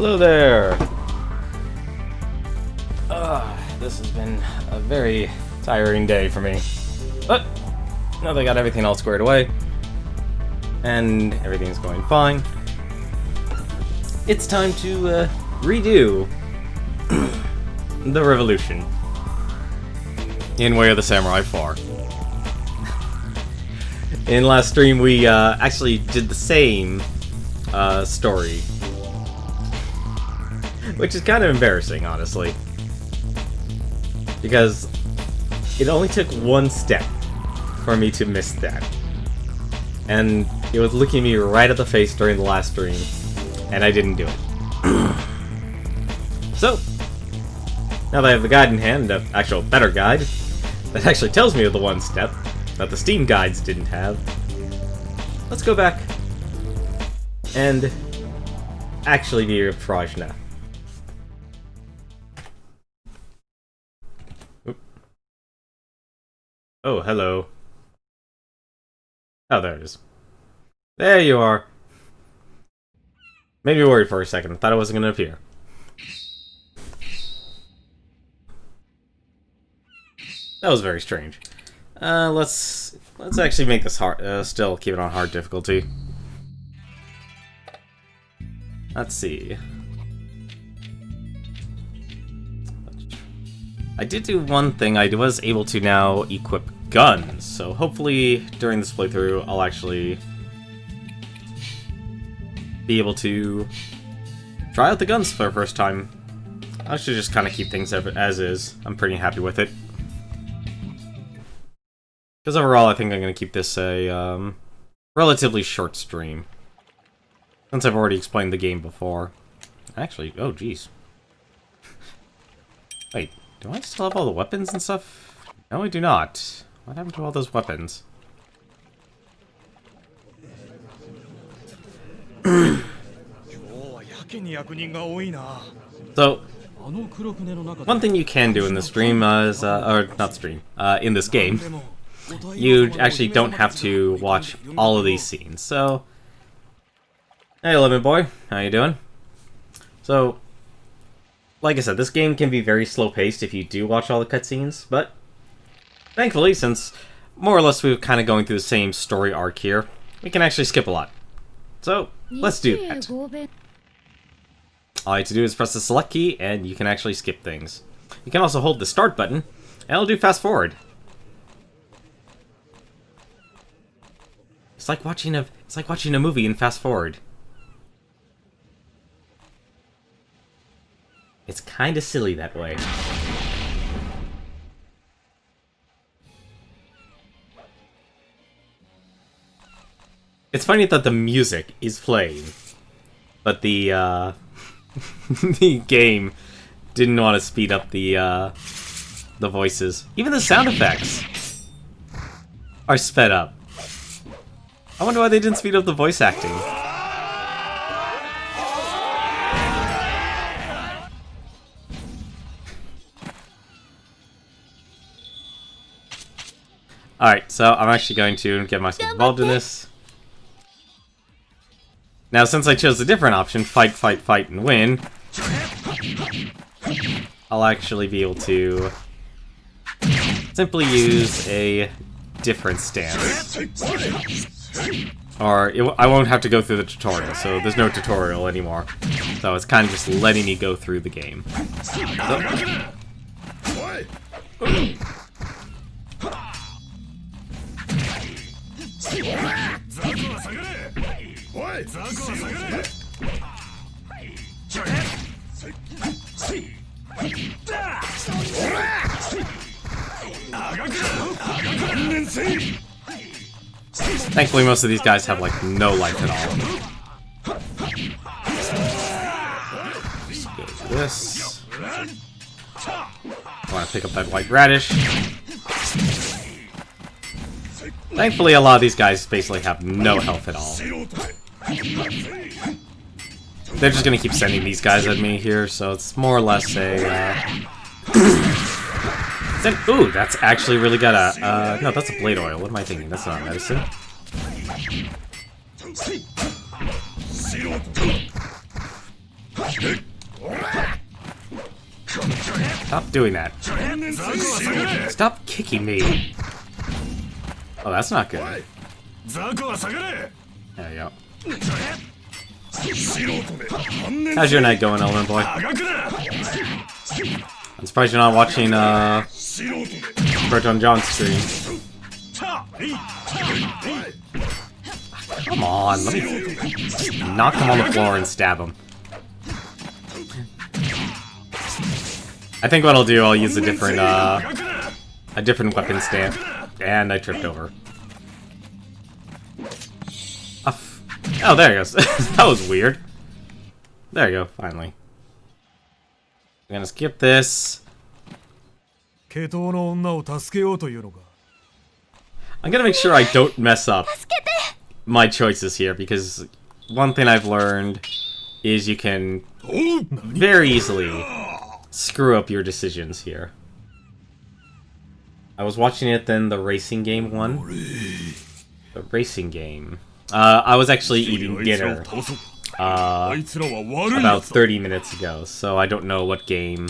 Hello there! This has been a very tiring day for me. But now that I got everything all squared away, and everything's going fine, it's time to redo the revolution in Way of the Samurai 4. In last stream, we actually did the same story, which is kind of embarrassing, honestly, because it only took one step for me to miss that, and it was looking me right at the face during the last stream, and I didn't do it. So, now that I have the guide in hand, an actual better guide, that actually tells me of the one step that the Steam guides didn't have, let's go back and actually be a Prajna. Oh, hello. Oh, there it is. There you are. Made me worried for a second. I thought it wasn't going to appear. That was very strange. Let's actually make this hard. Still keep it on hard difficulty. Let's see. I did do one thing. I was able to now equip guns, so hopefully during this playthrough I'll actually be able to try out the guns for the first time. I should just kind of keep things as is. I'm pretty happy with it. Because overall, I think I'm going to keep this a relatively short stream, since I've already explained the game before. Actually, oh jeez. Wait, do I still have all the weapons and stuff? No, I do not. What happened to all those weapons? So, one thing you can do in this stream is, or not stream, in this game, you actually don't have to watch all of these scenes. So, hey Lemon Boy, how you doing? So, like I said, this game can be very slow-paced if you do watch all the cutscenes, but thankfully, since more or less we're kind of going through the same story arc here, we can actually skip a lot. So, let's do that. All you have to do is press the select key, and you can actually skip things. You can also hold the start button, and it'll do fast forward. It's like watching a movie in fast forward. It's kind of silly that way. It's funny that the music is playing, but the the game didn't want to speed up the voices. Even the sound effects are sped up. I wonder why they didn't speed up the voice acting. Alright, so I'm actually going to get myself involved in this. Now, since I chose a different option, fight, fight, fight, and win, I'll actually be able to simply use a different stance. Or, I won't have to go through the tutorial, so there's no tutorial anymore. So it's kind of just letting me go through the game. Thankfully, most of these guys have, like, no life at all. Just go to this. I want to pick up that white radish. Thankfully, a lot of these guys basically have no health at all. They're just gonna keep sending these guys at me here, so it's more or less a, ooh, that's actually really got a, no, that's a blade oil. What am I thinking? That's not medicine. Stop doing that. Stop kicking me. Oh, that's not good. There you go. How's your night going, Element Boy? I'm surprised you're not watching, Burton John's stream. Come on, let me knock him on the floor and stab him. I think what I'll do, I'll use a different weapon stand. And I tripped over. Oh, there he goes. That was weird. There you go, finally. I'm gonna skip this. I'm gonna make sure I don't mess up my choices here, because one thing I've learned is you can very easily screw up your decisions here. I was watching it, then the racing game one. The racing game. I was actually eating dinner about 30 minutes ago, so I don't know what game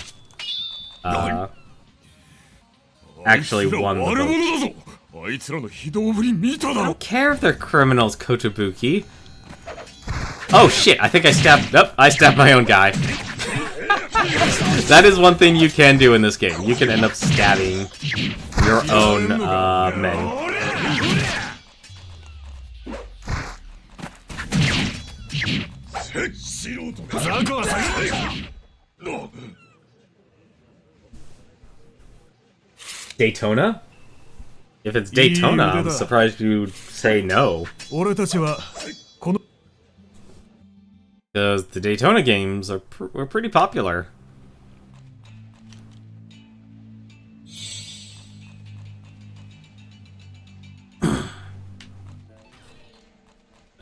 actually won the vote. I don't care if they're criminals, Kotobuki. Oh shit, I think I stabbed... Nope, I stabbed my own guy. That is one thing you can do in this game. You can end up stabbing your own men. Daytona? If it's Daytona, I'm surprised you'd say no. Because the Daytona games were pretty popular.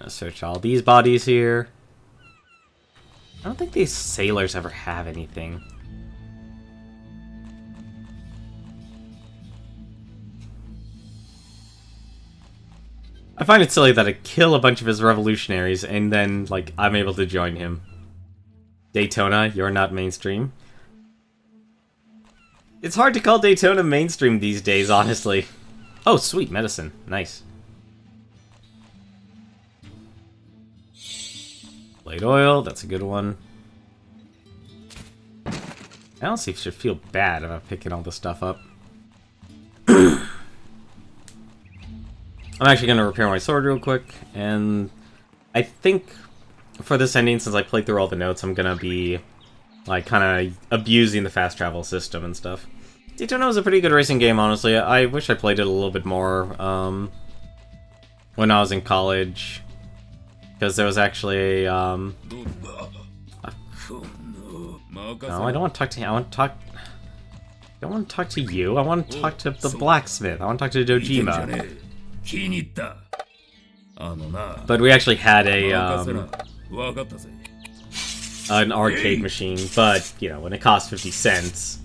Search all these bodies here. I don't think these sailors ever have anything. I find it silly that I kill a bunch of his revolutionaries and then, like, I'm able to join him. Daytona, you're not mainstream. It's hard to call Daytona mainstream these days, honestly. Oh, sweet, medicine. Nice. Blade oil, that's a good one. I honestly should feel bad about picking all this stuff up. I'm actually going to repair my sword real quick, and I think for this ending, since I played through all the notes, I'm going to be, like, kind of abusing the fast travel system and stuff. Daytona was a pretty good racing game, honestly. I wish I played it a little bit more when I was in college, because there was actually a... No, I don't want to talk to him. I want to talk... I don't want to talk to you. I want to talk to the blacksmith. I want to talk to Dojima. But we actually had an arcade machine, but, you know, when it costs 50 cents,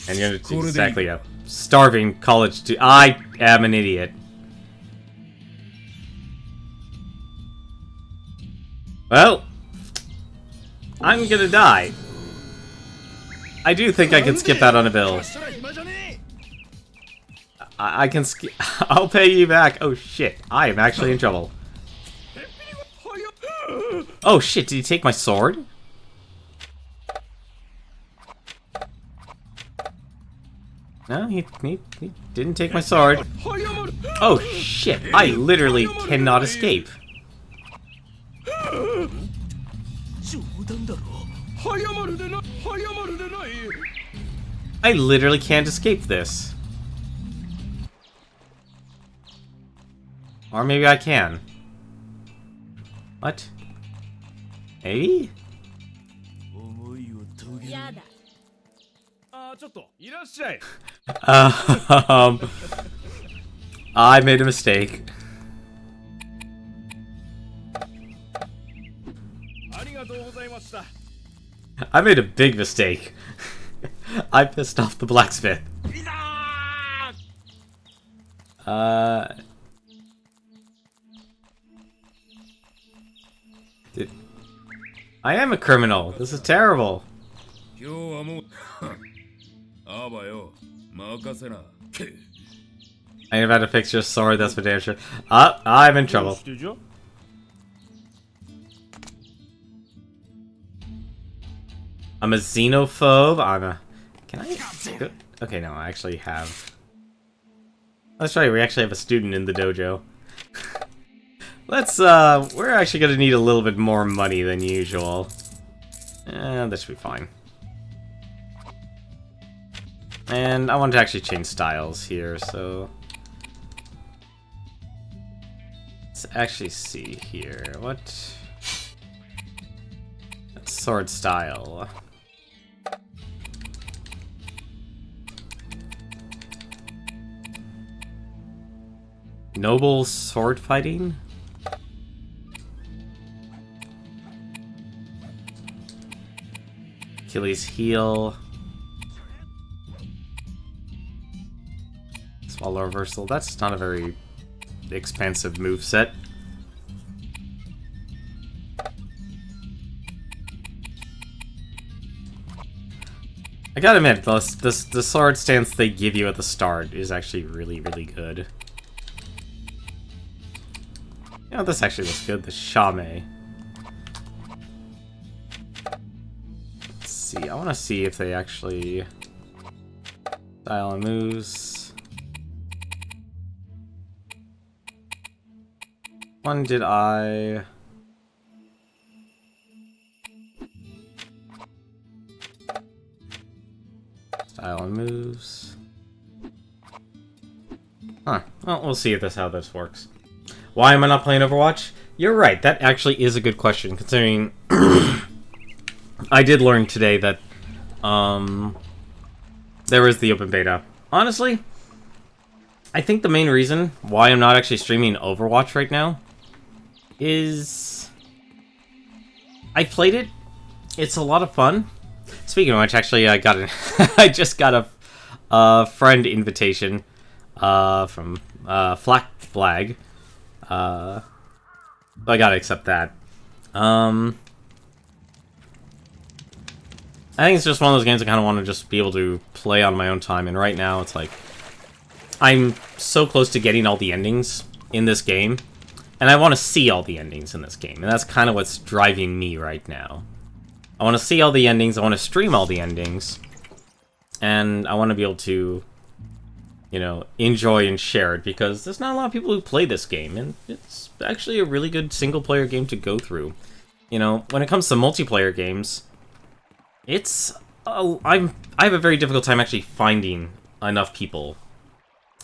and you're exactly a starving college student. I am an idiot. Well, I'm gonna die. I do think I can skip out on a bill. I can skip. I'll pay you back. Oh shit, I am actually in trouble. Oh shit, did he take my sword? No, he didn't take my sword. Oh shit, I literally cannot escape. I literally can't escape this. Or maybe I can. What? Maybe? I made a mistake. I made a big mistake. I pissed off the blacksmith. I am a criminal. This is terrible. I have had to fix your sword, that's for damn sure. I'm in trouble. I'm a xenophobe. I'm a... Can I... Okay, no, I actually have... That's right, we actually have a student in the dojo. Let's, we're actually gonna need a little bit more money than usual. This should be fine. And I want to actually change styles here, so... Let's actually see here. What... Sword style. Noble sword fighting? Achilles heel. Swallow reversal. That's not a very expensive moveset. I gotta admit, the sword stance they give you at the start is actually really, really good. You know, this actually looks good, the Shame. Let's see, I want to see if they actually... Style and moves... When did I... Style and moves... Huh, well, we'll see if how this works. Why am I not playing Overwatch? You're right, that actually is a good question, considering... I did learn today that, there is the open beta. Honestly, I think the main reason why I'm not actually streaming Overwatch right now is... I played it, it's a lot of fun. Speaking of which, actually, I got I just got a friend invitation, from, Flag. I gotta accept that. I think it's just one of those games I kind of want to just be able to play on my own time, and right now it's like... I'm so close to getting all the endings in this game, and I want to see all the endings in this game, and that's kind of what's driving me right now. I want to see all the endings, I want to stream all the endings, and I want to be able to... you know, enjoy and share it, because there's not a lot of people who play this game, and it's actually a really good single-player game to go through. You know, when it comes to multiplayer games, it's... I have a very difficult time actually finding enough people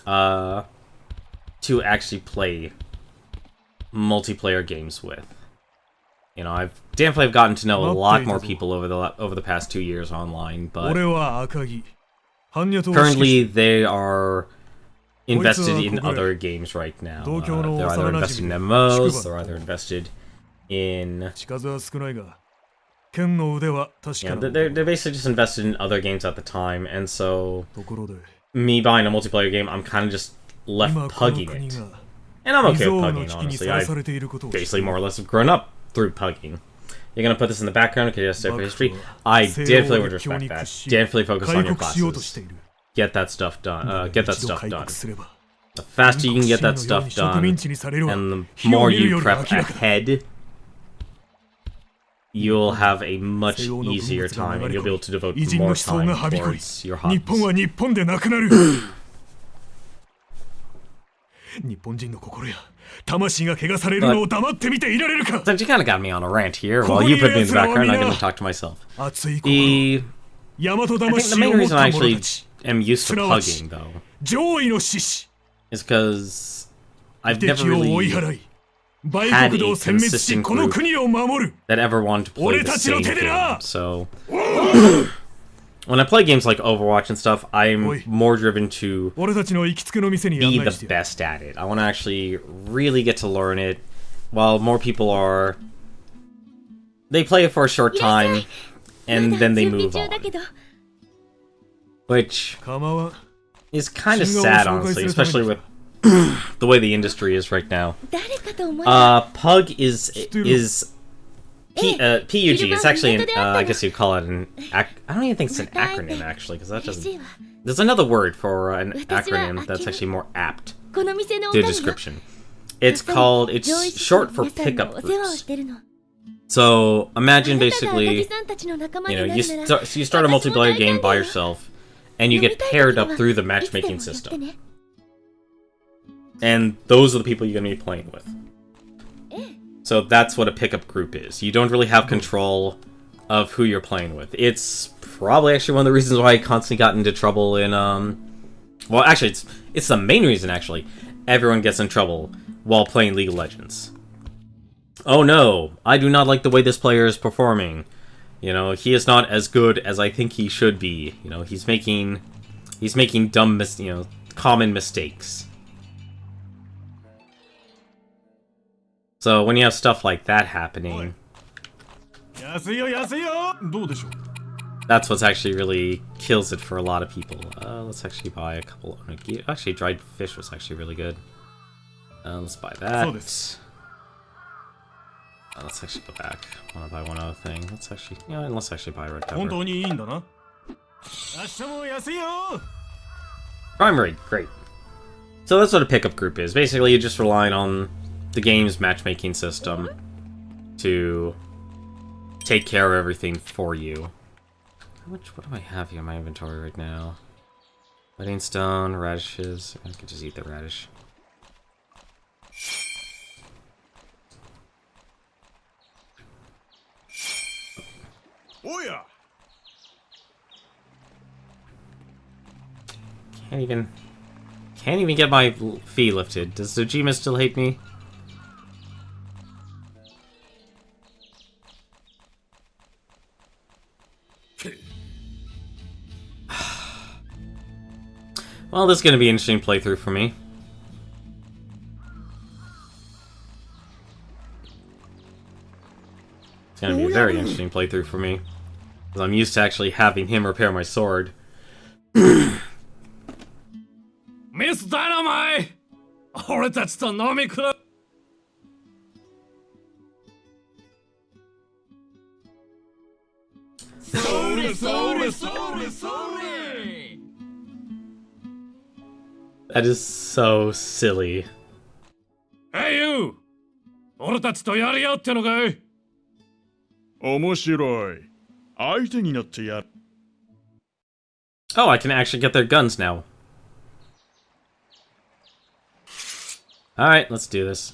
to actually play multiplayer games with. You know, I've definitely gotten to know a lot more people over the past 2 years online, but... Currently, they are invested in other games right now. They're either invested in MMOs, they're either invested in... Yeah, they're basically just invested in other games at the time, and so... Me buying a multiplayer game, I'm kind of just left pugging it. And I'm okay with pugging, honestly. I basically more or less have grown up through pugging. You're gonna put this in the background because you have to for history. I definitely would respect that. Definitely focus on your classes. Get that stuff done. Get that stuff done. The faster you can get that stuff done, and the more you prep ahead, you'll have a much easier time, and you'll be able to devote more time towards your hobbies. But since you kind of got me on a rant here, while you put me in the background, I'm going to talk to myself. I think the main reason I actually am used to pugging, though, is because I've never really had a consistent group that ever wanted to play the same game, so... When I play games like Overwatch and stuff, I'm more driven to be the best at it. I want to actually really get to learn it, while more people are... They play it for a short time, and then they move on. Which is kind of sad, honestly, especially with the way the industry is right now. Pug is PUG. It's actually I guess you'd call it an I don't even think it's an acronym actually, because that doesn't. There's another word for an acronym that's actually more apt to the description. It's short for pickup groups. So imagine basically, you start a multiplayer game by yourself, and you get paired up through the matchmaking system. And those are the people you're going to be playing with. So that's what a pickup group is. You don't really have control of who you're playing with. It's probably actually one of the reasons why I constantly got into trouble in, well, actually, it's the main reason, actually. Everyone gets in trouble while playing League of Legends. Oh no, I do not like the way this player is performing. You know, he is not as good as I think he should be. You know, he's making dumb, common mistakes. So when you have stuff like that happening, that's what's actually really kills it for a lot of people. Let's actually buy a couple. Actually, dried fish was actually really good. Let's buy that. Let's actually go back. I want to buy one other thing. Let's actually, let's actually buy a red pepper. Primary, great. So that's what a pickup group is. Basically, you're just relying on the game's matchmaking system to take care of everything for you. What do I have here in my inventory right now? Wedding stone, radishes. I could just eat the radish. Oh yeah. Can't even get my fee lifted. Does Dojima still hate me? Well, this is gonna be an interesting playthrough for me. It's gonna be a very interesting playthrough for me. Because I'm used to actually having him repair my sword. Miss Dynamite! That's the Nomi Club! That is so silly. Hey you! Oh, I can actually get their guns now. Alright, let's do this.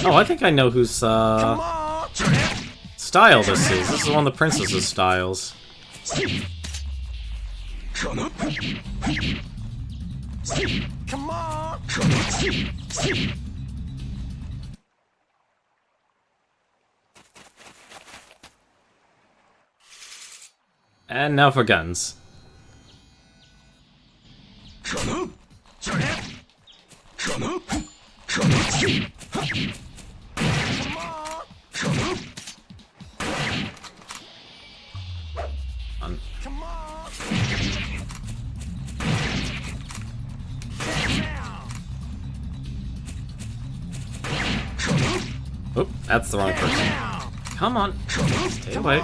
Oh, I think I know whose style this is. This is one of the princess's styles. Come on! And now for guns. Oop, that's the wrong person. Come on, stay away.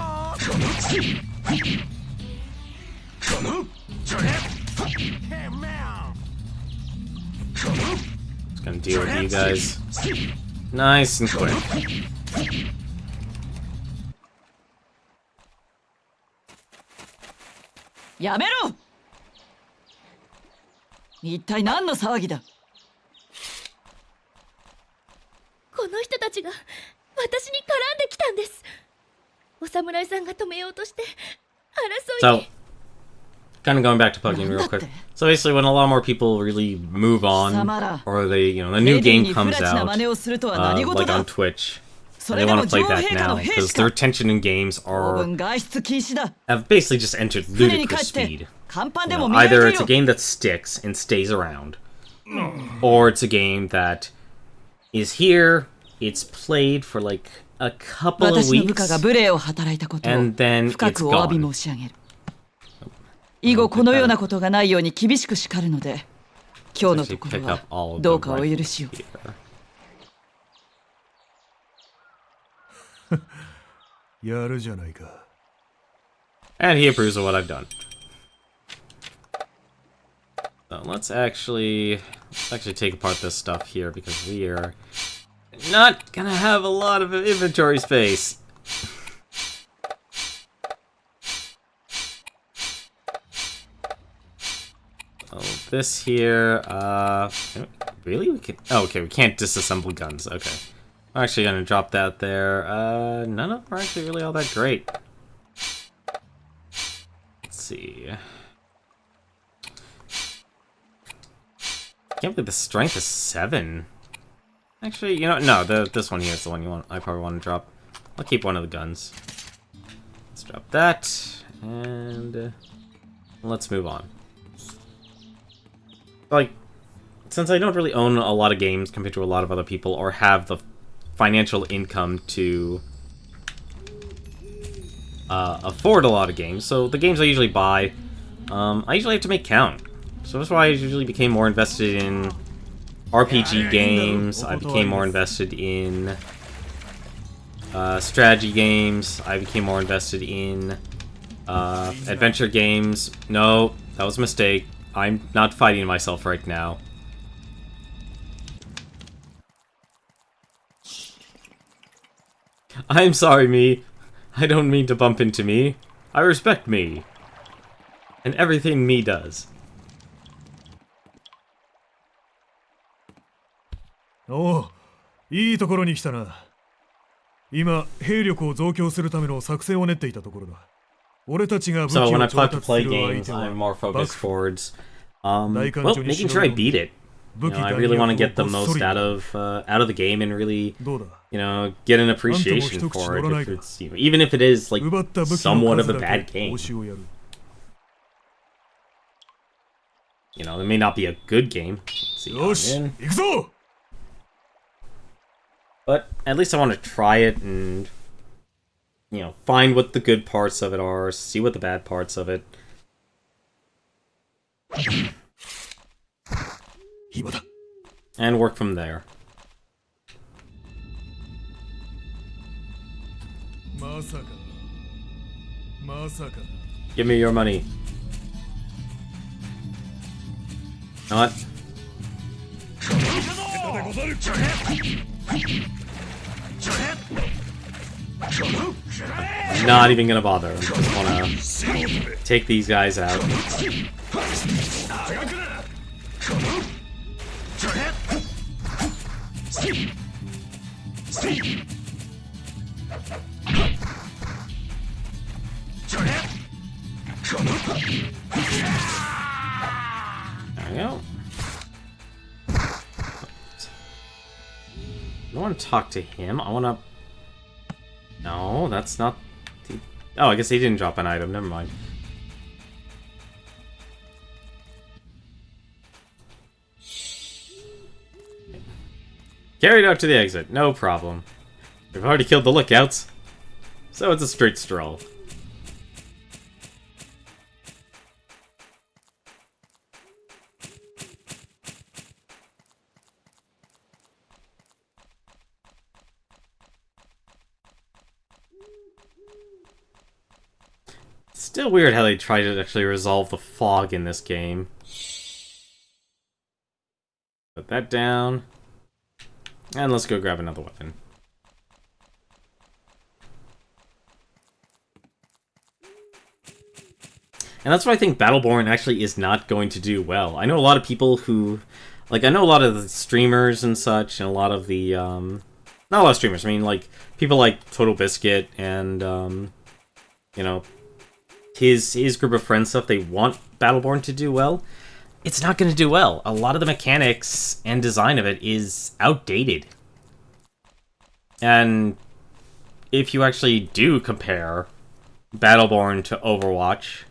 Just gonna deal with you guys. Nice and quick. Yamero! 一体何の騒ぎだ? この人たちが私に絡んできたんです。お侍さんが止めようとして争いに。 So, kind of going back to plugging real quick. So basically, when a lot more people really move on, or they, the new game comes out, like on Twitch, and they want to play that now because their attention in games have basically just entered ludicrous speed. Either it's a game that sticks and stays around, or it's a game that is here, it's played for like a couple of weeks, and then it's gone. 以後このようなことがないように厳しく叱るので、今日のところはどうかお許しを。やるじゃないか。And he approves of what I've done. So let's actually take apart this stuff here because we are not gonna have a lot of inventory space. Oh, this here, really? We can, oh, okay, we can't disassemble guns, okay. I'm actually gonna drop that there. None of them are actually really all that great. Let's see. I can't believe the strength is 7. Actually, you know, no, this one here is the one I probably want to drop. I'll keep one of the guns. Let's drop that, and let's move on. Like, since I don't really own a lot of games compared to a lot of other people, or have the financial income to afford a lot of games, so the games I usually buy, I usually have to make count. So that's why I usually became more invested in RPG games, I became more invested in strategy games, I became more invested in adventure games. No, that was a mistake. I'm not fighting myself right now. I'm sorry, me. I don't mean to bump into me. I respect me. And everything me does. おお、いいところに来たな。今、兵力を増強するための作戦を練っていたところだ。俺たちが武器を So when I 調 plan to 達す play る相 games, 手は I'm more focused 幕府。 towards, well, making sure I beat it. You know, I really want to get the most out of the game and really, どうだ。 you know, get an appreciation for it. If it's, you know, even if it is like 奪った武器 somewhat の of 数 a だ bad け game. 報酬をやる。You know, it may not be a good game. Let's see, よし、 I'm in. 行くぞ。 But at least I want to try it and, you know, find what the good parts of it are, see what the bad parts of it. 今だ。 And work from there. まさか。まさか。 Give me your money. You know what? I'm not even gonna bother. I just wanna take these guys out. There we go. I don't want to talk to him. I want to... No, that's not... The... Oh, I guess he didn't drop an item. Never mind. Carried out to the exit. No problem. We've already killed the lookouts. So it's a straight stroll. Still weird how they try to actually resolve the fog in this game. Put that down. And let's go grab another weapon. And that's why I think Battleborn actually is not going to do well. I know a lot of people who... Like, I know a lot of the streamers and such, and a lot of the, not a lot of streamers, I mean, like, people like Total Biscuit and, you know, his group of friends stuff, they want Battleborn to do well. It's not going to do well. A lot of the mechanics and design of it is outdated. And if you actually do compare Battleborn to Overwatch,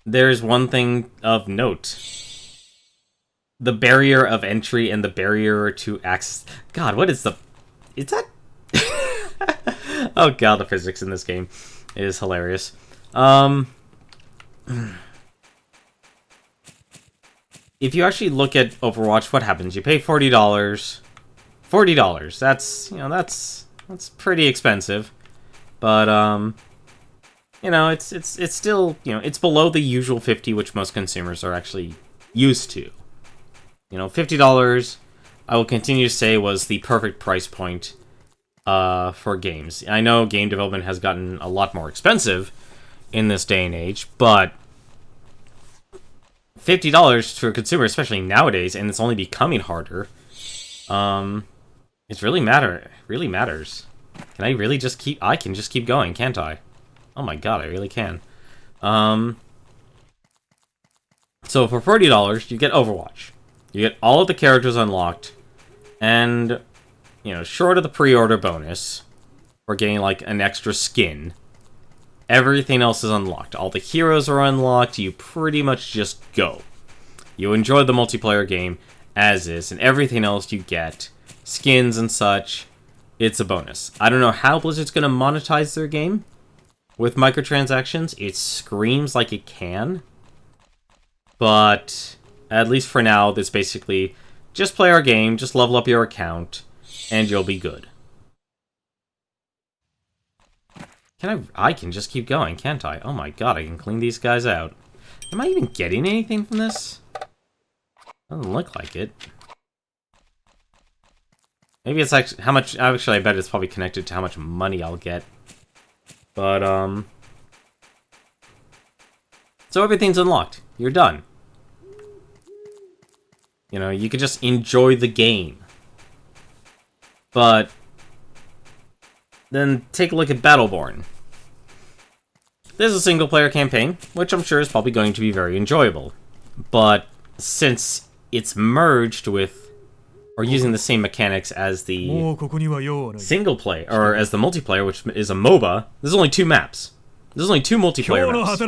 there's one thing of note. The barrier of entry and the barrier to access... God, what is the... Is that... Oh god, the physics in this game is hilarious. if you actually look at Overwatch, what happens? You pay $40. $40. That's, you know, that's pretty expensive. But you know, it's still, you know, it's below the usual 50, which most consumers are actually used to. You know, $50, I will continue to say, was the perfect price point for games. I know game development has gotten a lot more expensive in this day and age, but $50 to a consumer, especially nowadays, and it's only becoming harder, it really matters. Can I really just keep... I can just keep going, can't I? Oh my god, I really can. So for $40, you get Overwatch. You get all of the characters unlocked, and, you know, short of the pre-order bonus, we're getting, like, an extra skin. Everything else is unlocked. All the heroes are unlocked. You pretty much just go. You enjoy the multiplayer game as is, and everything else you get, skins and such, it's a bonus. I don't know how Blizzard's going to monetize their game with microtransactions. It screams like it can, but at least for now, it's basically just play our game, just level up your account, and you'll be good. I can just keep going, can't I? Oh my god, I can clean these guys out. Am I even getting anything from this? Doesn't look like it. Maybe it's actually how much... Actually, I bet it's probably connected to how much money I'll get. But, so everything's unlocked. You're done. You know, you can just enjoy the game. But then take a look at Battleborn. There's a single-player campaign, which I'm sure is probably going to be very enjoyable. But since it's merged with, or using the same mechanics as the single-player, or as the multiplayer, which is a MOBA, there's only 2 maps. There's only 2 multiplayer maps.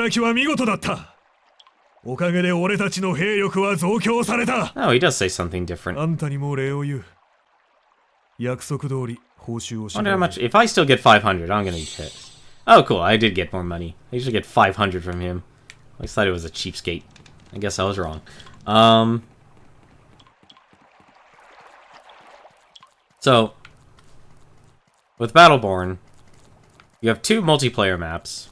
Oh, he does say something different. I wonder how much... If I still get 500, I'm gonna hit. Oh, cool, I did get more money. I usually get 500 from him. I always thought it was a cheapskate. I guess I was wrong. So, with Battleborn, you have 2 multiplayer maps,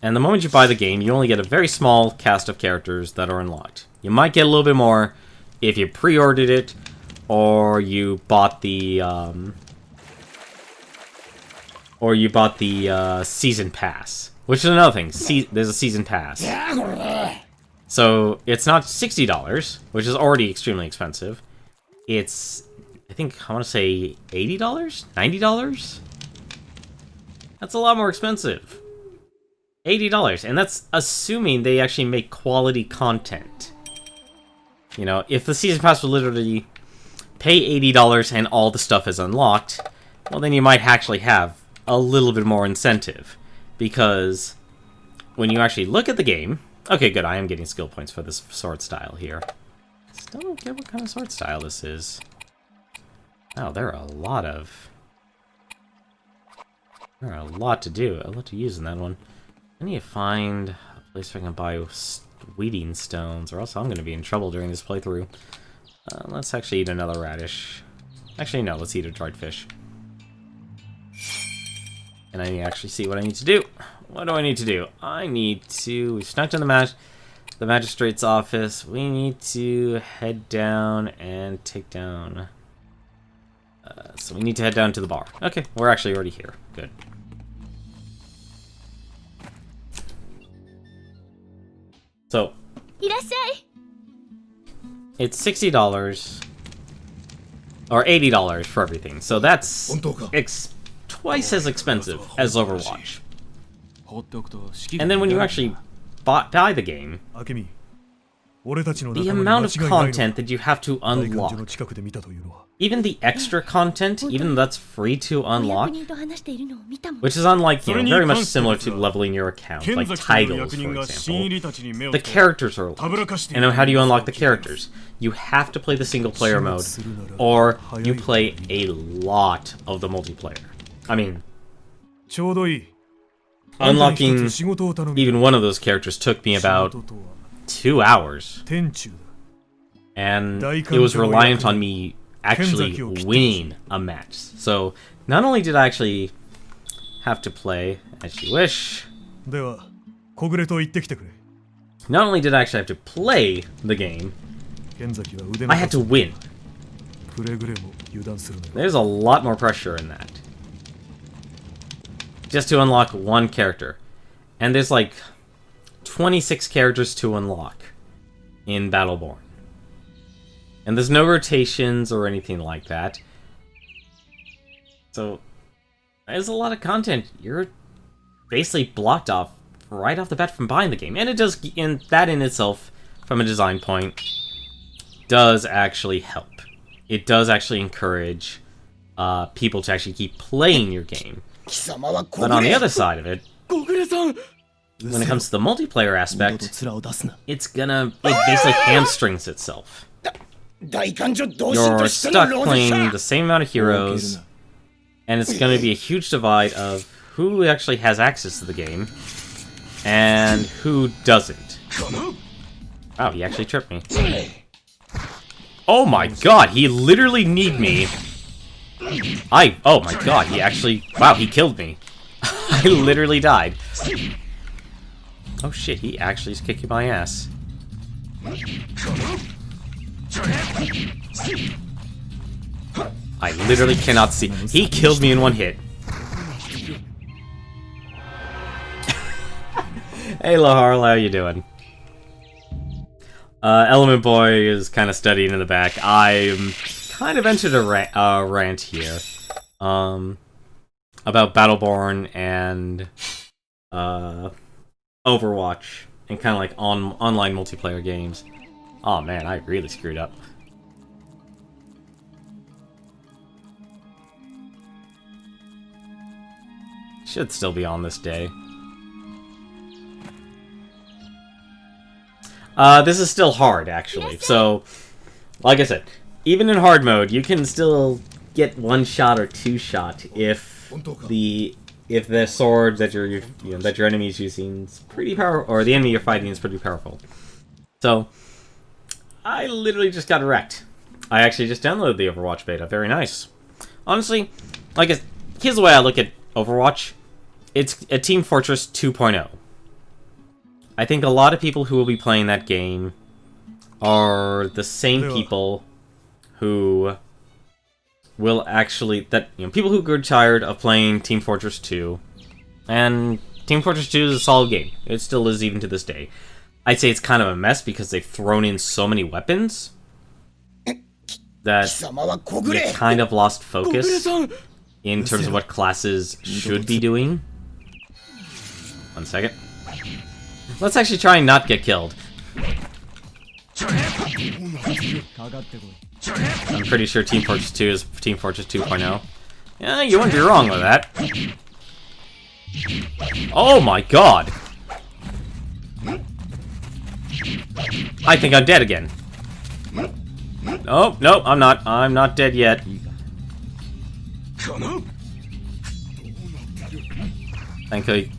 and the moment you buy the game, you only get a very small cast of characters that are unlocked. You might get a little bit more if you pre-ordered it, or you bought the, season pass. Which is another thing. There's a season pass. So, it's not $60, which is already extremely expensive. It's, I think, I want to say $80? $90? That's a lot more expensive. $80, and that's assuming they actually make quality content. You know, if the season pass would literally pay $80 and all the stuff is unlocked, well, then you might actually have a little bit more incentive. Because when you actually look at the game... Okay, good, I am getting skill points for this sword style here. Still don't get what kind of sword style this is. Oh, there are a lot to do. A lot to use in that one. I need to find a place where I can buy weeding stones, or else I'm going to be in trouble during this playthrough. Let's actually eat another radish. Actually, no, let's eat a dried fish. And I need to actually see what I need to do. What do I need to do? I need to... We've snuck in the magistrate's office. We need to head down and take down... so we need to head down to the bar. Okay, we're actually already here. Good. So... It's $60 or $80 for everything. So that's twice as expensive as Overwatch. And then when you actually buy the game, the amount of content that you have to unlock, even the extra content, even though that's free to unlock, which is unlike, you know, very much similar to leveling your account, like titles, for example. The characters are locked. And how do you unlock the characters? You have to play the single player mode, or you play a lot of the multiplayer. I mean, unlocking even one of those characters took me about 2 hours. And it was reliant on me actually winning a match. So, not only did I actually have to play as you wish, not only did I actually have to play the game, I had to win. There's a lot more pressure in that. Just to unlock one character. And there's like 26 characters to unlock in Battleborn. And there's no rotations or anything like that. So, there's a lot of content. You're basically blocked off right off the bat from buying the game. And it does, and that in itself, from a design point, does actually help. It does actually encourage people to actually keep playing your game. But on the other side of it, when it comes to the multiplayer aspect, it basically hamstrings itself. You're stuck playing the same amount of heroes, and it's going to be a huge divide of who actually has access to the game, and who doesn't. Wow, he actually tripped me. Oh my god, he literally kneed me. Oh my god, he actually... Wow, he killed me. I literally died. Oh shit, he actually is kicking my ass. I literally cannot see. He killed me in one hit. Hey Laharl, how you doing? Element Boy is kind of studying in the back. I'm kind of entered a rant here. About Battleborn and Overwatch and kind of like online multiplayer games. Oh man, I really screwed up. Should still be on this day. This is still hard, actually. So, like I said, even in hard mode, you can still get one shot or two shot if the sword that your enemy is using is pretty powerful, or the enemy you're fighting is pretty powerful. So, I literally just got wrecked. I actually just downloaded the Overwatch beta. Very nice. Honestly, here's the way I look at Overwatch. It's a Team Fortress 2.0. I think a lot of people who will be playing that game are the same people who will actually... people who grew tired of playing Team Fortress 2. And Team Fortress 2 is a solid game. It still is even to this day. I'd say it's kind of a mess because they've thrown in so many weapons that you kind of lost focus in terms of what classes should be doing. 1 second. Let's actually try and not get killed. I'm pretty sure Team Fortress 2 is Team Fortress 2.0. Yeah, you wouldn't be wrong with that. Oh my god! I think I'm dead again. Oh, no, I'm not. I'm not dead yet. Thankfully.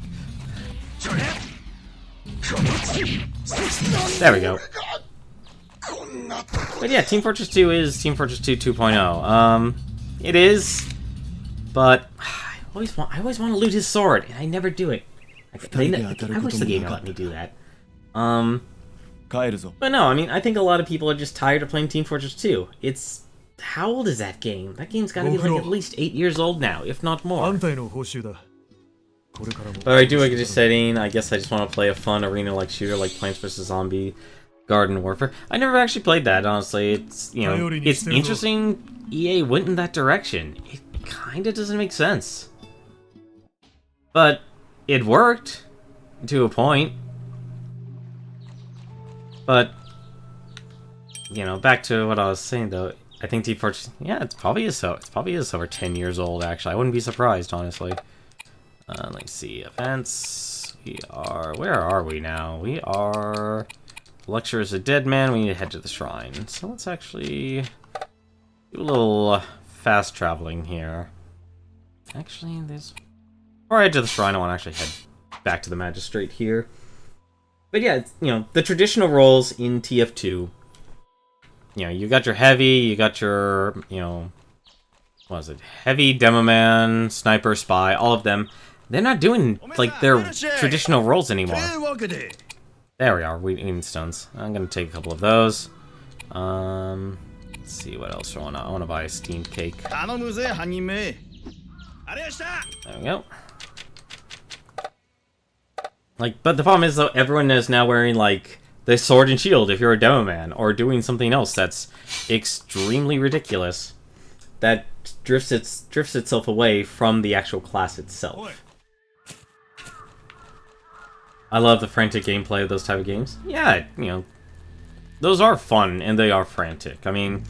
There we go. But yeah, Team Fortress 2 is Team Fortress 2 2.0. It is, but I always want to loot his sword, and I never do it. I wish the game would let me do that. But no, I mean, I think a lot of people are just tired of playing Team Fortress 2. It's... How old is that game? That game's gotta be like at least 8 years old now, if not more. But I do like just saying, I guess I just want to play a fun arena-like shooter like Plants vs. Zombie Garden Warfare. I never actually played that, honestly. It's, it's interesting EA went in that direction. It kinda doesn't make sense. But it worked to a point. But back to what I was saying though, I think Team Fortress, yeah, it probably is over 10 years old actually. I wouldn't be surprised, honestly. Let's see, events. Where are we now? We are... Lecture is a dead man, we need to head to the shrine. So let's actually do a little fast traveling here. Actually, before I head to the shrine, I want to actually head back to the magistrate here. But yeah, the traditional roles in TF2 you know, you got your heavy, you got your, you know, what is it? Heavy, demo man, sniper, spy, all of them. They're not doing, like, their traditional roles anymore. There we are, wheating stones. I'm gonna take a couple of those. Let's see what else I want to buy a steamed cake. There we go. Like, but the problem is, though, everyone is now wearing, like, the sword and shield if you're a demo man, or doing something else that's extremely ridiculous. That drifts itself away from the actual class itself. I love the frantic gameplay of those type of games. Yeah, you know, those are fun, and they are frantic. I mean,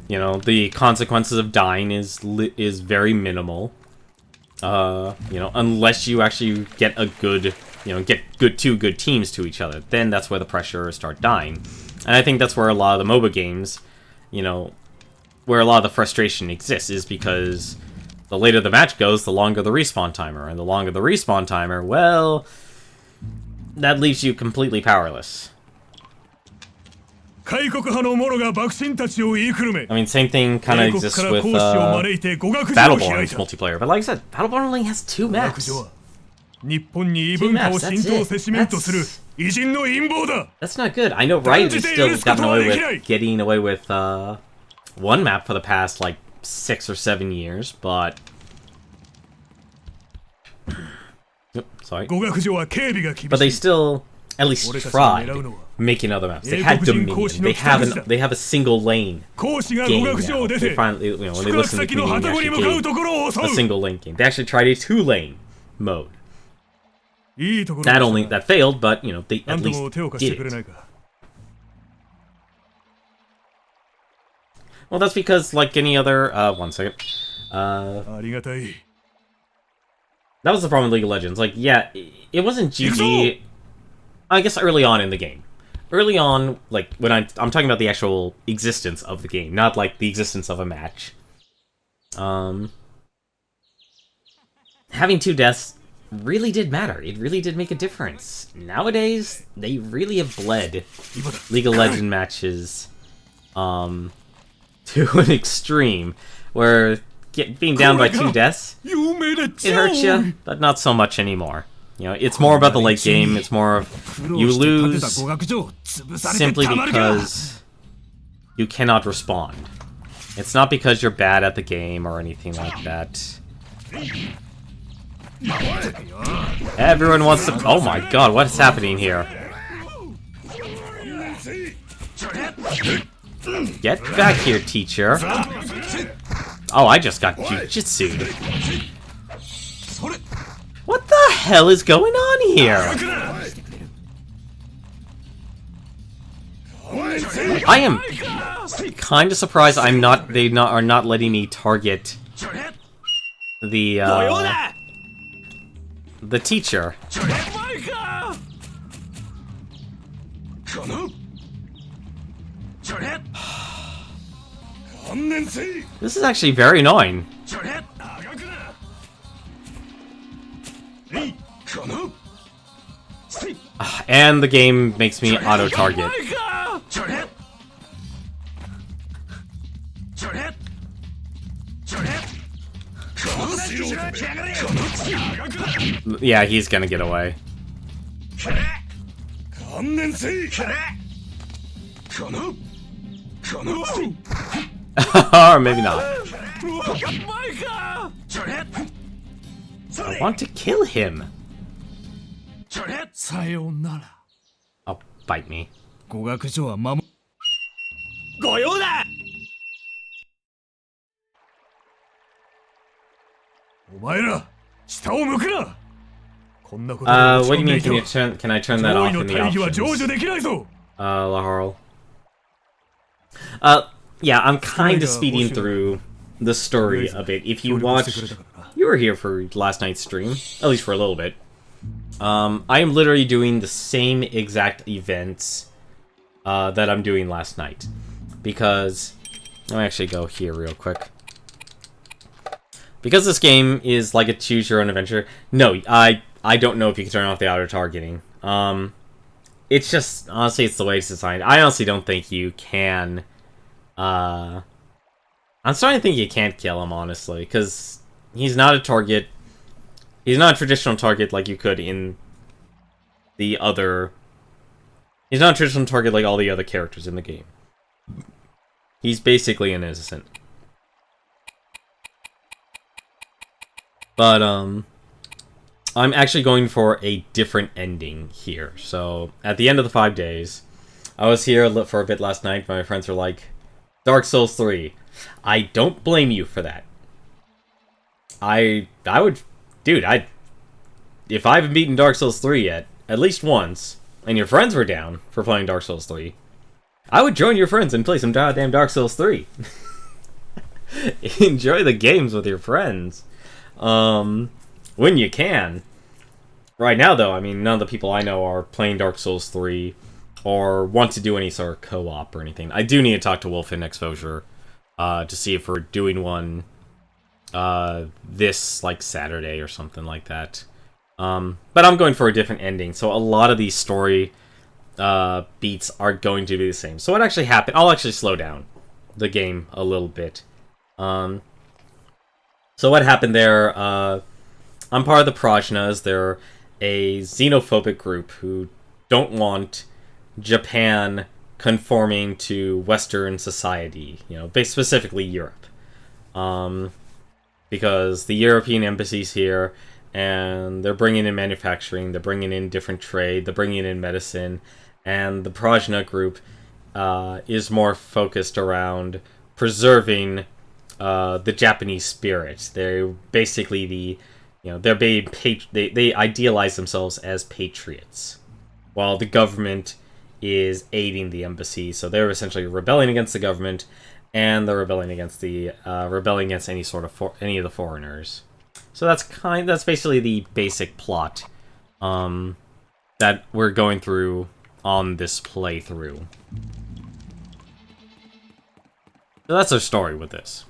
you know, the consequences of dying is very minimal. You know, unless you actually get a good, you know, two good teams to each other, then that's where the pressure start dying. And I think that's where a lot of the MOBA games, you know, where a lot of the frustration exists, is because the later the match goes, the longer the respawn timer, and the longer the respawn timer, well, that leaves you completely powerless. I mean, same thing kind of exists with Battleborn's multiplayer, but like I said, Battleborn only has 2 maps. 2 maps, that's not good. I know Riot has still getting away with 1 map for the past, like, 6 or 7 years, but... Yep, sorry. But they still at least tried making other maps. They had Dominion. They have a single lane game now. They finally, you know, when they listen to the community, they actually gave a single lane game. They actually tried a 2-lane mode. That failed, but you know, they at least did it. Well, that's because, like any other, one second. That was the problem with League of Legends. Like, yeah, it wasn't GG, I guess, early on in the game. Early on, like, when I'm talking about the actual existence of the game, not, like, the existence of a match. Having 2 deaths really did matter. It really did make a difference. Nowadays, they really have bled League of Legends matches, to an extreme, where being down by 2 deaths, it hurts you, but not so much anymore. You know, it's more about the late game. It's more of you lose simply because you cannot respond. It's not because you're bad at the game or anything like that. Everyone wants to... Oh my god, what is happening here? Get back here, teacher. Oh, I just got jujitsu'd. What the hell is going on here? I am kind of surprised they are not letting me target the teacher. This is actually very annoying. And the game makes me auto-target. Yeah, he's gonna get away. Or maybe not. I want to kill him. Oh, bite me. What do you mean, can I turn that off in the options? Laharl. Yeah, I'm kind of speeding through the story a bit. If you watched... You were here for last night's stream, at least for a little bit. I am literally doing the same exact events that I'm doing last night. Because... Let me actually go here real quick. Because this game is like a choose-your-own-adventure... No, I don't know if you can turn off the auto-targeting. It's just... Honestly, it's the way it's designed. I honestly don't think you can I'm starting to think you can't kill him, honestly, because he's not a target. He's not a traditional target like you could in the other... He's not a traditional target like all the other characters in the game. He's basically an innocent. But, I'm actually going for a different ending here. So, at the end of the 5 days, I was here for a bit last night, my friends were like, Dark Souls 3. I don't blame you for that. I would... Dude, if I haven't beaten Dark Souls 3 yet, at least once, and your friends were down for playing Dark Souls 3, I would join your friends and play some goddamn Dark Souls 3. Enjoy the games with your friends. When you can. Right now, though, I mean, none of the people I know are playing Dark Souls 3 or want to do any sort of co-op or anything. I do need to talk to Wolf in Exposure to see if we're doing one this, like, Saturday or something like that. But I'm going for a different ending, so a lot of these story beats are going to be the same. So what actually happened... I'll actually slow down the game a little bit. So what happened there... I'm part of the Prajnas. They're a xenophobic group who don't want Japan conforming to Western society, you know, specifically Europe. Because the European embassy's here, and they're bringing in manufacturing, they're bringing in different trade, they're bringing in medicine, and the Prajna group is more focused around preserving the Japanese spirit. They're basically the... You know, they idealize themselves as patriots, while the government is aiding the embassy. So they're essentially rebelling against the government, and they're rebelling against any of the foreigners. So that's basically the basic plot that we're going through on this playthrough. So that's our story with this.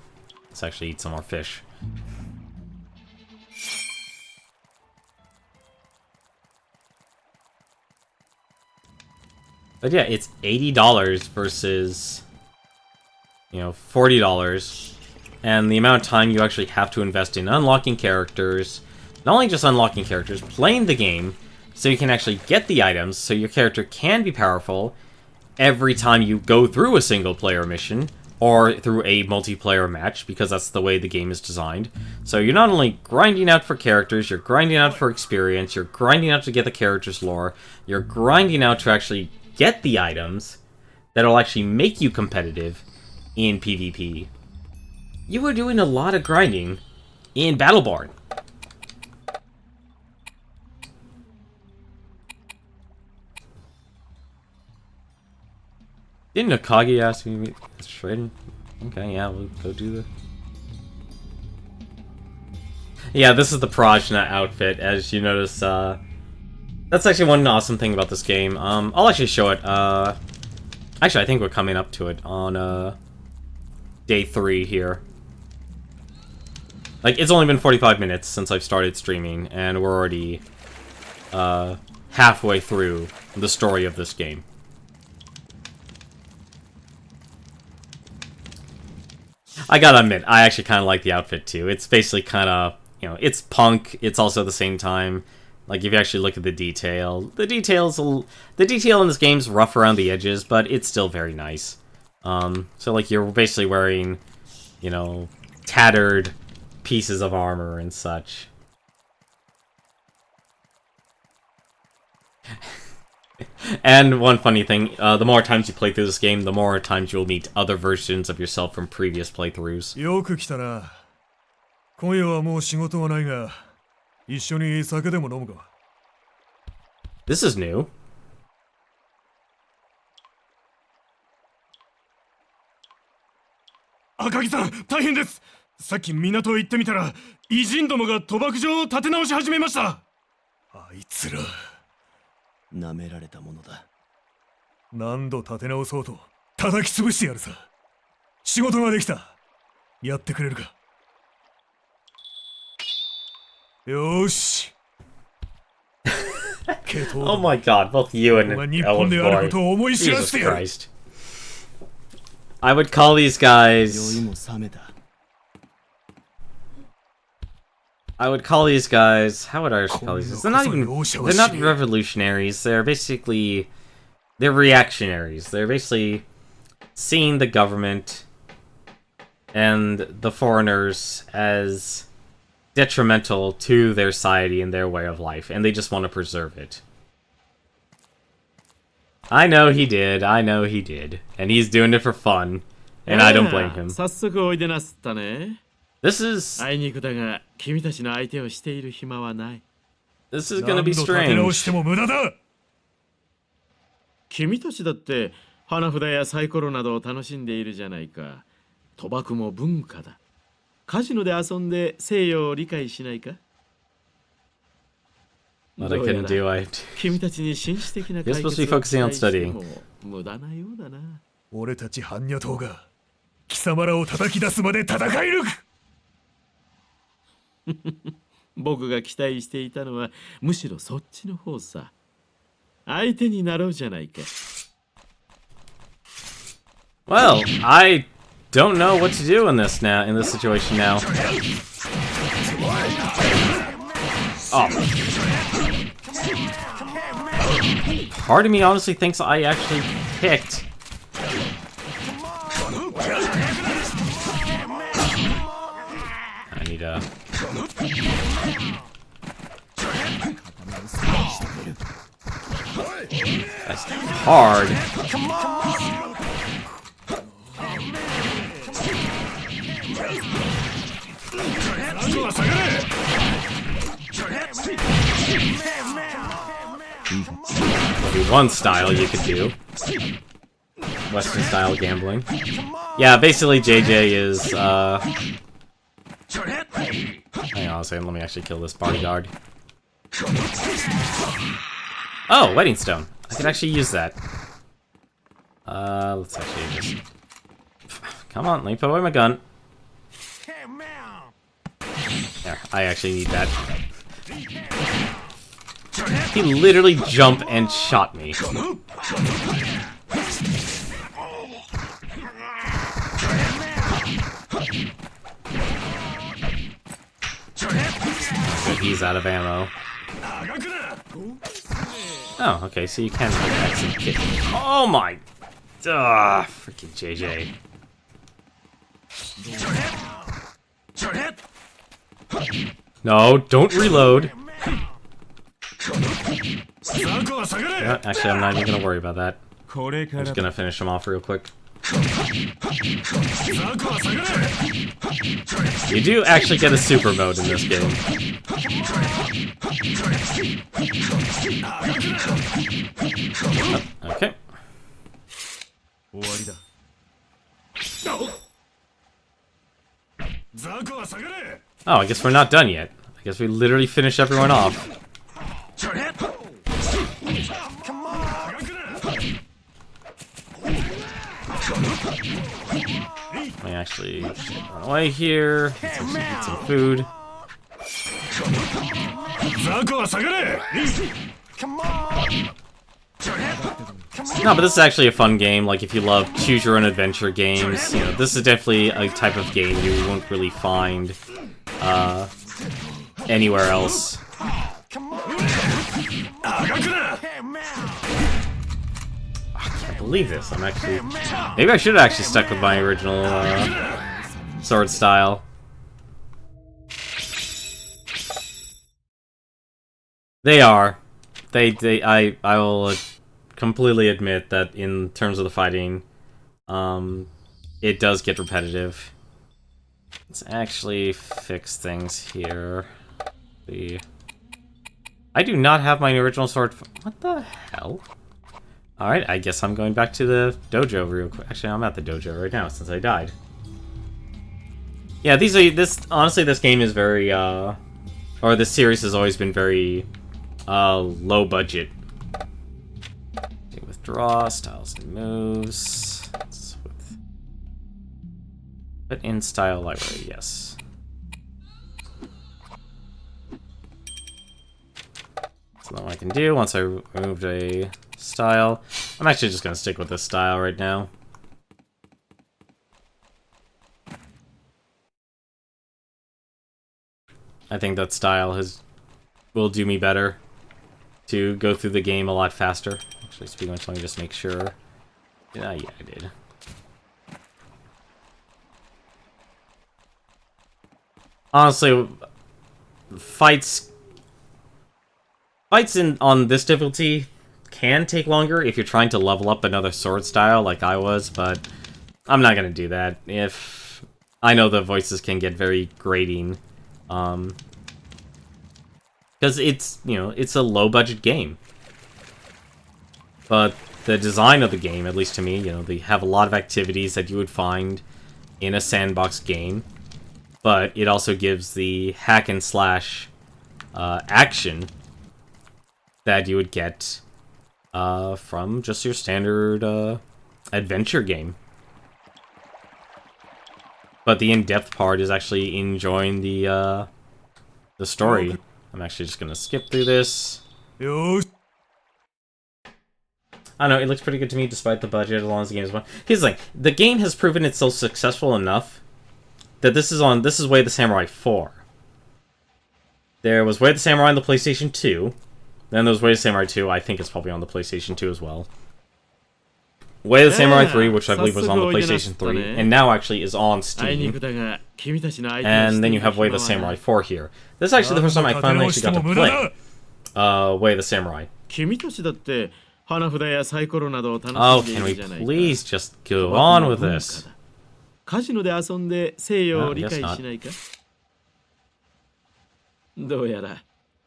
Let's actually eat some more fish. But yeah, it's $80 versus, you know, $40. And the amount of time you actually have to invest in unlocking characters. Not only just unlocking characters, playing the game so you can actually get the items so your character can be powerful every time you go through a single-player mission or through a multiplayer match, because that's the way the game is designed. So you're not only grinding out for characters, you're grinding out for experience, you're grinding out to get the character's lore, you're grinding out to actually get the items that'll actually make you competitive in PvP. You were doing a lot of grinding in Battleborn. Didn't Akagi ask me to meet trading? Okay, yeah, we'll go do the... Yeah, this is the Prajna outfit, as you notice, that's actually one awesome thing about this game. I'll actually show it, actually, I think we're coming up to it on, day 3 here. Like, it's only been 45 minutes since I've started streaming, and we're already, halfway through the story of this game. I gotta admit, I actually kind of like the outfit, too. It's basically kind of, you know, it's punk, it's also at the same time... Like, if you actually look at the detail, the detail in this game's rough around the edges, but it's still very nice. So, like, you're basically wearing, you know, tattered pieces of armor and such. And one funny thing, the more times you play through this game, the more times you'll meet other versions of yourself from previous playthroughs. よく来たな。今夜はもう仕事はないが、一緒に酒でも飲むか。This is new. 赤木さん、大変です。さっき港へ行ってみたら、偉人どもが賭博場を立て直し始めました。あいつら。舐められたものだ。何度立て直そうと叩き潰してやるさ。仕事ができた。やってくれるか。よし。Oh my god, both you and Ellen boy. Jesus Christ. I would call these guys... How would I call these guys? They're not revolutionaries. They're basically... They're reactionaries. They're basically seeing the government and the foreigners as detrimental to their society and their way of life, and they just want to preserve it. I know he did, and he's doing it for fun, and I don't blame him. This is gonna be strange. 君たちだって花札やサイコロなどを楽しんでいるじゃないか。賭博も文化だ。カジノで遊んで西洋を理解しないか。What I couldn't do, I... 君たちに紳士的な解 You're 決 supposed to be focusing on studying. 無駄なようだな。俺たち般若党が貴様らを叩き出すまで戦い抜く。僕が期待していたのはむしろそっちの方さ。相手になろうじゃないか。Well, I don't know what to do in this situation now. Oh. Part of me honestly thinks I actually picked. I need a... That's hard. Maybe one style you could do. Western style gambling. Yeah, basically JJ is, hang on a second, let me actually kill this bodyguard. Oh, wedding stone. I could actually use that. Let's actually just... Come on, let me put away my gun. There, I actually need that. He literally jumped and shot me. Good, he's out of ammo. Oh, okay, so you can like actually kick. Oh my! Freaking JJ. No, don't reload. Yeah, actually, I'm not even gonna worry about that. I'm just gonna finish him off real quick. You do actually get a super mode in this game. Oh, okay. Oh, I guess we're not done yet. I guess we literally finished everyone off. Let me actually run away here. Let's get some food. No, but this is actually a fun game. Like, if you love choose-your-own-adventure games, you know, this is definitely a type of game you won't really find anywhere else. I can't believe this. I'm actually... Maybe I should have actually stuck with my original sword style. They are. I will completely admit that in terms of the fighting, it does get repetitive. Let's actually fix things here. I do not have my original sword. What the hell? Alright, I guess I'm going back to the dojo real quick. Actually, I'm at the dojo right now since I died. Yeah, honestly, this game is very, or this series has always been very, low budget. Okay, withdraw, styles and moves. Put in style library, yes. So now what I can do once I removed a style. I'm actually just gonna stick with this style right now. I think that style will do me better to go through the game a lot faster. Actually, speaking of which, let me just make sure. Yeah, I did. Honestly, fights on this difficulty can take longer if you're trying to level up another sword style like I was, but I'm not gonna do that. If I know the voices can get very grating, because it's a low budget game, but the design of the game, at least to me, they have a lot of activities that you would find in a sandbox game, but it also gives the hack and slash action that you would get from just your standard adventure game. But the in-depth part is actually enjoying the story. I'm actually just gonna skip through this. I don't know, it looks pretty good to me despite the budget, as long as the game is fun. Here's the thing, the game has proven itself successful enough that this is Way of the Samurai 4. There was Way of the Samurai on the PlayStation 2. Then there was Way of the Samurai 2, I think it's probably on the PlayStation 2 as well. Way of the Samurai 3, which I believe was on the PlayStation 3, and now actually is on Steam. And then you have Way of the Samurai 4 here. This is actually the first time I finally actually got to play Way of the Samurai. Oh, can we please just go on with this? Oh, I guess not. どうやら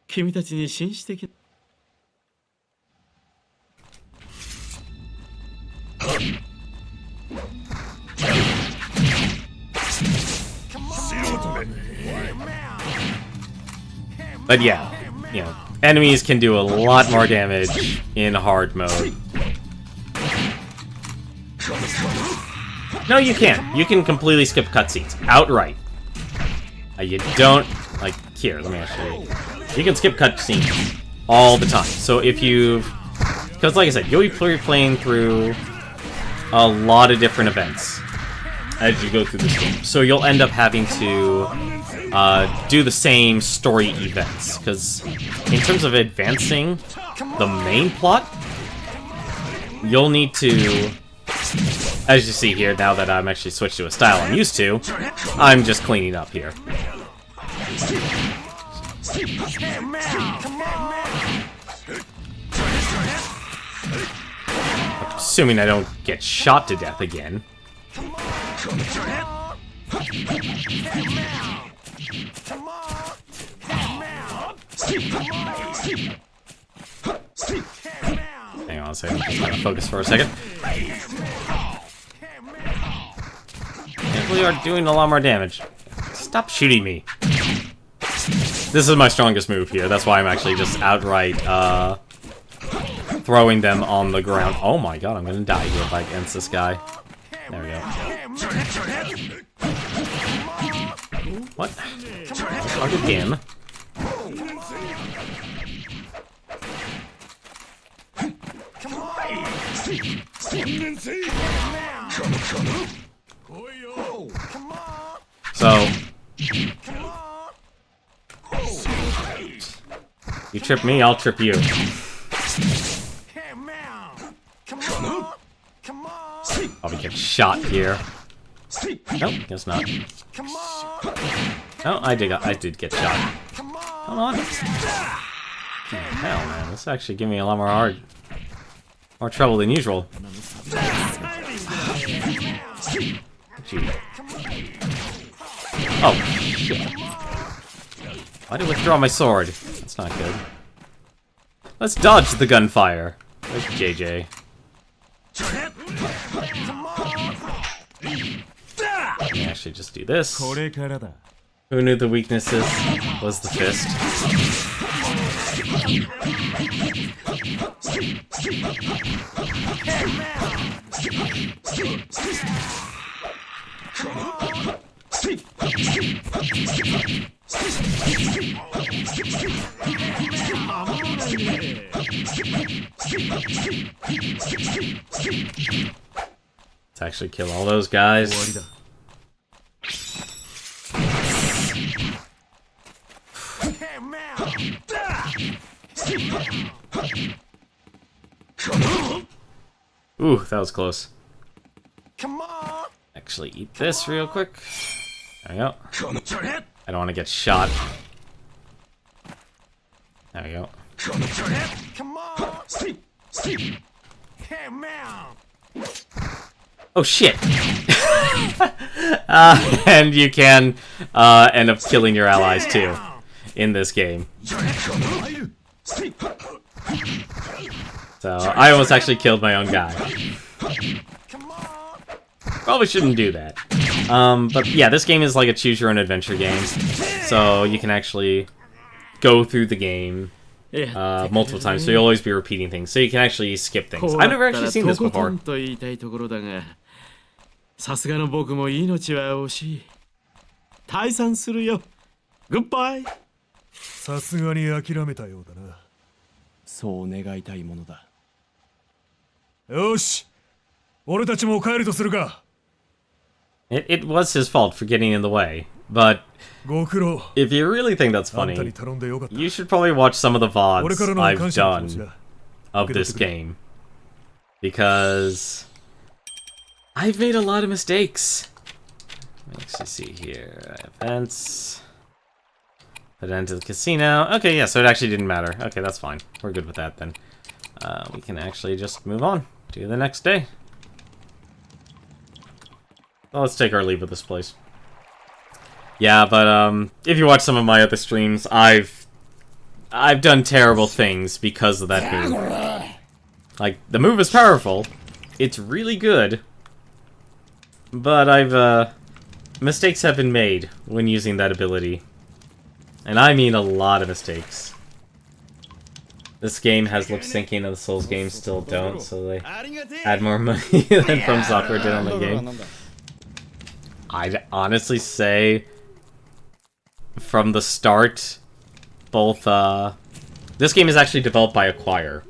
君たちに紳士的 But yeah, enemies can do a lot more damage in hard mode. No, you can't. You can completely skip cutscenes. Outright. You don't... Like, here, let me actually... You can skip cutscenes all the time. So if you've... Because like I said, you'll be playing through a lot of different events as you go through this game. So you'll end up having to do the same story events. Because in terms of advancing the main plot, you'll need to... As you see here, now that I'm actually switched to a style I'm used to, I'm just cleaning up here. Assuming I don't get shot to death again. Hang on a second, just gotta focus for a second. We are doing a lot more damage. Stop shooting me. This is my strongest move here. That's why I'm actually just outright throwing them on the ground. Oh my god, I'm gonna die here if I against this guy. There we go. What? Start again. So, you trip me, I'll trip you. Probably get shot here. Nope, guess not. Oh, I did get shot. Come on. Hell, man, this actually gave me a lot more trouble than usual. Gee. Oh, shit. Why did I withdraw my sword? That's not good. Let's dodge the gunfire. Where's JJ? Let me actually just do this. Who knew the weaknesses was the fist? Let's actually kill all those guys. Ooh, that was close. Come on. Actually, eat this real quick. There we go. I don't want to get shot. There we go. Come on. Hey, man. Oh shit! And you can end up killing your allies too in this game. So I almost actually killed my own guy. Probably shouldn't do that. But yeah, this game is like a choose your own adventure game. So you can actually go through the game multiple times, so you'll always be repeating things. So you can actually skip things. I've never actually seen this before. さすがの僕も命は惜しい。退散するよ。グッバイ。さすがに諦めたようだな。そう願いたいものだ。よし、俺たちも帰るとするか。It was his fault for getting in the way, but if you really think that's funny, you should probably watch some of the VODs I've done of this game, because I've made a lot of mistakes. Let's see here. Events. Put it into the casino. Okay, yeah, so it actually didn't matter. Okay, that's fine. We're good with that then. We can actually just move on to the next day. Well, let's take our leave of this place. Yeah, but if you watch some of my other streams, I've done terrible things because of that move. Like, the move is powerful. It's really good. But mistakes have been made when using that ability. And I mean a lot of mistakes. This game has lip syncing and the Souls games still don't, so they add more money than From Software did on the game. I'd honestly say from the start, both this game is actually developed by Acquire.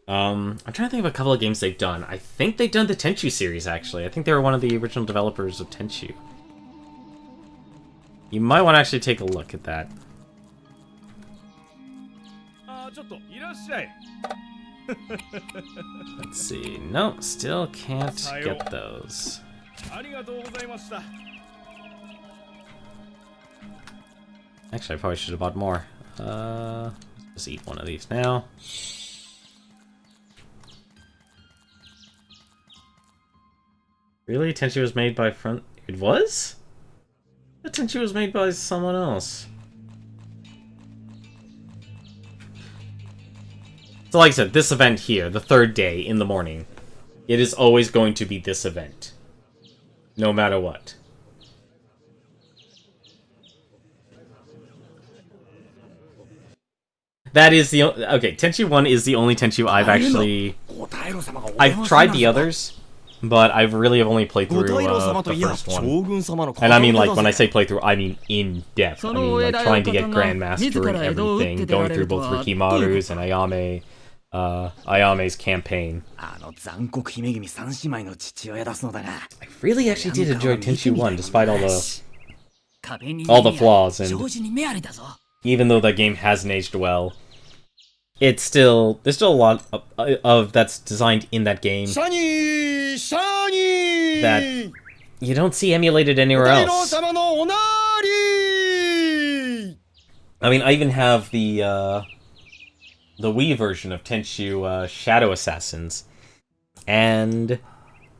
I'm trying to think of a couple of games they've done. I think they've done the Tenchu series, actually. I think they were one of the original developers of Tenchu. You might want to actually take a look at that. Let's see. No, still can't get those. Actually, I probably should have bought more. Just eat one of these now. Really? Tenchu was made by Front... It was? The Tenchu was made by someone else. So like I said, this event here, the third day in the morning, it is always going to be this event. No matter what. That is the... Okay, Tenchu 1 is the only Tenchu I've actually... I've tried the others, but I really have only played through the first one. And I mean, like, when I say playthrough, I mean in-depth. I mean, like, trying to get Grandmaster and everything, going through both Rikimaru's and Ayame's campaign. I really actually did enjoy Tenchu 1, despite all the flaws, and even though that game hasn't aged well, there's still a lot of that's designed in that game that you don't see emulated anywhere else. I mean, I even have the Wii version of Tenchu Shadow Assassins, and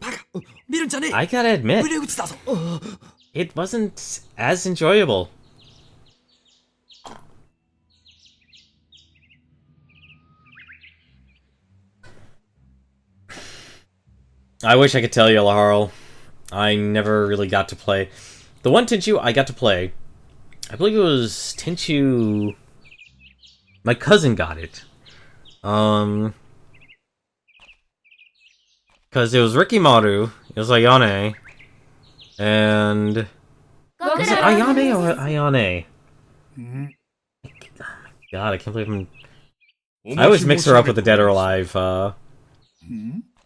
I gotta admit, it wasn't as enjoyable. I wish I could tell you, Laharl. I never really got to play. The one Tenchu I got to play, I believe it was Tenchu... My cousin got it. Because it was Rikimaru, it was Ayane, and... Is it Ayane or Ayane? Oh my god, I can't believe I'm... I always mix her up with the Dead or Alive,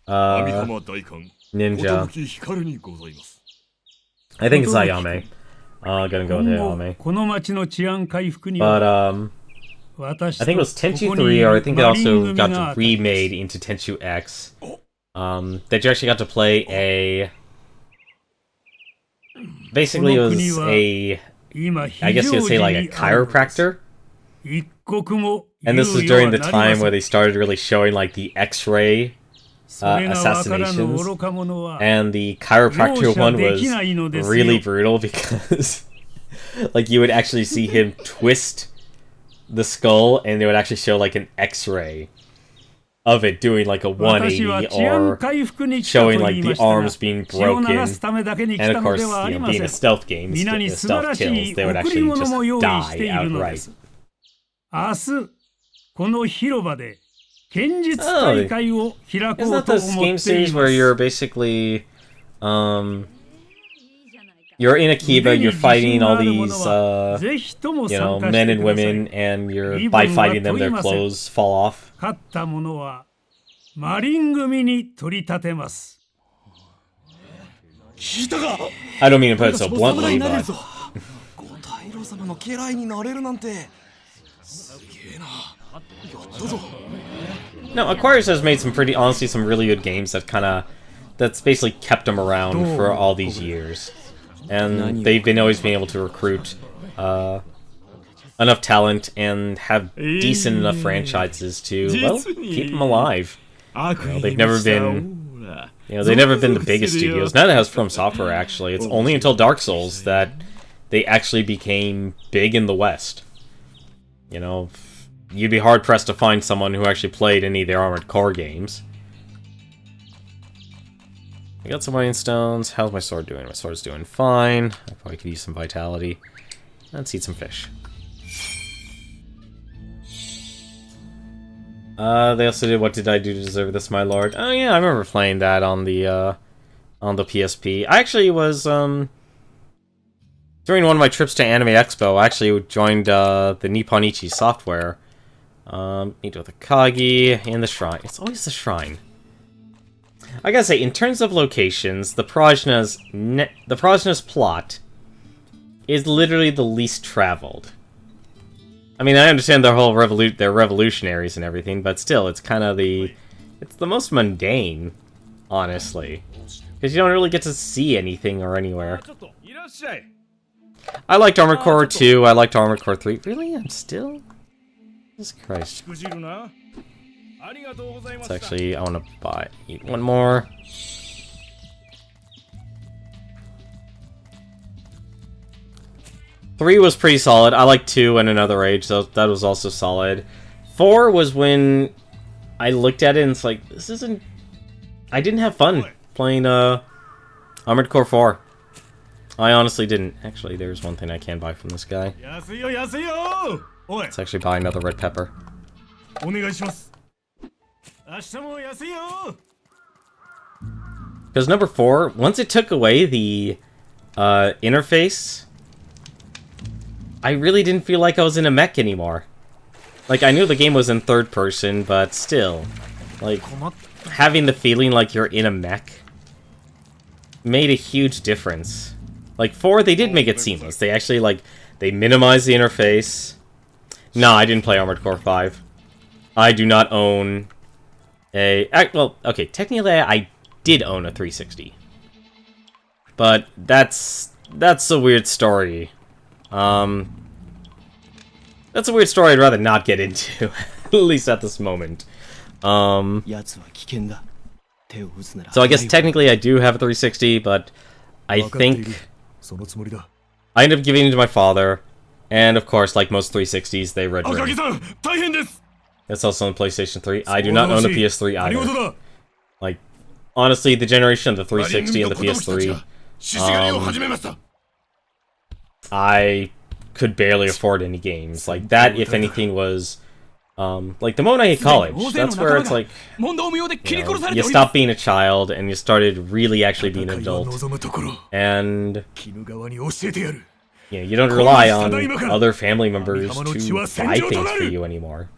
Ninja. I think it's Ayame. Gonna go with Ayame. But, I think it was Tenchu 3, or I think it also got remade into Tenchu X. That you actually got to play a... Basically, it was a... I guess you would say like a chiropractor. And this was during the time where they started really showing like the X-ray assassinations. And the chiropractor one was really brutal because like you would actually see him twist the skull and they would actually show like an X-ray of it doing like a 180 or showing like the arms being broken. And of course, you know, being a stealth game, stealth kills, they would actually just die outright. Oh, isn't that this game series where you're basically, you're in Akiba, you're fighting all these, you know, men and women, and you're, by fighting them, their clothes fall off? I don't mean to put it so bluntly, but... No, Aquarius has made some pretty, honestly, some really good games that that's basically kept them around for all these years. And they've always been able to recruit enough talent and have decent enough franchises to, well, keep them alive. You know, they've never been, they've never been the biggest studios. Neither has From Software, actually. It's only until Dark Souls that they actually became big in the West. You know, you'd be hard-pressed to find someone who actually played any of their Armored Core games. I got some Iron Stones. How's my sword doing? My sword's doing fine. I probably could use some Vitality. Let's eat some fish. They also did What Did I Do to Deserve This, My Lord? Oh yeah, I remember playing that on the PSP. I actually was, during one of my trips to Anime Expo, I actually joined, the Nipponichi Software. Meet with Akagi in the shrine. It's always the shrine. I gotta say, in terms of locations, the Prajna's plot is literally the least traveled. I mean, I understand their whole they're revolutionaries and everything, but still, it's kind of it's the most mundane, honestly, because you don't really get to see anything or anywhere. I liked Armored Core 2. I liked Armored Core 3. Really, I'm still. Jesus Christ. It's actually, I want to eat one more. Three was pretty solid. I like 2 and Another Age, so that was also solid. 4 was when I looked at it and it's like, this isn't... I didn't have fun playing Armored Core 4. I honestly didn't. Actually, there's one thing I can buy from this guy. Let's actually buy another red pepper. Because number 4, once it took away the interface, I really didn't feel like I was in a mech anymore. Like, I knew the game was in third person, but still, like, having the feeling like you're in a mech made a huge difference. Like, 4, they did make it seamless. They actually, like, they minimized the interface. No, I didn't play Armored Core 5. I do not own well, okay, technically I did own a 360. But that's a weird story. That's a weird story I'd rather not get into, at least at this moment. So I guess technically I do have a 360, but I think I ended up giving it to my father, and of course, like most 360s, they red ring. That's also on PlayStation 3. I do not own a PS3 either. Like, honestly, the generation of the 360 and the PS3, I could barely afford any games. Like, that, if anything, was, like, the moment I hit college, that's where it's like, you stopped being a child, and you started really actually being an adult. And, you don't rely on other family members to buy things for you anymore.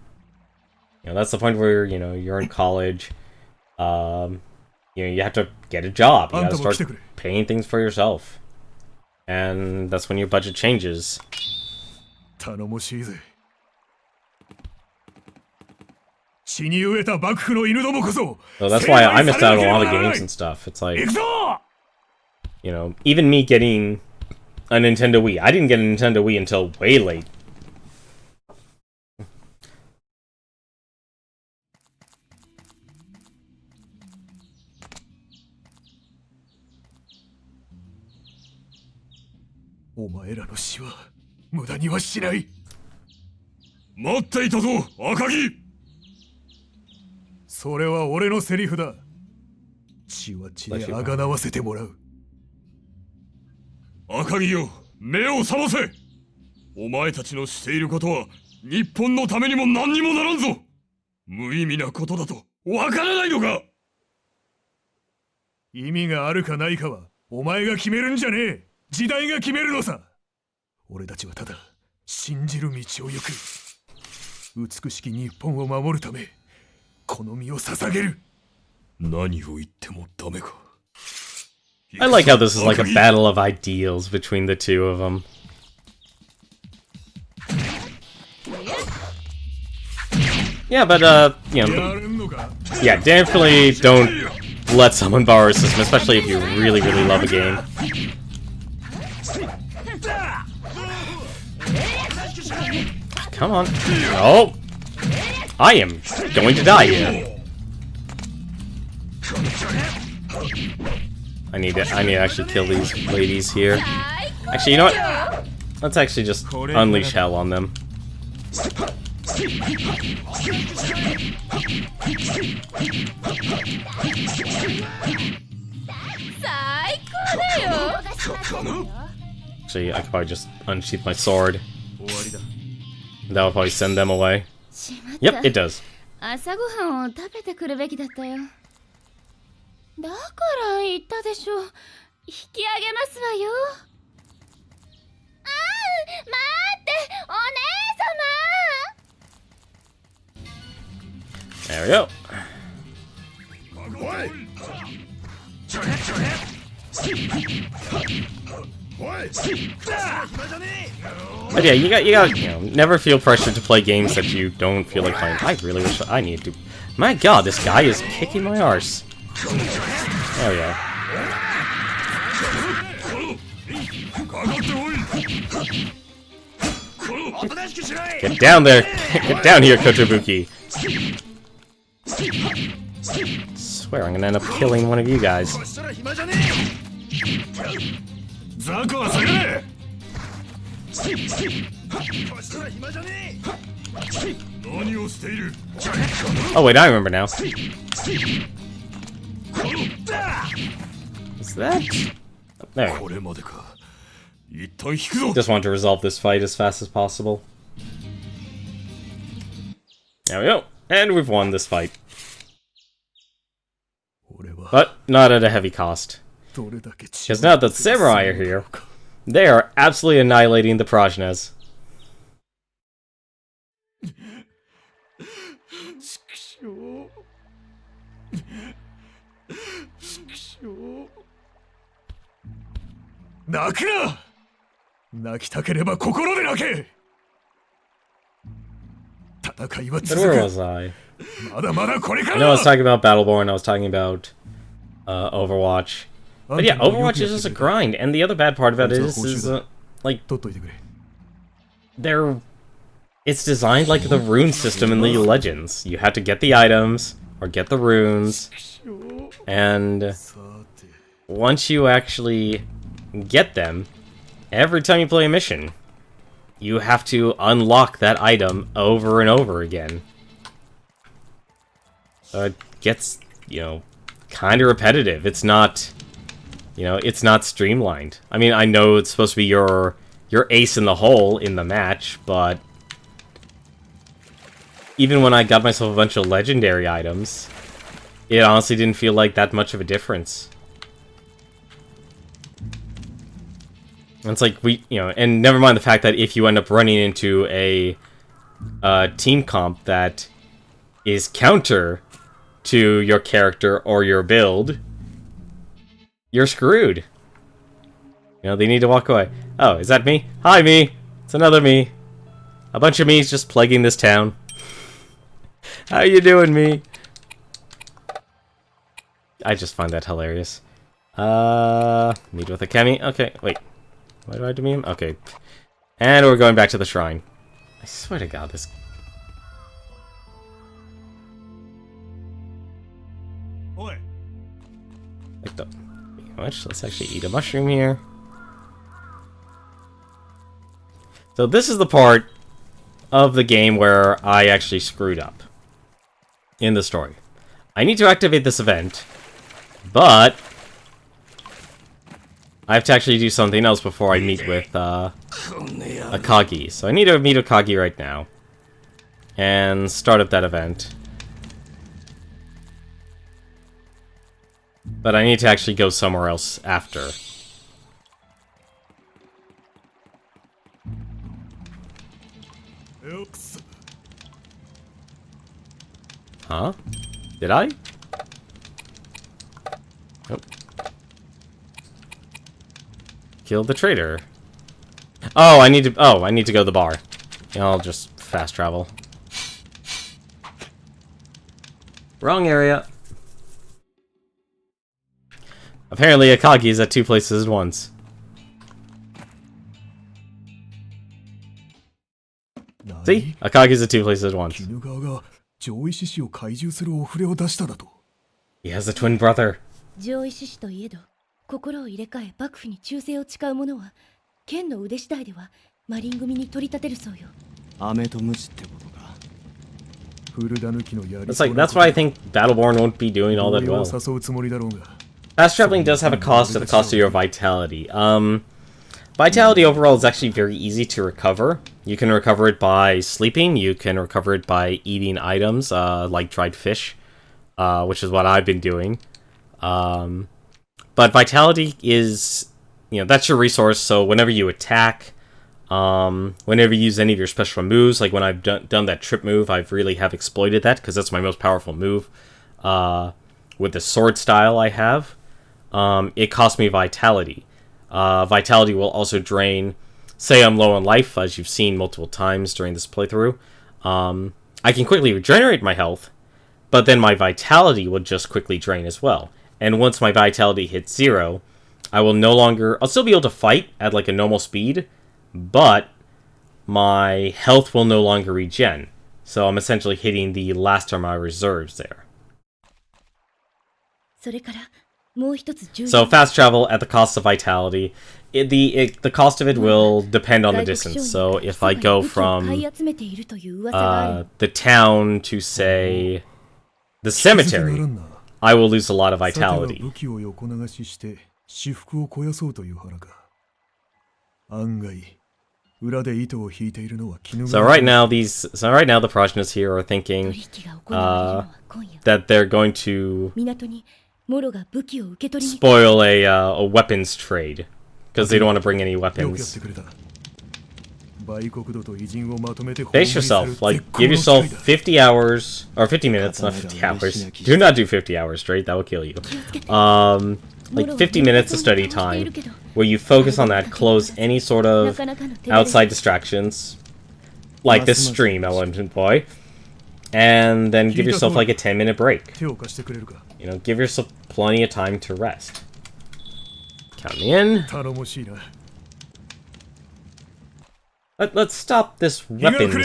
That's the point where, you're in college, you have to get a job, you gotta start paying things for yourself. And that's when your budget changes. 血に飢えた幕府の犬どもこそ So that's why I missed out on a lot of games and stuff. It's like, you know, even me getting a Nintendo Wii. I didn't get a Nintendo Wii until way late. Oh, お前らの死は無駄にはしない。待っていたぞ、赤木。それは俺のセリフだ。血は血であがなわせてもらう。赤木よ、目を覚ませ。お前たちのしていることは日本のためにも何にもならんぞ。無意味なことだとわからないのか。意味があるかないかはお前が決めるんじゃねえ。時代が決めるのさ。俺たちはただ信じる道を行く。美しき日本を守るためこの身を捧げる。何を言ってもダメか。I like how this is like a battle of ideals between the two of them. Yeah, but you know, yeah, definitely don't let someone borrow a system, especially if you really, really love a game. Come on. Oh! I am going to die here. I need to actually kill these ladies here. Actually, you know what? Let's actually just unleash hell on them. Actually, I could probably just unsheath my sword. That would probably send them away. Yep, it does. 朝ごはんを食べてくるべきだったよ。だから言ったでしょ。引き上げますわよ。ああ、待って、お姉様。 There we go. But yeah, you got, you know, never feel pressured to play games that you don't feel like playing. I really wish I need to. My God, this guy is kicking my arse. Oh yeah. Get down there! Get down here, Kotobuki! Swear I'm gonna end up killing one of you guys. Oh wait, I remember now. Is that? There. Just want to resolve this fight as fast as possible. There we go. And we've won this fight. But not at a heavy cost. Because now that the samurai are here, they are absolutely annihilating the Prajnas. But where was I? I know I was talking about Battleborn, I was talking about Overwatch. But yeah, Overwatch is just a grind, and the other bad part about it is like, it's designed like the rune system in League of Legends. You have to get the items, or get the runes, and once you actually get them, every time you play a mission, you have to unlock that item over and over again. So it gets, you know, kind of repetitive. It's not, you know, it's not streamlined. I mean, I know it's supposed to be your ace in the hole in the match, but even when I got myself a bunch of legendary items, it honestly didn't feel like that much of a difference. It's like, you know, and never mind the fact that if you end up running into a team comp that is counter to your character or your build, you're screwed. You know, they need to walk away. Oh, is that me? Hi, me! It's another me. A bunch of me's just plaguing this town. How you doing, me? I just find that hilarious. Meet with a Kemi. Okay, wait. Why do I have to meet him? Okay. And we're going back to the shrine. I swear to God, this... Oi. Like the... Much. Let's actually eat a mushroom here. So this is the part of the game where I actually screwed up in the story. I need to activate this event, but I have to actually do something else before I meet with Akagi. So I need to meet Akagi right now and start up that event. But I need to actually go somewhere else after. Huh? Did I? Nope. Kill the traitor. Oh, I need to go to the bar. I'll just fast travel. Wrong area. Apparently Akagi is at 2 places at once. See? Akagi's at 2 places at once. He has a twin brother. 上位志士といえど心を入れ替え幕府に忠誠を誓う者は剣の腕次第ではマリン組に取り立てるそうよ。飴とムチってことか。That's why I think Battleborn won't be doing all that well. Fast traveling does have a cost at the cost of your vitality. Vitality overall is actually very easy to recover. You can recover it by sleeping, you can recover it by eating items, like dried fish, which is what I've been doing. But vitality is, that's your resource, so whenever you attack, whenever you use any of your special moves, like when I've done that trip move, I really have exploited that, because that's my most powerful move. With the sword style I have, it costs me vitality. Vitality will also drain, say I'm low on life, as you've seen multiple times during this playthrough. I can quickly regenerate my health, but then my vitality will just quickly drain as well. And once my vitality hits 0, I'll still be able to fight at like a normal speed, but my health will no longer regen. So I'm essentially hitting the last of my reserves there. So fast travel at the cost of vitality. The cost of it will depend on the distance. So if I go from the town to, say, the cemetery, I will lose a lot of vitality. So right now the progenies here are thinking that they're going to spoil a weapons trade because they don't want to bring any weapons. Base yourself, give yourself 50 hours, or 50 minutes, not 50 hours. Do not do 50 hours straight, that will kill you. 50 minutes of study time, where you focus on that, close any sort of outside distractions, like this stream, Elemental Boy, and then give yourself like a 10-minute break. Give yourself plenty of time to rest. Count me in. Let's stop this weapons trade.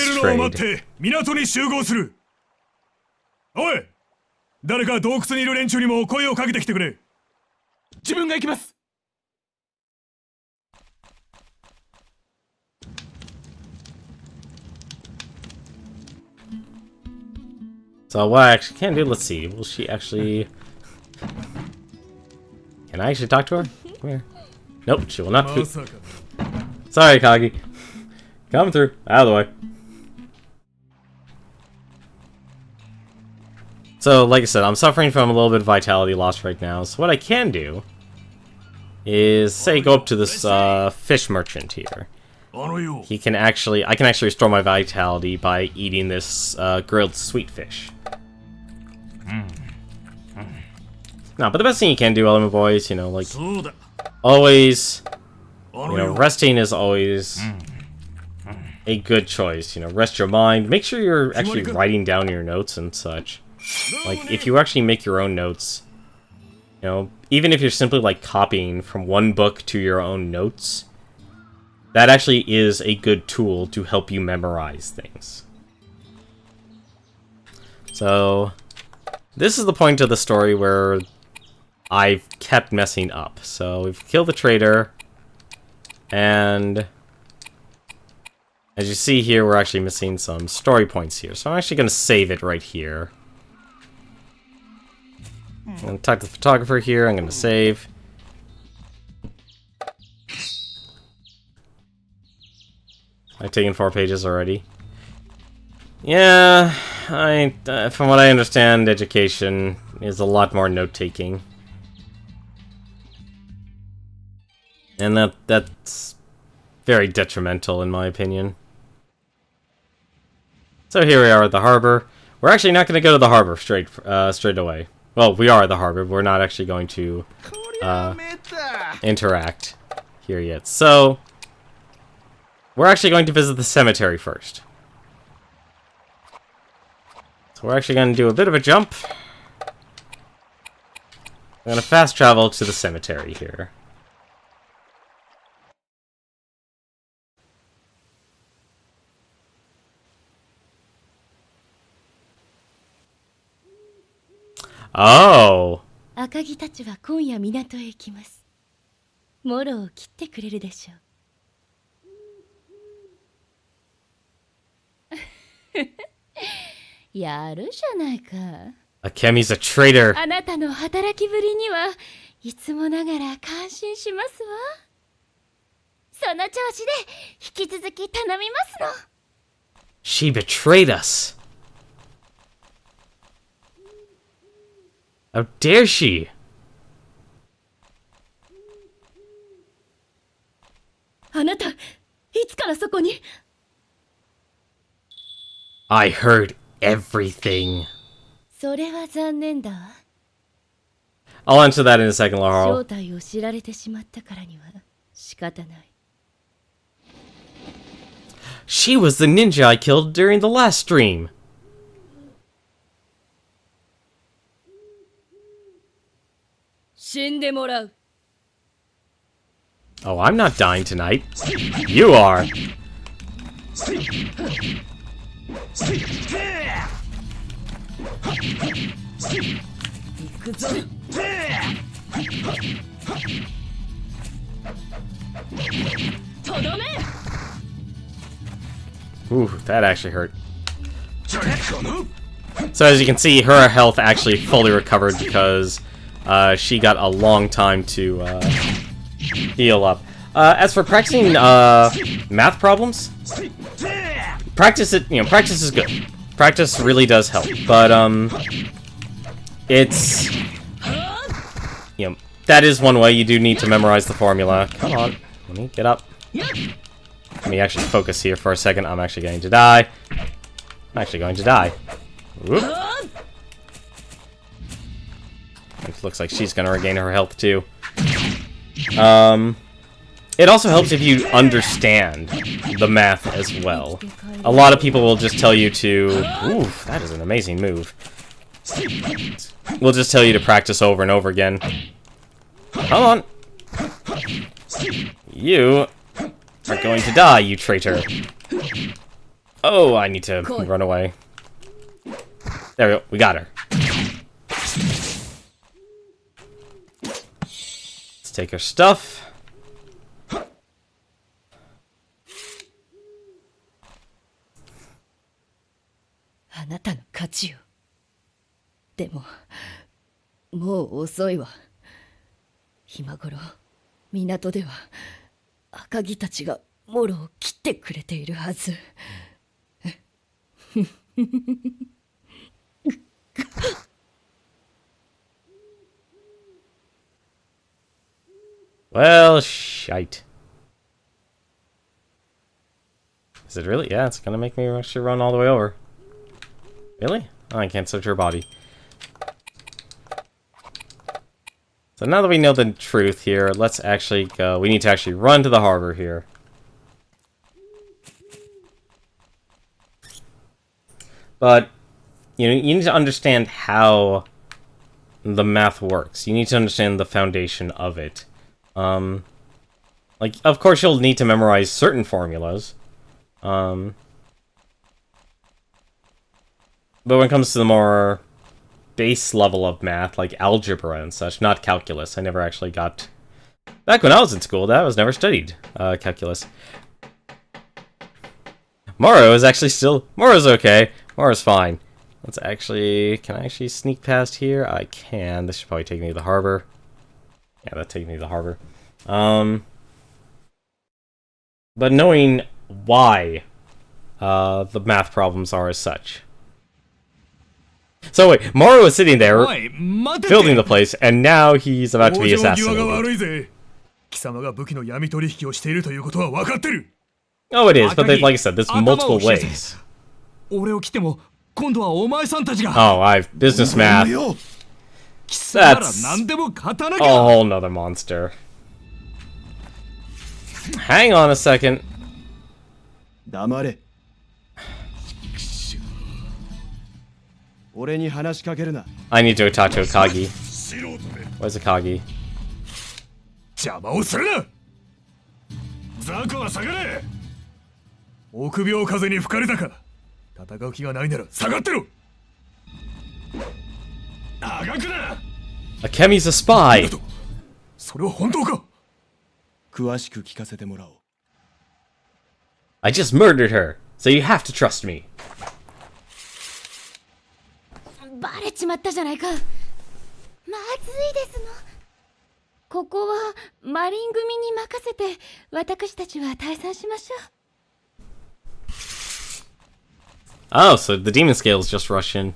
おい、誰か洞窟にいる連中にも声をかけてきてくれ。自分が行きます。So what I actually can do, let's see, will she actually... Can I actually talk to her? Come here. Nope, she will not... Sorry, Kagi. Come through. Out of the way. So, like I said, I'm suffering from a little bit of vitality loss right now. So what I can do is, say, go up to this fish merchant here. I can actually restore my vitality by eating this grilled sweet fish. No, but the best thing you can do, Element Boys, always, resting is always a good choice. You know, rest your mind. Make sure you're actually writing down your notes and such. Like, if you actually make your own notes, you know, even if you're simply, like, copying from one book to your own notes, that actually is a good tool to help you memorize things. So, this is the point of the story where I've kept messing up. So, we've killed the traitor, and as you see here, we're actually missing some story points here. So I'm actually going to save it right here. I'm going to talk to the photographer here. I'm going to save. I've taken 4 pages already. Yeah, from what I understand, education is a lot more note-taking. And that's very detrimental, in my opinion. So here we are at the harbor. We're actually not going to go to the harbor straight away. Well, we are at the harbor, but we're not actually going to interact here yet. So, we're actually going to visit the cemetery first. So we're actually going to do a bit of a jump. We're going to fast travel to the cemetery here. Oh. 赤城たちは今夜港へ行きます。モロを切ってくれるでしょう。やるじゃないか。Akemi's a traitor. あなたの働きぶりにはいつもながら感心しますわ。その調子で引き続き頼みますの。She betrayed us. How dare she? あなた、いつからそこに I heard everything. それは残念だわ。I'll answer that in a second, 正 Laurel. 体を知られてしまったからには仕方ない。She was the ninja I killed during the last stream. 死んでもらう。Oh, I'm not dying tonight. You are. 行くぞ。とどめ。 Ooh, that actually hurt. So as you can see, her health actually fully recovered because she got a long time to heal up. As for practicing math problems, practice it. You know, practice is good. Practice really does help, but it's, you know, that is one way. You do need to memorize the formula. Come on, let me get up. Let me actually focus here for a second. I'm actually going to die. I'm actually going to die. Whoop. It looks like she's going to regain her health too. It also helps if you understand the math as well. A lot of people will just tell you to... Ooh, that is an amazing move. We'll just tell you to practice over and over again. Come on. You are going to die, you traitor. Oh, I need to run away. There we go. We got her. Let's take her stuff. あなたの勝ちよ。でも、もう遅いわ。今頃、港では赤城たちがモロを切ってくれているはず。Well, shite. Is it really? Yeah, it's gonna make me actually run all the way over. Really? Oh, I can't search her body. So now that we know the truth here, let's actually go. We need to actually run to the harbor here. But you need to understand how the math works. You need to understand the foundation of it. Like, of course, you'll need to memorize certain formulas. But when it comes to the more base level of math, like algebra and such, not calculus. I never actually got... Back when I was in school, that was never studied, calculus. Moro is actually still... Moro's okay. Moro's fine. Let's actually... Can I actually sneak past here? I can. This should probably take me to the harbor. Yeah, that takes me to the harbor. But knowing why the math problems are as such. So wait, Moro was sitting there, building the place, and now he's about to be assassinated. Oh, it is, but like I said, there's multiple ways. Oh, I've business math. That's a whole nother monster. Hang on a second. I need to talk to Akagi. Where's Akagi? Akemi's a spy! I just murdered her, so you have to trust me. バレちまったじゃないか。まずいですの。ここはマリン組に任せて私たちは退散しましょう。 Oh, so the demon scale is just Russian.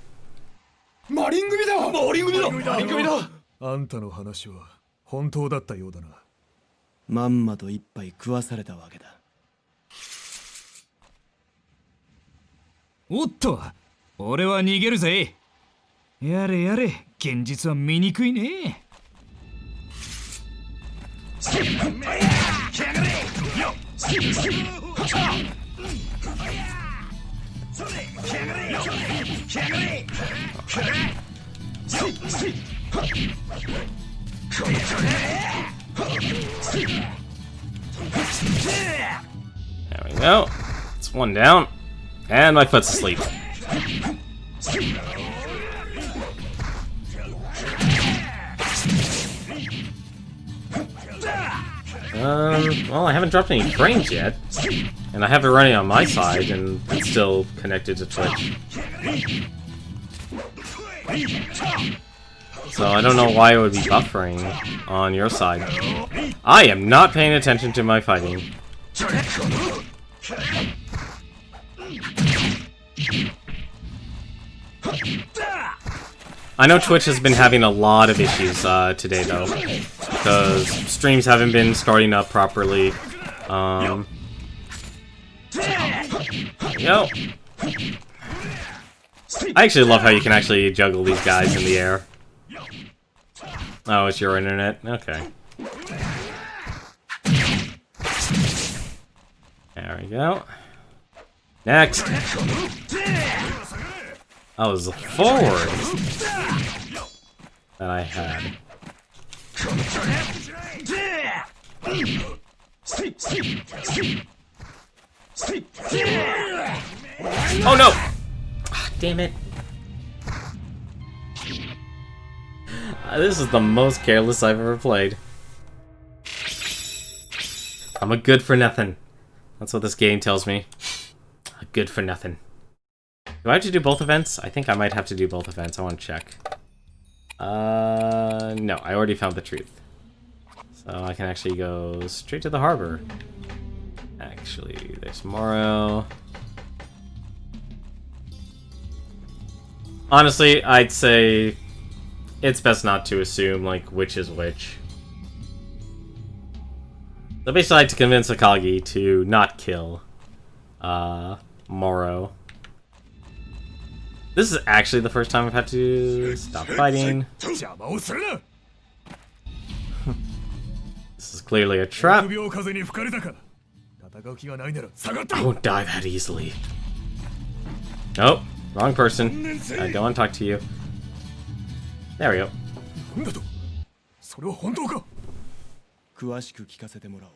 マリン組だ。マリン組だ。マリン組だ。あんたの話は本当だったようだな。まんまと一杯食わされたわけだ。おっと、俺は逃げるぜ。やれやれ、現実は醜いね。There we go. It's one down. And my foot's asleep. Well, I haven't dropped any frames yet. And I have it running on my side, and it's still connected to Twitch. So I don't know why it would be buffering on your side. I am not paying attention to my fighting. I know Twitch has been having a lot of issues today, though, because streams haven't been starting up properly. Yo. I actually love how you can actually juggle these guys in the air. Oh, it's your internet? Okay. There we go. Next! I was forward that I had. Oh no! Ah, damn it. This is the most careless I've ever played. I'm a good for nothing. That's what this game tells me. A good for nothing. Do I have to do both events? I think I might have to do both events. I want to check. No, I already found the truth. So I can actually go straight to the harbor. Actually, there's Moro. Honestly, I'd say it's best not to assume, like, which is which. So basically, I had to convince Akagi to not kill Moro. This is actually the first time I've had to stop fighting. This is clearly a trap. I won't die that easily. Nope. Wrong person. I don't want to talk to you. There we go. なんだとそれは本当か詳しく聞かせてもらおう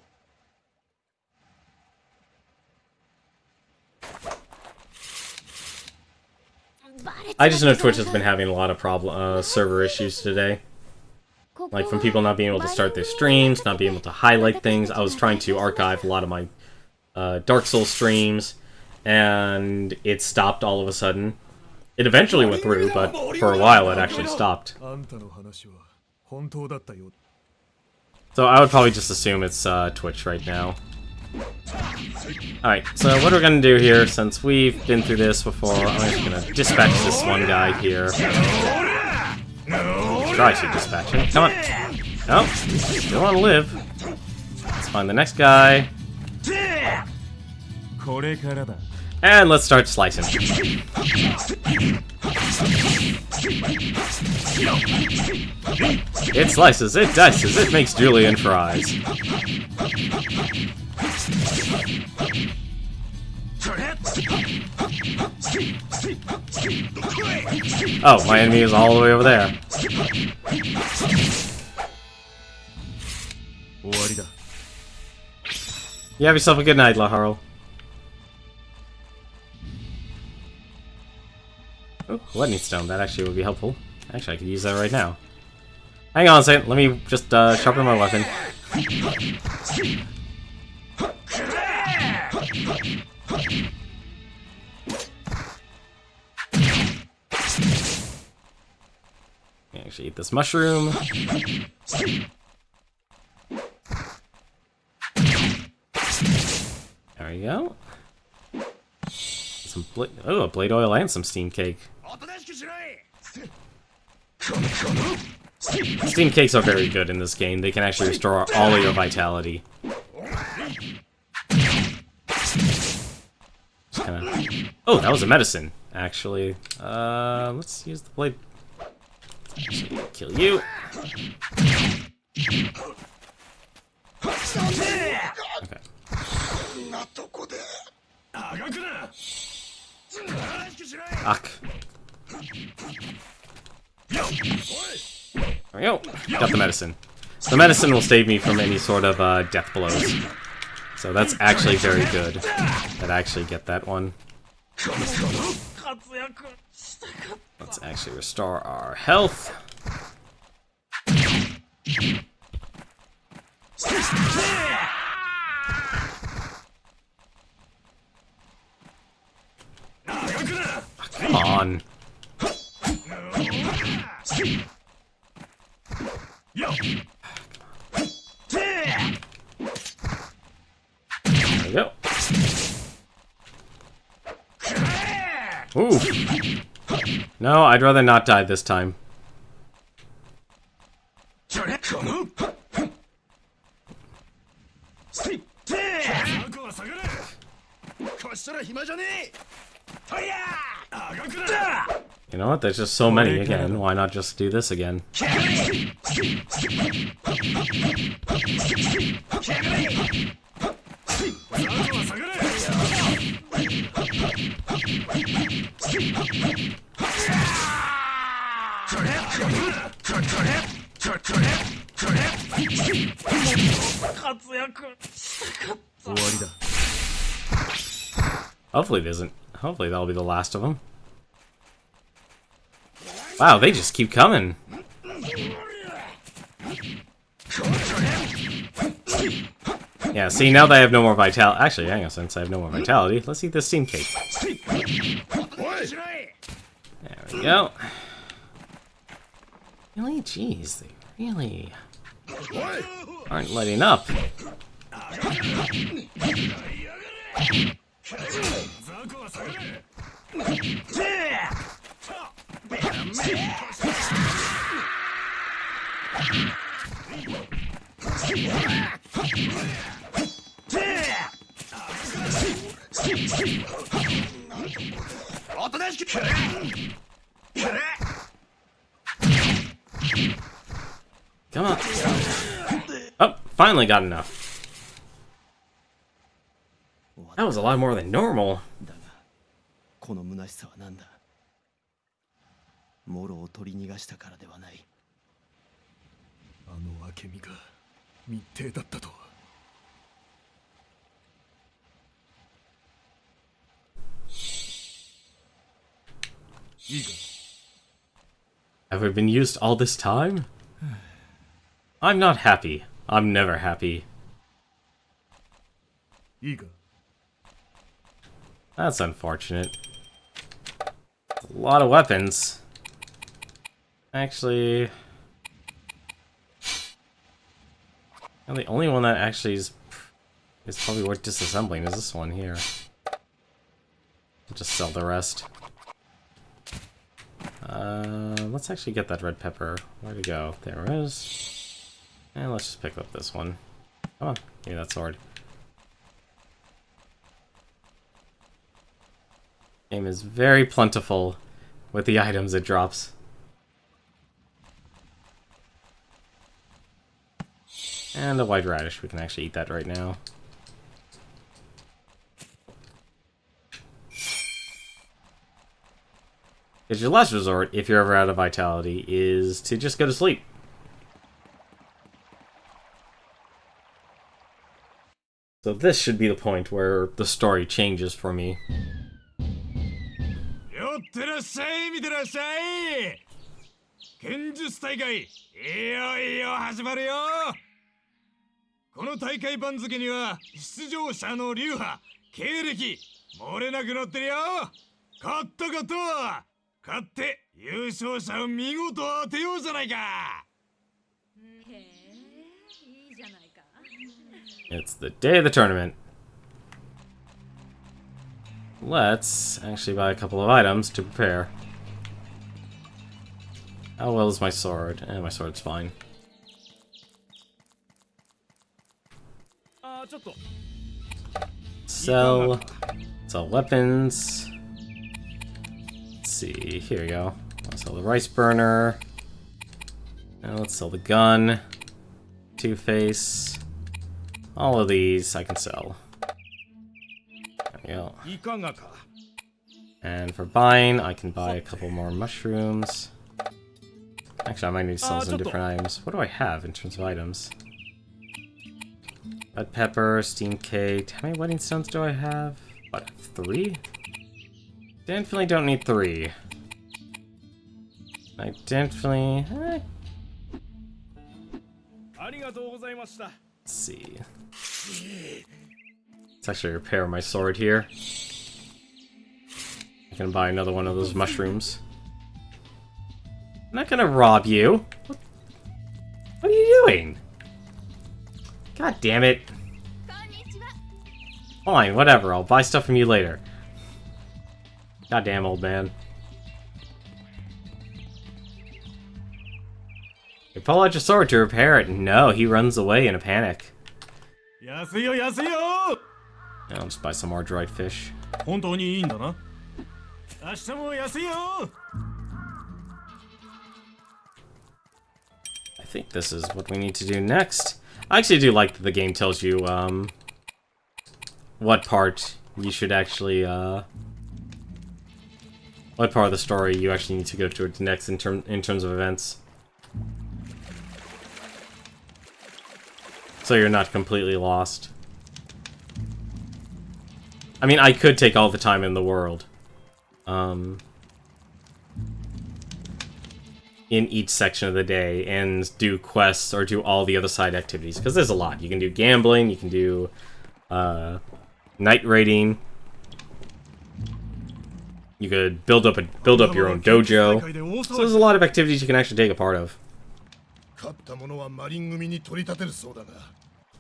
I just know Twitch has been having a lot of server issues today. Like from people not being able to start their streams, not being able to highlight things. I was trying to archive a lot of my Dark Souls streams, and it stopped all of a sudden. It eventually went through, but for a while it actually stopped. あんたの話は本当だったよ So I would probably just assume it's Twitch right now. Alright, so what we're gonna do here, since we've been through this before, I'm just gonna dispatch this one guy here. Try to dispatch him. Come on. No, still want to live. Let's find the next guy. これからだ And let's start slicing. It slices, it dices, it makes julienne fries. Oh, my enemy is all the way over there. 終わりだ You have yourself a good night, Laharl. Oh, lightning stone. That actually would be helpful. Actually, I could use that right now. Hang on a second. Let me just sharpen my weapon. Actually, eat this mushroom. There we go. Some a blade oil and some steam cake. Steam cakes are very good in this game. They can actually restore all of your vitality. Just kinda... Oh, that was a medicine, actually. Let's use the blade. Actually, kill you. Okay. Fuck. There we go. Got the medicine. The medicine will save me from any sort of death blows. So that's actually very good. That I actually get that one. Let's actually restore our health. Come on. There we go. Ooh. No, I'd rather not die this time. You know what? There's just so many again. Why not just do this again? Hopefully it isn't. Hopefully that'll be the last of them. Wow, they just keep coming. Yeah, see, now that I have no more vitality... Actually, hang on, since I have no more vitality, let's eat this steam cake. There we go. Really? Jeez, they really aren't letting up. Come on. Oh, finally got enough. That was a lot more than normal. この虚しさは何だもろを取り逃がしたからではない。あの明美が密偵だったとは。いいか。 Have I been used all this time? I'm not happy. I'm never happy. いいか。 That's unfortunate. A lot of weapons. Actually... and the only one that actually is probably worth disassembling is this one here. I'll just sell the rest. Let's actually get that red pepper. Where'd it go? There it is. And let's just pick up this one. Come on, give me that sword. Game is very plentiful with the items it drops. And the white radish, we can actually eat that right now. Because your last resort, if you're ever out of vitality, is to just go to sleep. So this should be the point where the story changes for me. よってらっしゃい、見てらっしゃい。剣術大会、いよいよ始まるよ。この大会番付には出場者の流派、経歴、漏れなく載ってるよ。勝ったこと、勝って優勝者を見事当てようじゃないか。It's the day of the tournament. Let's actually buy a couple of items to prepare. How well is my sword? My sword's fine. Sell weapons. Let's see, here we go. I'll sell the rice burner. And let's sell the gun. Two-Face. All of these I can sell. There we go. And for buying, I can buy a couple more mushrooms. Actually, I might need to sell some different items. What do I have in terms of items? Red pepper, steam cake. How many wedding stones do I have? What, 3? Definitely don't need 3. I definitely... Let's see. Let's actually repair my sword here. I can buy another one of those mushrooms. I'm not gonna rob you. What are you doing? God damn it. Fine, whatever. I'll buy stuff from you later. Goddamn old man. You pull out your sword to repair it. No, he runs away in a panic. I'll just buy some more dried fish. I think this is what we need to do next. I actually do like that the game tells you, what part you should actually, what part of the story you actually need to go to next in terms of events. So you're not completely lost. I mean, I could take all the time in the world. In each section of the day and do quests or do all the other side activities, because there's a lot. You can do gambling, you can do night raiding, you could build up your own dojo. So there's a lot of activities you can actually take a part of.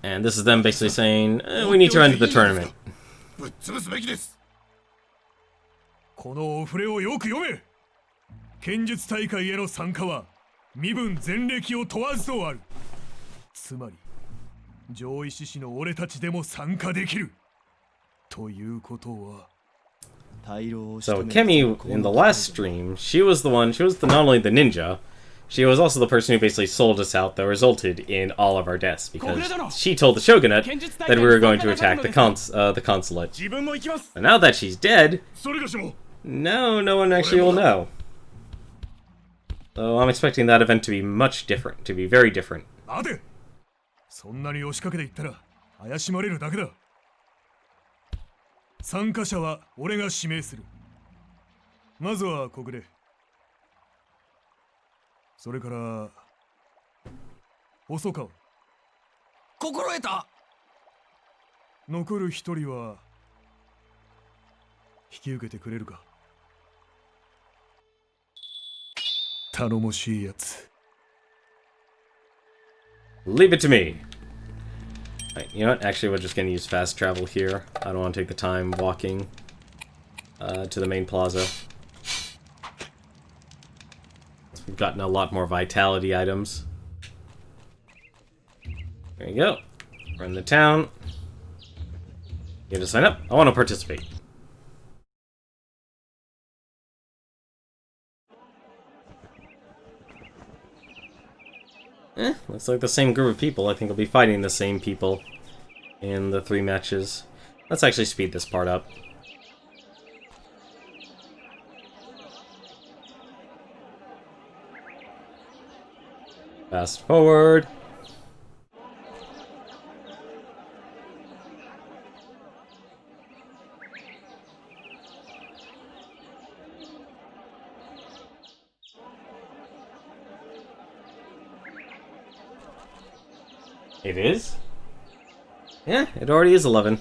And this is them basically saying, we need to enter the tournament. このお触れをよく読め。剣術大会への参加は身分前歴を問わずとある。つまり上位志士の俺たちでも参加できる。ということは。So Kemi, in the last stream, she was not only the ninja, she was also the person who basically sold us out that resulted in all of our deaths, because she told the shogunate that we were going to attack the consulate. And now that she's dead, no one actually will know. So I'm expecting that event to be much different, to be very different. 待て、そんなに押しかけていったら怪しまれるだけだ。参加者は俺が指名する。まずは小暮。それから細川。心得た。残る一人は引き受けてくれるか。頼もしいやつ。Leave it to me. Right, you know what? Actually, we're just gonna use fast travel here. I don't want to take the time walking to the main plaza. We've gotten a lot more vitality items. There you go. We're in the town. You have to sign up. I want to participate. Looks like the same group of people. I think we'll be fighting the same people in the 3 matches. Let's actually speed this part up. Fast forward. It is? Yeah, it already is 11.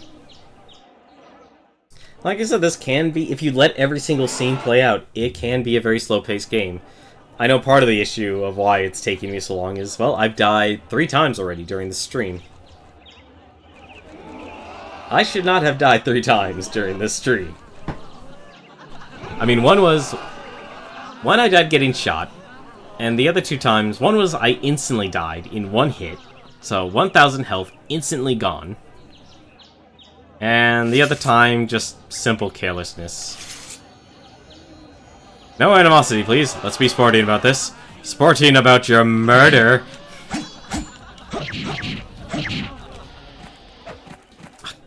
Like I said, this can be, if you let every single scene play out, it can be a very slow-paced game. I know part of the issue of why it's taking me so long is, well, I've died 3 times already during the stream. I should not have died 3 times during this stream. I mean, one I died getting shot, and the other 2 times, one was I instantly died in 1 hit. So, 1,000 health, instantly gone. And the other time, just simple carelessness. No animosity, please. Let's be sporting about this. Sporting about your murder.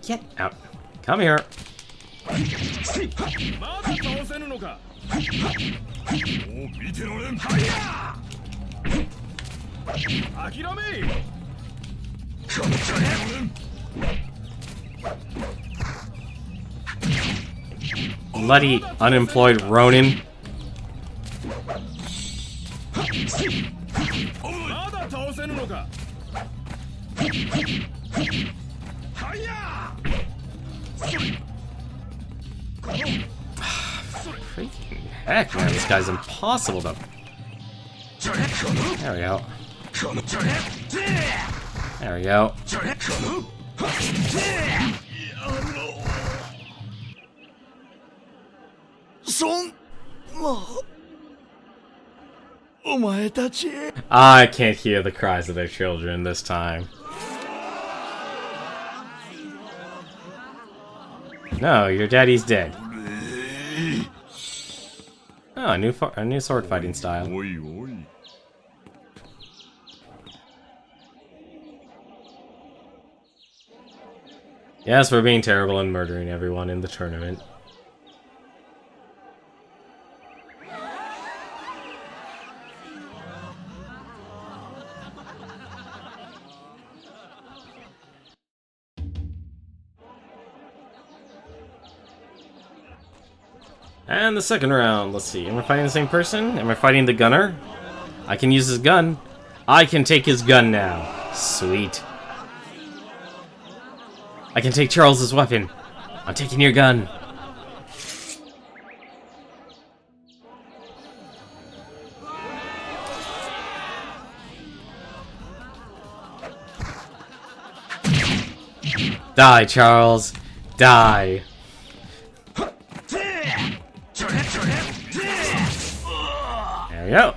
Get out. Come here. Bloody unemployed Ronin. Freaking heck, man, this guy's impossible to... There we go. There we go. I can't hear the cries of their children this time. No, your daddy's dead. Oh, a new sword fighting style. Yes, we're being terrible and murdering everyone in the tournament. And the second round, let's see, am I fighting the same person? Am I fighting the gunner? I can use his gun. I can take his gun now. Sweet. I can take Charles's weapon. I'm taking your gun. Die, Charles. Die. There we go.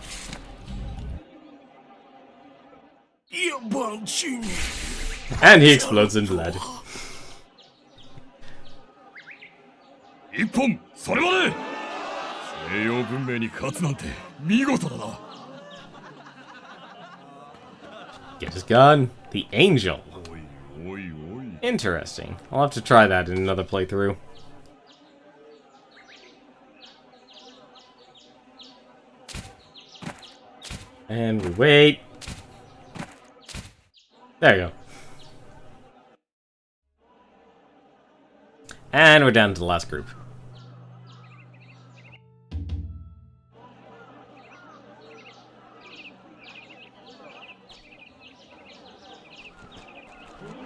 And he explodes in blood. 一本それまで。西洋文明に勝つなんて見事だな。Get his gun. The angel. Interesting. I'll have to try that in another playthrough. And we wait. There you go. And we're down to the last group.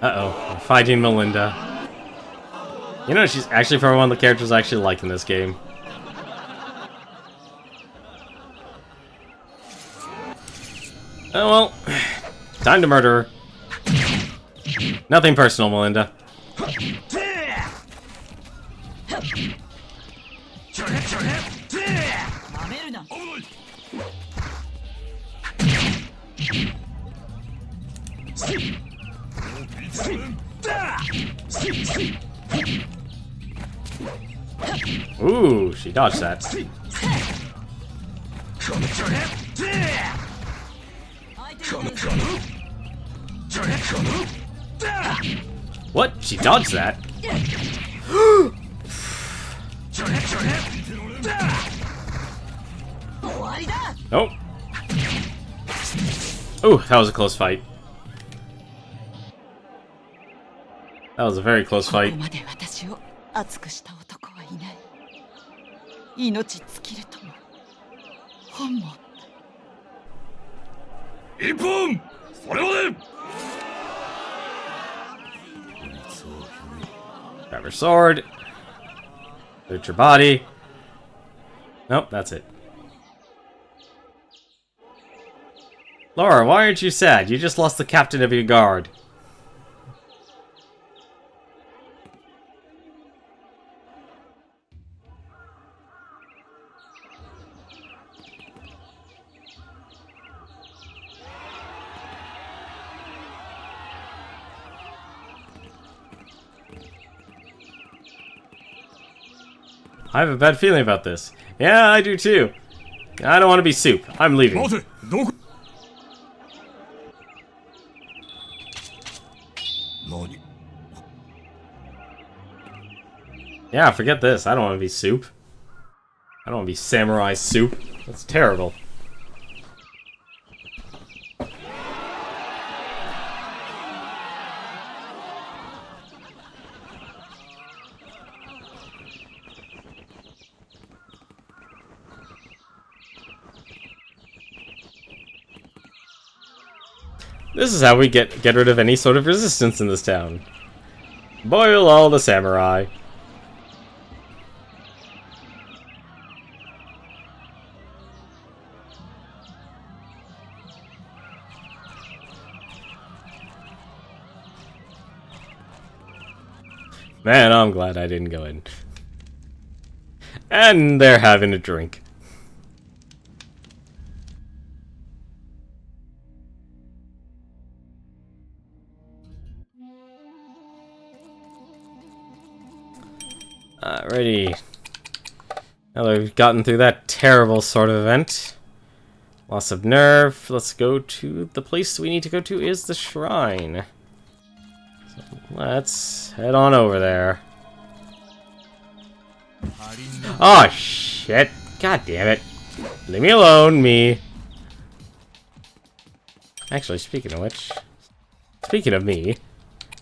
Uh-oh, we're fighting Melinda. You know, she's actually from one of the characters I actually like in this game. Oh well, time to murder her. Nothing personal, Melinda. Ooh, she dodged that. What? She dodged that? Nope. Ooh, that was a close fight. That was a very close fight. ここまで私を熱くした男はいない。命尽きるとも本望。一本それまで Grab her sword. Loot your body. Nope, that's it. Laura, why aren't you sad? You just lost the captain of your guard. I have a bad feeling about this. Yeah, I do too. I don't want to be soup. I'm leaving. 待てどこ何 Yeah, forget this. I don't want to be soup. I don't want to be samurai soup. That's terrible. This is how we get rid of any sort of resistance in this town. Boil all the samurai. Man, I'm glad I didn't go in. And they're having a drink. Alrighty. Now that we've gotten through that terrible sort of event. Loss of nerve. Let's go to the place we need to go to is the shrine. So let's head on over there. Oh shit. God damn it. Leave me alone, me. Actually, speaking of which. Speaking of me.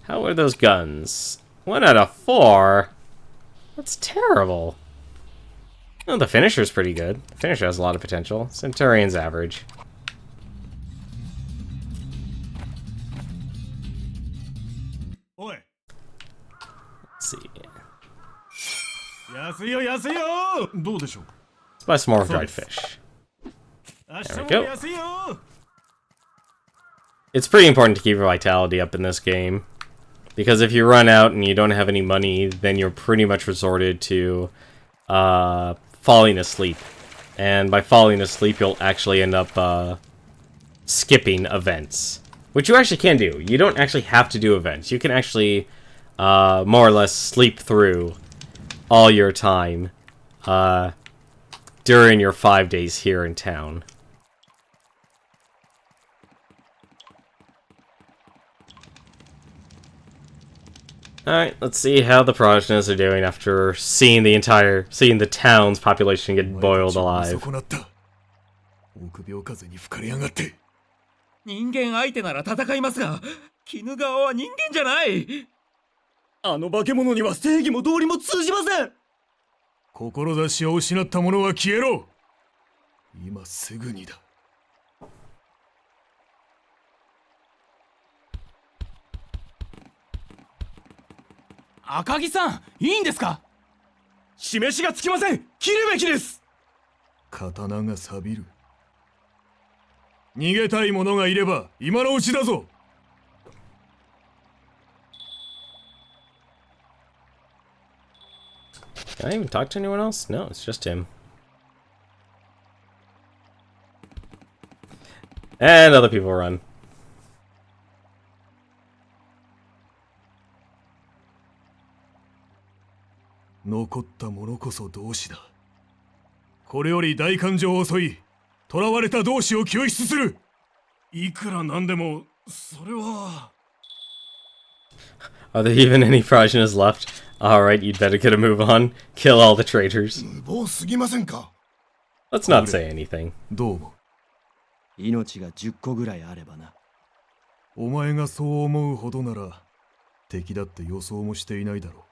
How are those guns? 1 out of 4? That's terrible. Oh, the finisher's pretty good. The finisher has a lot of potential. Centurion's average. Oi. Let's see. 安いよ安いよどうでしょう Let's buy some more dried fish. 明日 There も we go. 安いよ It's pretty important to keep your vitality up in this game. Because if you run out and you don't have any money, then you're pretty much resorted to falling asleep. And by falling asleep, you'll actually end up skipping events. Which you actually can do. You don't actually have to do events. You can actually more or less sleep through all your time during your 5 days here in town. Alright, let's see how the Protestants are doing after seeing the town's population get boiled alive. 損なった臆病風に吹かれやがって。人間相手なら戦いますが、絹川は人間じゃない。あの化け物には正義も道理も通じません。志を失った者は消えろ。今すぐにだ。赤木さん、いいんですか？示しがつきません。切るべきです。刀が錆びる。逃げたい者がいれば今のうちだぞ。Can I even talk to anyone else? No, it's just him. And other people run. 残った者こそ同志だ。これより大感情を襲い、囚われた同志を救出する。いくらなんでも、それは。Are there even any progenies left? Alright, you'd better get a move on. Kill all the traitors. 無謀すぎませんか。 Let's not say anything. どうも。命が10個ぐらいあればな。お前がそう思うほどなら、敵だって予想もしていないだろう。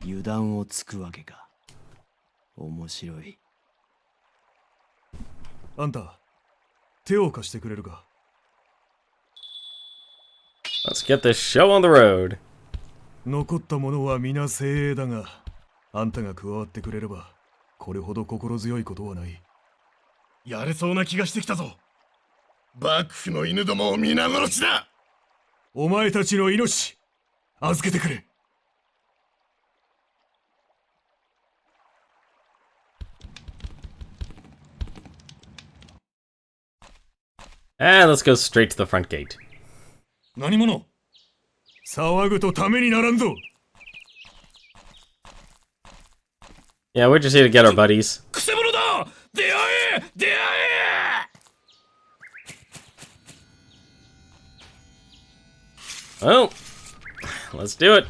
油断をつくわけか。面白い。あんた、手を貸してくれるか。Let's get this show on the road. 残った者は皆精鋭だが、あんたが加わってくれれば、これほど心強いことはない。やれそうな気がしてきたぞ。幕府の犬どもを皆殺しだ。お前たちの命、預けてくれ。And let's go straight to the front gate. 何者？騒ぐとためにならんぞ。Yeah, we're just here to get our buddies. くせ者だ！出会え！出会え！ Well, let's do it.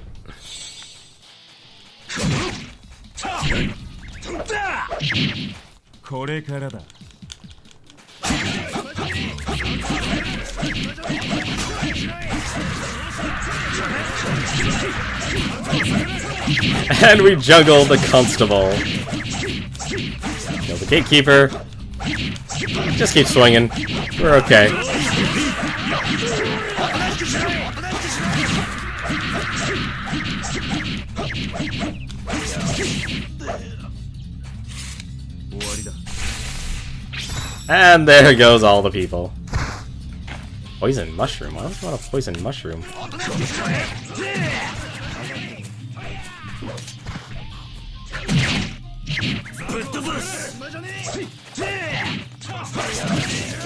And we juggle the constable. Kill the gatekeeper. Just keep swinging. We're okay. And there goes all the people. Poison mushroom. Why would you want a poison mushroom?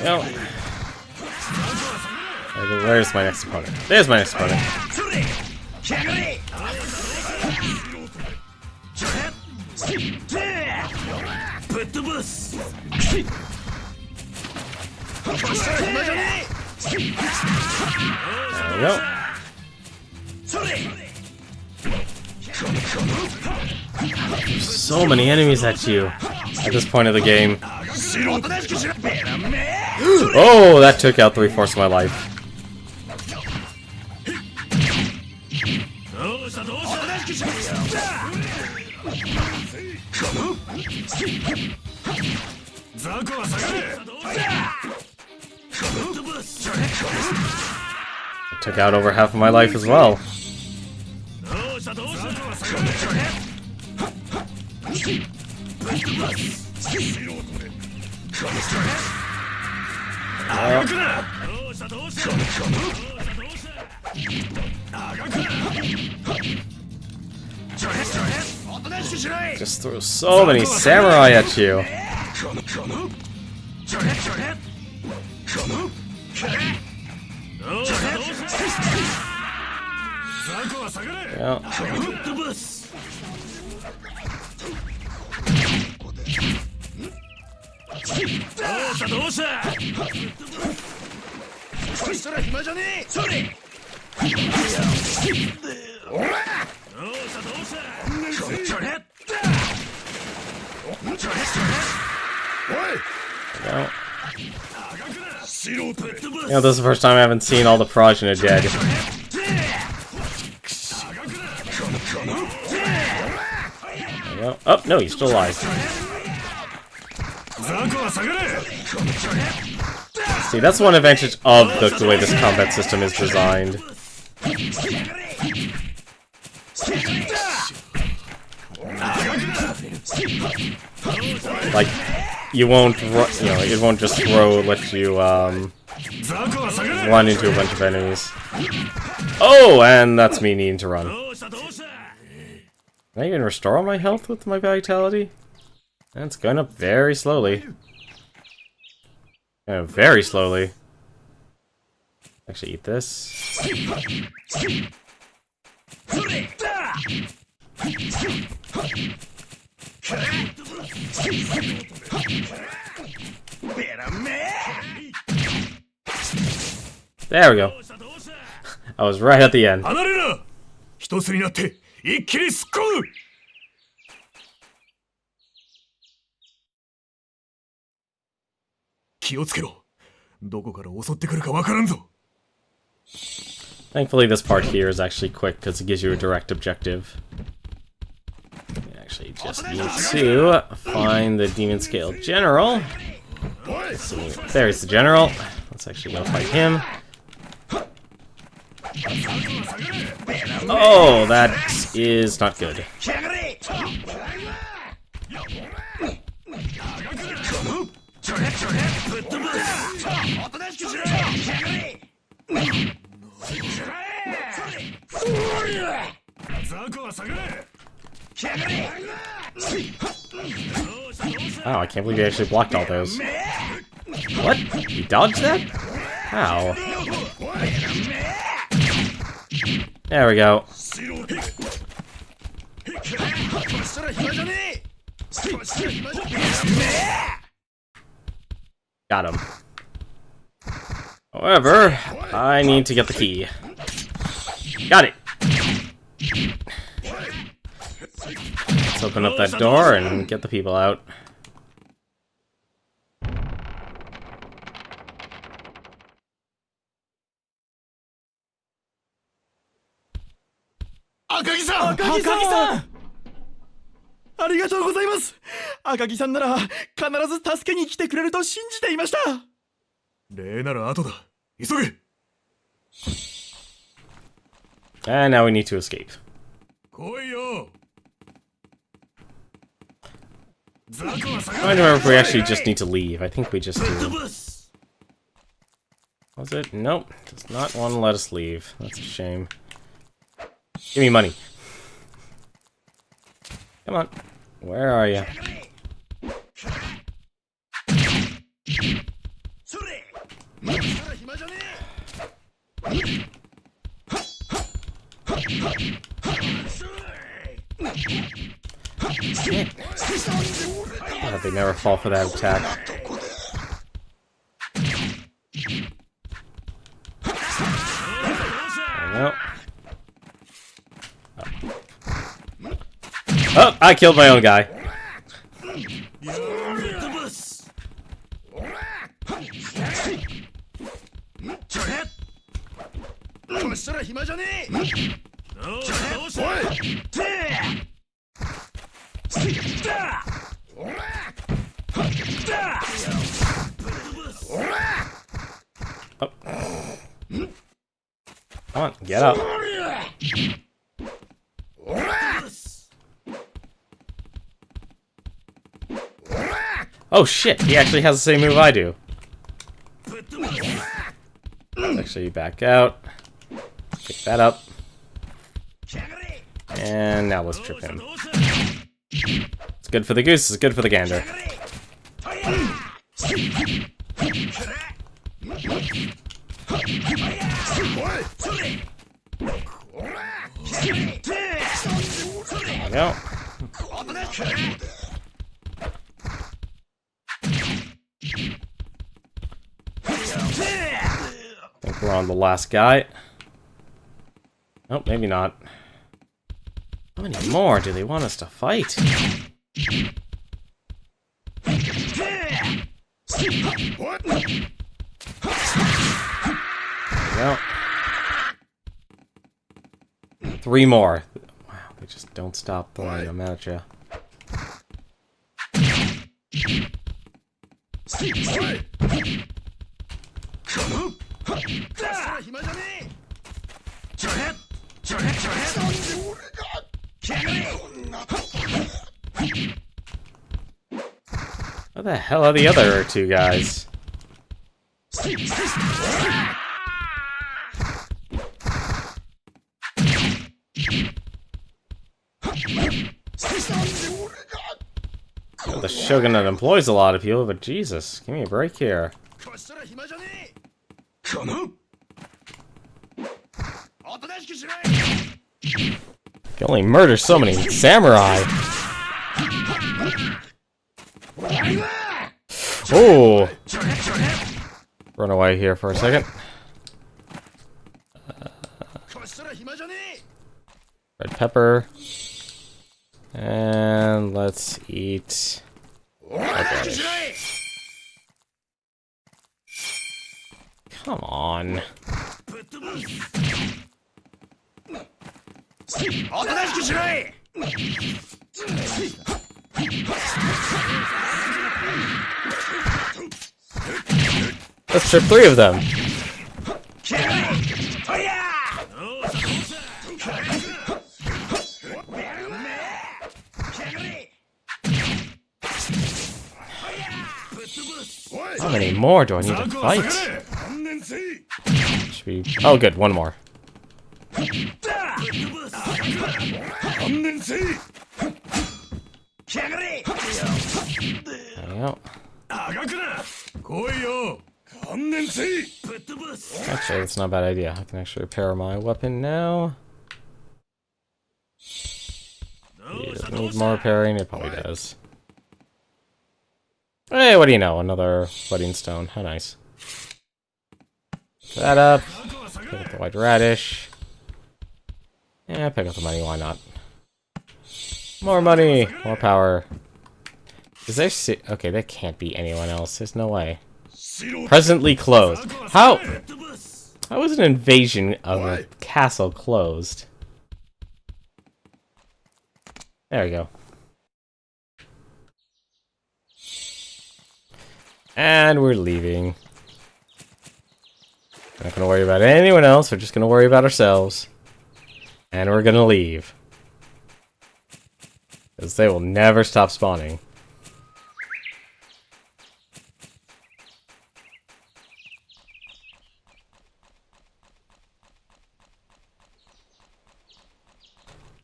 Well, where's my next opponent? There's my next opponent. There we go. So many enemies at you at this point of the game. Oh, that took out 3/4 of my life. Took out over half of my life as well. Just throw so many samurai at you. Yeah. Well, You know, this is the first time I haven't seen all the progeny dead. There we go. Oh, no, he's still alive. See, that's one advantage of the way this combat system is designed. Like, you won't, it won't just let you, run into a bunch of enemies. Oh, and that's me needing to run. Can I even restore all my health with my vitality? That's going up very slowly. Very slowly. Actually, eat this. There we go. I was right at the end. 一つになって一気に突っ込む。気をつけろ。どこから襲ってくるかわからんぞ。 Thankfully, this part here is actually quick because it gives you a direct objective. You actually just need to find the Demon Scale General. So there's the General. Let's actually go fight him. Oh, that is not good. Wow, I can't believe you actually blocked all those. What? You dodged that? How? There we go. Got him. However, I need to get the key. Got it! Let's open up that door and get the people out. Akagi-san! ありがとうございます。赤木さんなら必ず助けに来てくれると信じていました。礼なら後だ。急げ。And now we need to escape. 来いよ。I don't remember if we actually just need to leave. I think we just do. Was it? Nope. Does not want to let us leave. That's a shame. Give me money. Come on. Where are you? God, they never fall for that attack. There we go. Oh, I killed my own guy. Oh. Come on, get up. Oh shit, he actually has the same move I do. Let's actually back out. Pick that up. And now let's trip him. It's good for the goose, it's good for the gander. There we go. I think we're on the last guy. Oh, maybe not. How many more do they want us to fight? Well, 3 more. Wow, they just don't stop throwing them at you. What the hell are the other 2 guys? The Shogunate employs a lot of people, but Jesus, give me a break here. You can only murder so many samurai. Oh! Run away here for a second. Red pepper. And let's eat radish. Come on. Let's trip 3 of them. How many more do I need to fight? Should be... Oh, good. 1 more. There you go. Actually, that's not a bad idea. I can actually repair my weapon now. Does it need more repairing? It probably does. Hey, what do you know? Another wedding stone. How nice. Pick that up. Pick up the white radish. Yeah, pick up the money. Why not? More money. More power. Is there... Okay, there can't be anyone else. There's no way. Presently closed. How was an invasion of a castle closed? There we go. And we're leaving. We're not gonna worry about anyone else, we're just gonna worry about ourselves. And we're gonna leave. Because they will never stop spawning.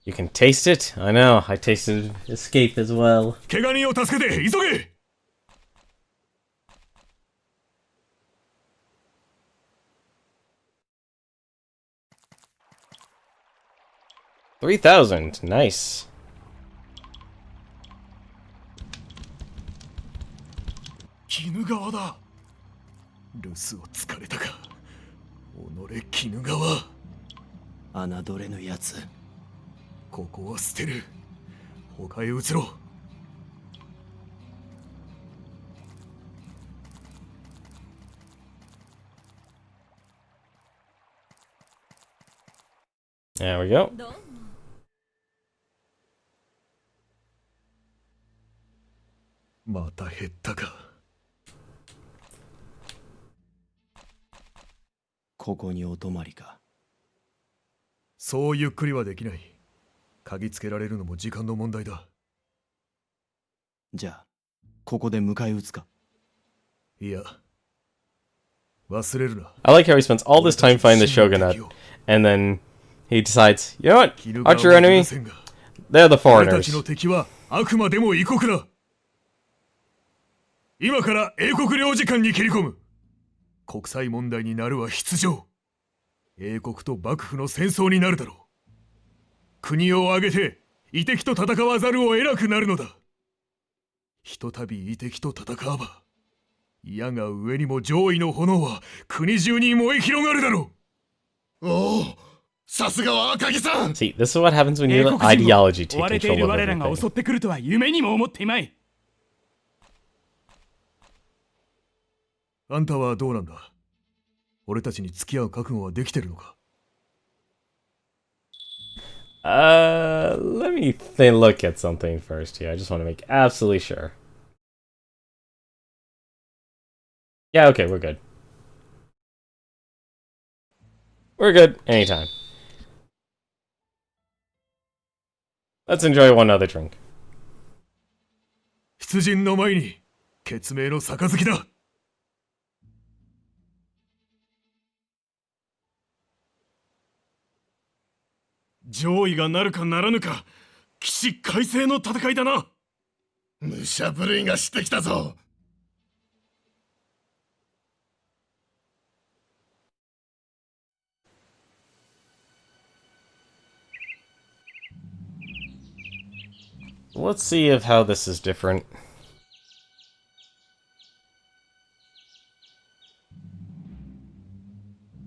You can taste it? I know, I tasted escape as well. 怪我人を助けて急げ 3,000, nice. 鬼怒川だ留守をつかれたか己鬼怒川侮れぬやつここは捨てる他へ移ろう There we go. また減ったかここにお泊まりかそうゆっくりはできない嗅ぎつけられるのも時間の問題だじゃあここで迎え撃つかいや忘れるな I like how he spends all this time fighting the shogunate, and then he decides, you know what? Aren't your enemy? They're the 俺たち foreigners. の敵はあくまでも異国だ今から英国領事館に切り込む国際問題になるは必定英国と幕府の戦争になるだろう国を挙げて異敵と戦わざるを得なくなるのだひとたび異敵と戦わば矢が上にも上位の炎は国中に燃え広がるだろうおおさすがは赤木さん See, this is what happens when you let ideology take 追われてい control る of 我らが襲 everything. ってくるとは夢にも思っていまいあんたはどうなんだ？俺たちに付き合う覚悟はできてるのか？ Let me look at something first here. I just want to make absolutely sure. Yeah, okay, we're good. We're good anytime. Let's enjoy one other drink. 出陣の前に決命の杯だ。上位がなるかならぬか、起死回生の戦いだな。武者震いがしてきたぞ。Let's see if how this is different.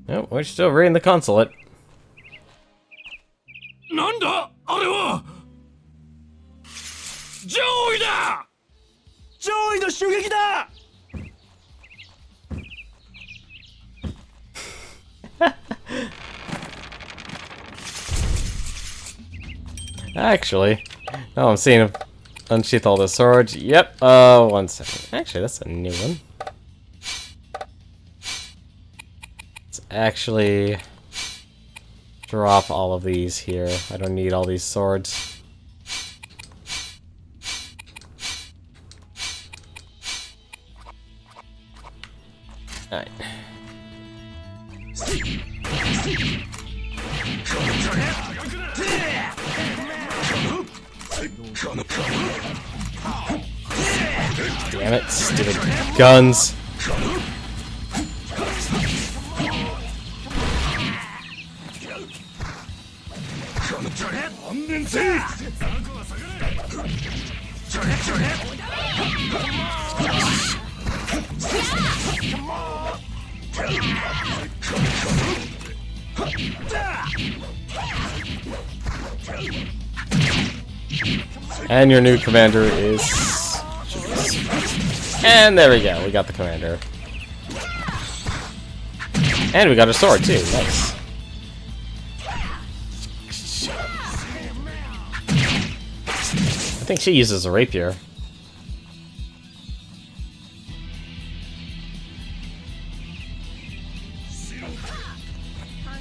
Oh, we're still reading the consulate. なんだあれは。上位だ。上位の襲撃だ。Actually, oh, I'm seeing him unsheath all the swords. Yep. 1 second. Actually, that's a new one. Let's actually drop all of these here. I don't need all these swords. Alright. Damn it, stupid guns. And your new commander is... And there we go, we got the commander. And we got a sword too, nice. I think she uses a rapier.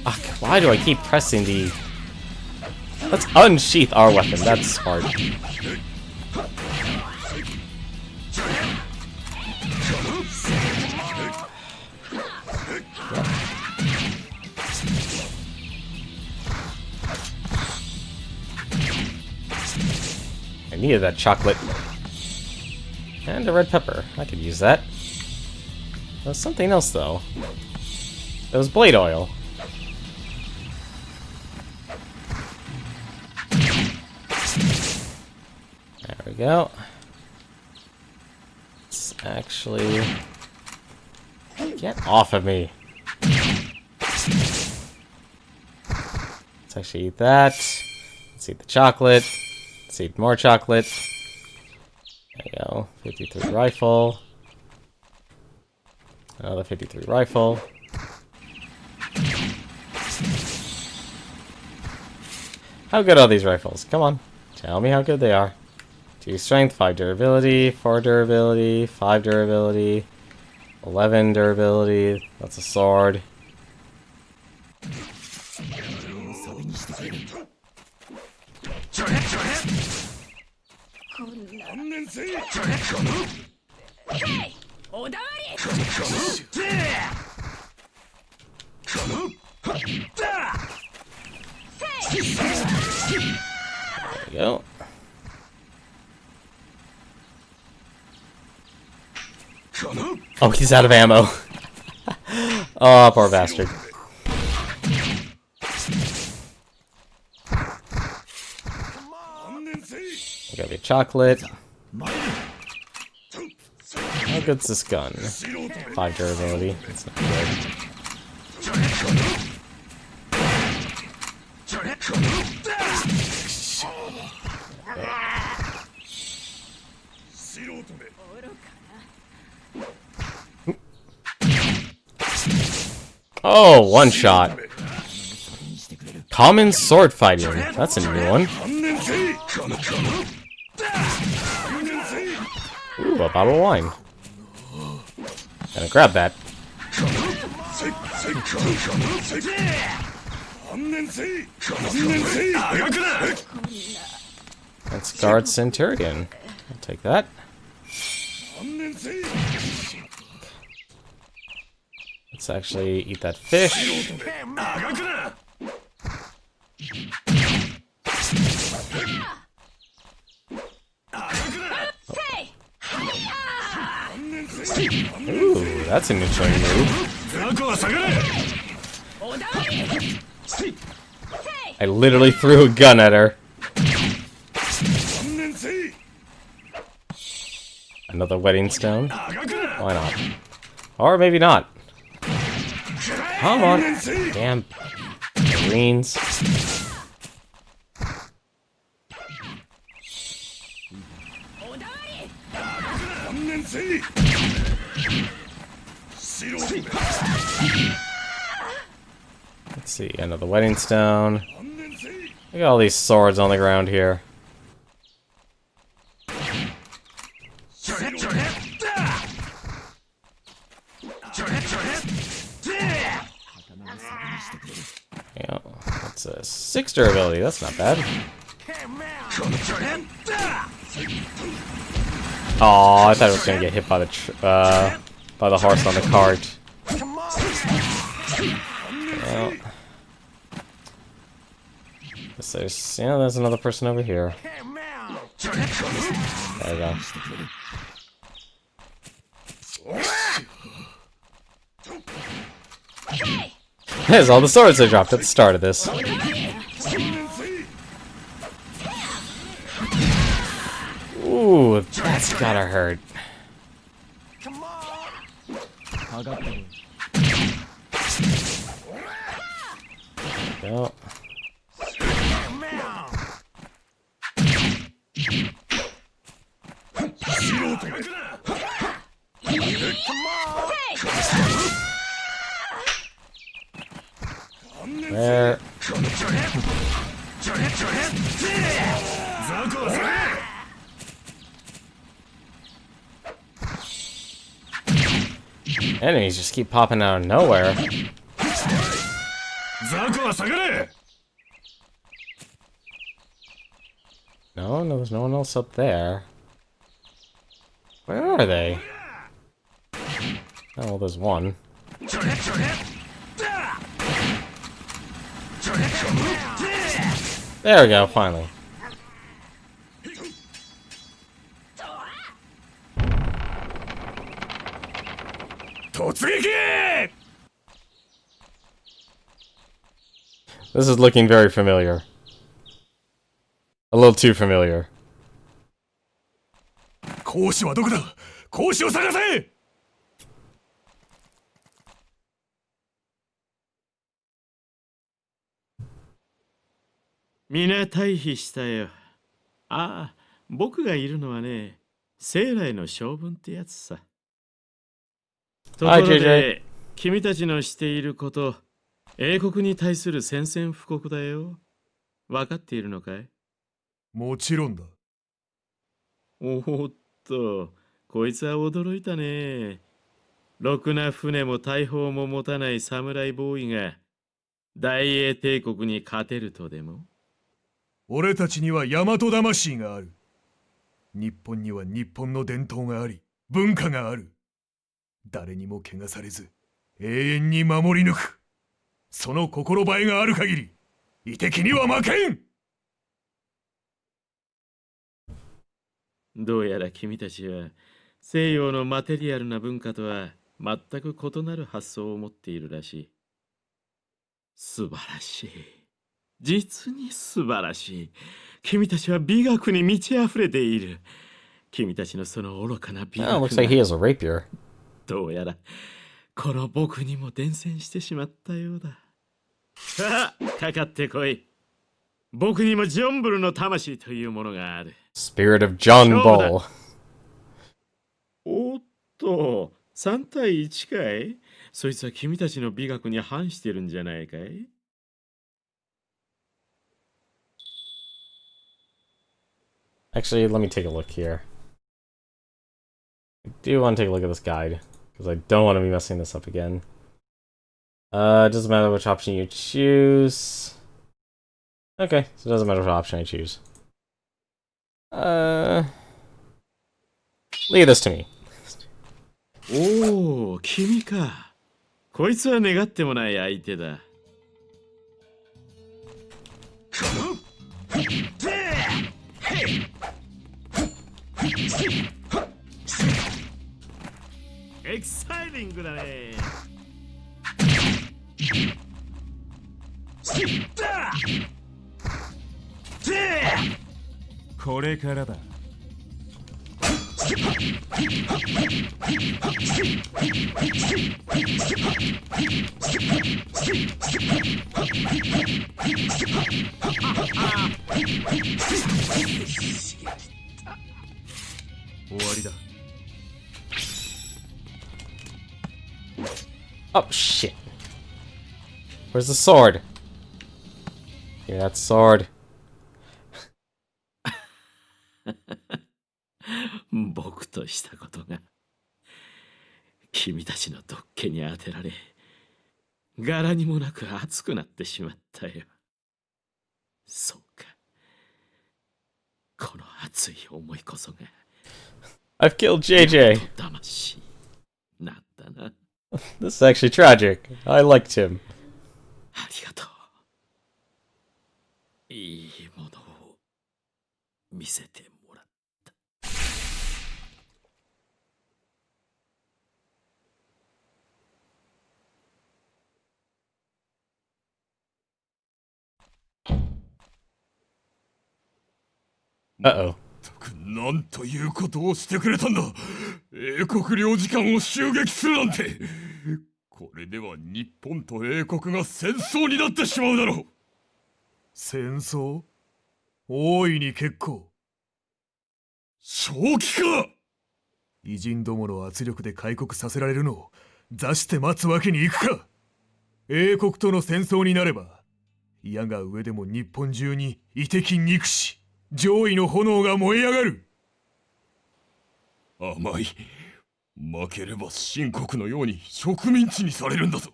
Ugh, why do I keep pressing the... Let's unsheath our weapon, that's smart. I needed that chocolate. And a red pepper. I could use that. There was something else, though. It was blade oil. There we go. Let's actually... Get off of me. Let's actually eat that. Let's eat the chocolate. Let's eat more chocolate. There you go. 53 rifle. Another 53 rifle. How good are these rifles? Come on. Tell me how good they are. 2 strength, 5 durability, 4 durability, 5 durability, 11 durability. That's a sword. There we go. Oh, he's out of ammo. Oh, poor bastard. Got the chocolate. How good's this gun? 5 durability. That's not good. Oh, one shot. Common sword fighting. That's a new one. Ooh, a bottle of wine. Gotta grab that. That's Guard Centurion. I'll take that. Let's actually eat that fish. Ooh, that's an interesting move. I literally threw a gun at her. Another wedding stone? Why not? Or maybe not. Come on. Damn. Greens. Let's see, another wedding stone. Look at all these swords on the ground here. Yeah, that's a 6 durability, that's not bad. Oh, I thought it was gonna get hit by the horse on the cart. Well, there's another person over here. There we go. There's all the swords I dropped at the start of this. Ooh, that's gotta hurt. Go. There. Enemies just keep popping out of nowhere. No, there's no one else up there. Where are they? Oh, well, there's one. There we go, finally. This is looking very familiar. A little too familiar. 講師はどこだ？講師を探せ！皆退避したよ。ああ、僕がいるのはね、生来の性分ってやつさ。ところで、君たちのしていること、英国に対する宣戦布告だよ。分かっているのかい？もちろんだ。おっと、こいつは驚いたね。ろくな船も大砲も持たない侍ボーイが大英帝国に勝てるとでも？俺たちには大和魂がある。日本には日本の伝統があり、文化がある。誰にも汚されず、永遠に守り抜く。その心映えがある限り、異敵には負けん。どうやら君たちは西洋のマテリアルな文化とは全く異なる発想を持っているらしい。素晴らしい。実に素晴らしい。君たちは美学に満ち溢れている。君たちのその愚かな美学が。Oh, looks like he has a rapier. どうやらこの僕にも伝染してしまったようだ。さあ、かかってこい。僕にもジョンブルの魂というものがある。Spirit of John Bull. おっと、3対1かい？そいつは君たちの美学に反してるんじゃないかい？ Actually, let me take a look here. I do want to take a look at this guide, because I don't want to be messing this up again. It doesn't matter which option you choose. Okay, so it doesn't matter which option I choose. Leave this to me. おお、君か。こいつは願ってもない相手だ。エキサイティングだね。これからだ。終わりだ。Oh, shit. Where's the sword? Give me that sword. 僕としたことが君たちのドッケに当てられ柄にもなく熱くなってしまったよ。そうか、この熱い思いこそが I've killed JJ. 魂なんだな。This is actually tragic. I liked him. ありがとう。いいものを見せてもらった。Uh-oh. なんということをしてくれたんだ。英国領事館を襲撃するなんて。これでは日本と英国が戦争になってしまうだろう。戦争？大いに結構。正気か！偉人どもの圧力で開国させられるのを座して待つわけにいくか。英国との戦争になれば矢が上でも日本中に遺敵憎し上位の炎が燃え上がる。甘い。負ければ秦国のように植民地にされるんだぞ。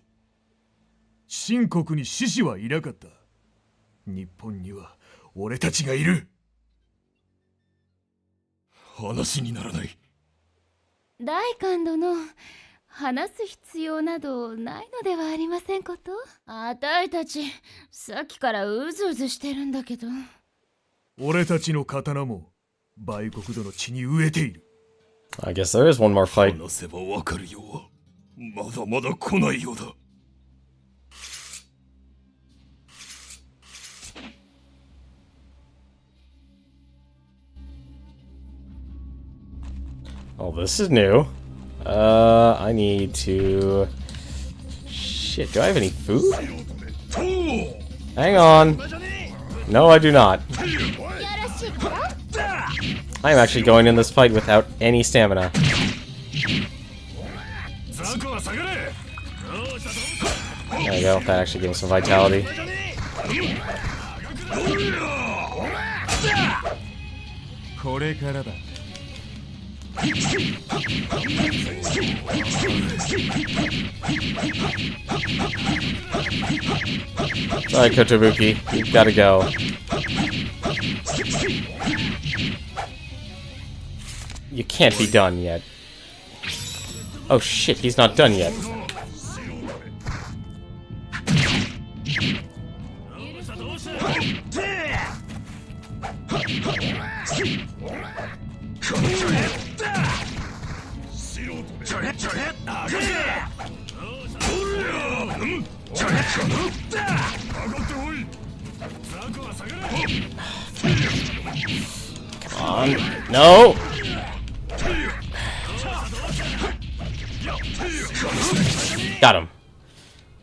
秦国に志士はいなかった。日本には俺たちがいる。話にならない。大官殿、話す必要などないのではありませんこと？あたいたちさっきからうずうずしてるんだけど。俺たちの刀も売国土の地に飢えている。I guess there is one more fight. 話せばわかるようはまだまだ来ないようだ。Oh, this is new. I need to... Shit, do I have any food? Hang on. No, I do not. I'm actually going in this fight without any stamina. There we go, that actually gave me some vitality. Sorry, Kotobuki, you've gotta go. You can't be done yet. Oh shit, he's not done yet. Come on. No! Got him.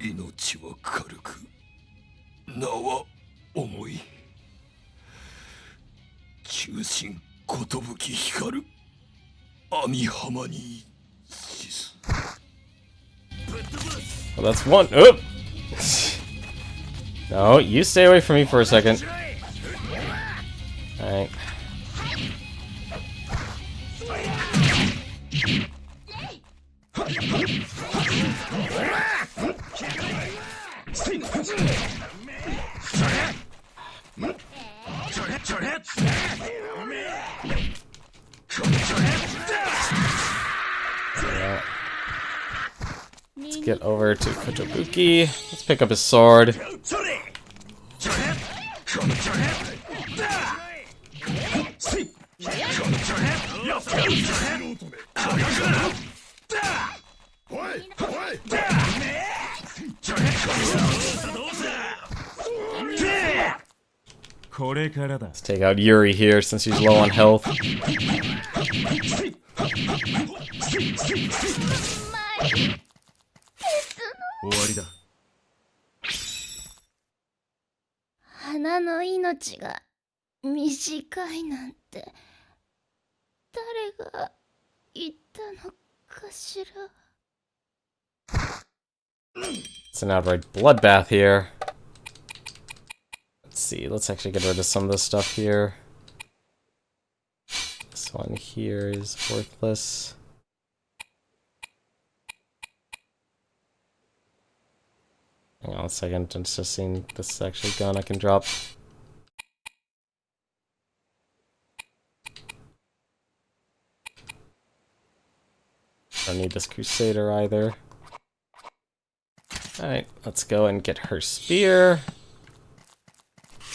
命は軽く、名は重い。中心寿光る網浜に死す。Well, that's one. Oop! No, you stay away from me for a second. Alright. Let's get over to Kotobuki. Let's pick up his sword. Let's take out Yuri here since he's low on health. 終わりだ。花の命が短いなんて誰が言ったのかしら。 It's an outright bloodbath here. Let's see, let's actually get rid of some of this stuff here. This one here is worthless. Hang on a second, I'm just seeing this is actually gun I can drop. Don't need this Crusader either. Alright, let's go and get her spear.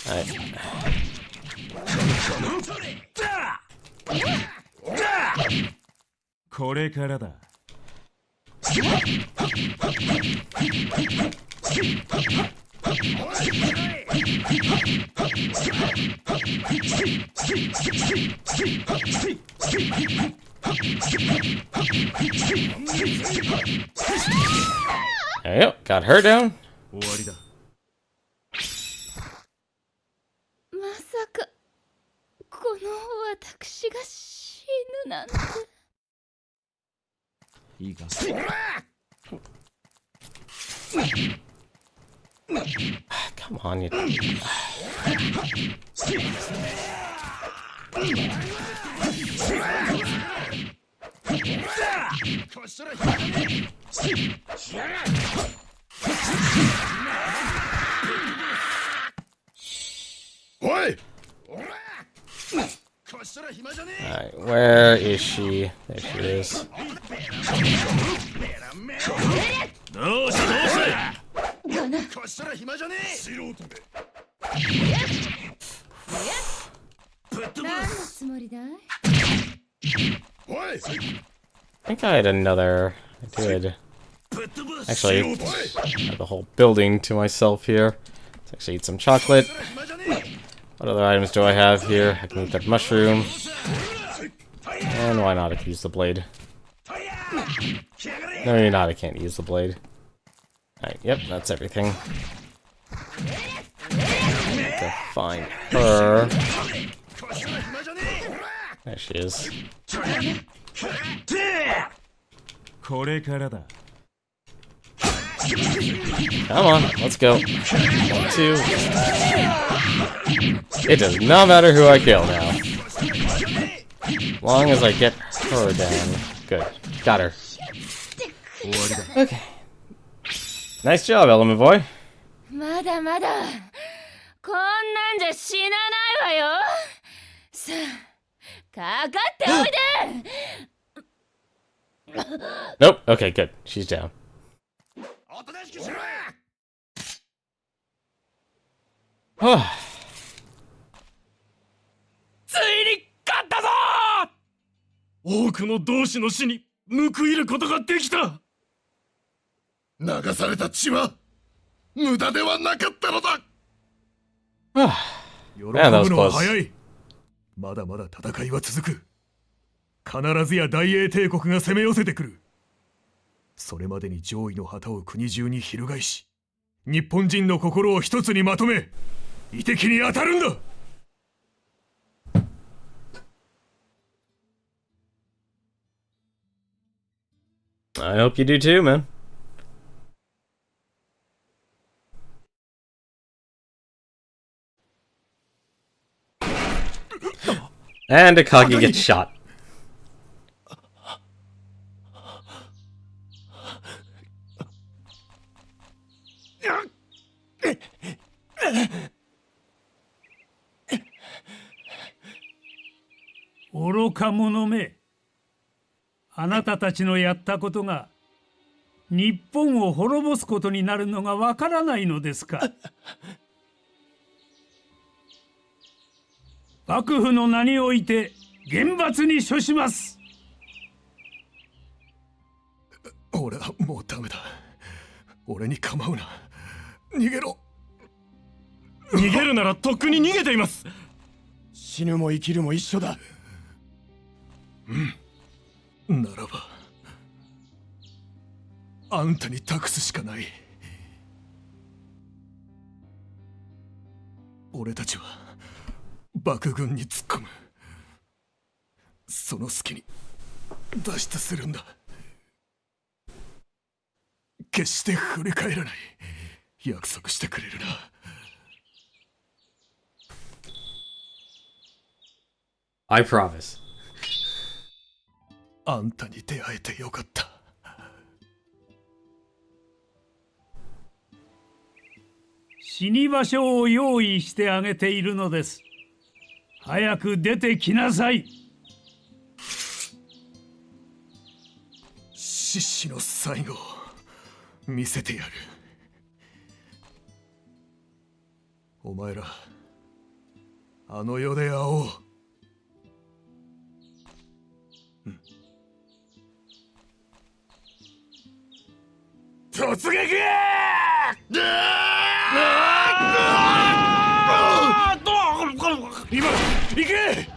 Alright. There you go, got her down. 終わりだ。まさかこの私が死ぬなんて。いいか。 Come on, you. Alright, where is she? There she is. I think I had another. I did. Actually, I have the whole building to myself here. Let's actually eat some chocolate. What other items do I have here? I can eat that mushroom. And why not? I can use the blade. No, you're not. I can't use the blade. Alright, yep, that's everything. To find her. There she is. Come on, let's go. 1, 2. It does not matter who I kill now. As long as I get her down. Good. Got her. Okay. Nice job, Element Boy. まだまだこんなんじゃ死なないわよ。さあ、かかっておいで。 Nope. Okay, good. She's down. Oh. ついに勝ったぞ。多くの同志の死に報いることができた。流された血は無駄ではなかったのだ。喜ぶのは早い。まだまだ戦いは続く。必ずや大英帝国が攻め寄せてくる。それまでに上位の旗を国中に翻し、日本人の心を一つにまとめ、異敵に当たるんだ。I hope you do too, man. And Akagi gets shot.愚か者め、あなたたちのやったことが日本を滅ぼすことになるのがわからないのですか。幕府の名において厳罰に処します。俺はもうダメだ。俺に構うな。逃げろ。逃げるならとっくに逃げています。死ぬも生きるも一緒だ。ならばあんたに託すしかない。俺たちは幕軍に突っ込む。その隙に脱出するんだ。決して振り返らない。約束してくれるな。I promise. あんたに出会えてよかった。死に場所を用意してあげているのです。早く出てきなさい。獅子の最後を見せてやる。お前らあの世で会おう。突撃！今行け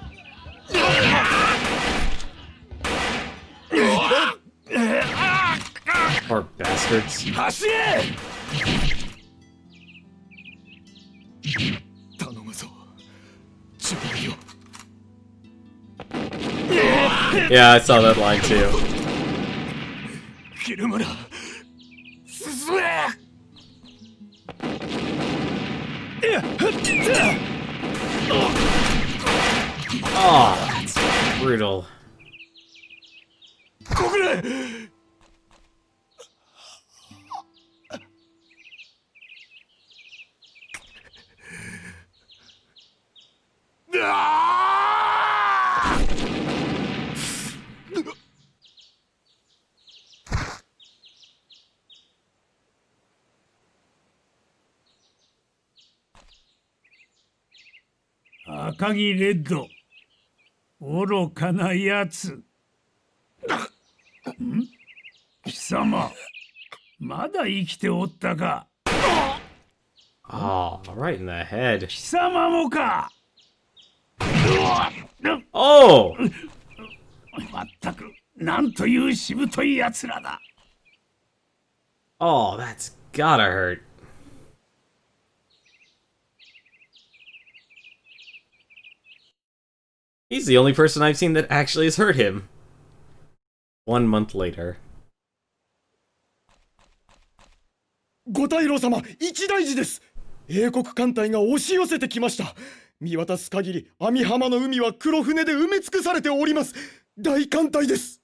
！Poor bastards. 走れ！頼むぞ、ジョイよ。Yeah, I saw that line too. 昼間だ。進め！Oh, that's brutal. ここで！赤木レッド、愚かなやつ。貴様、まだ生きておったか。Oh, right in the head. 貴様もか。Oh! まったく、なんというしぶといやつらだ。Oh, that's gotta hurt. He's the only person I've seen that actually has hurt him. 1 month later. 五大老様、一大事です。英国艦隊が押し寄せてきました。見渡す限り網浜の海は黒船で埋め尽くされております。大艦隊です。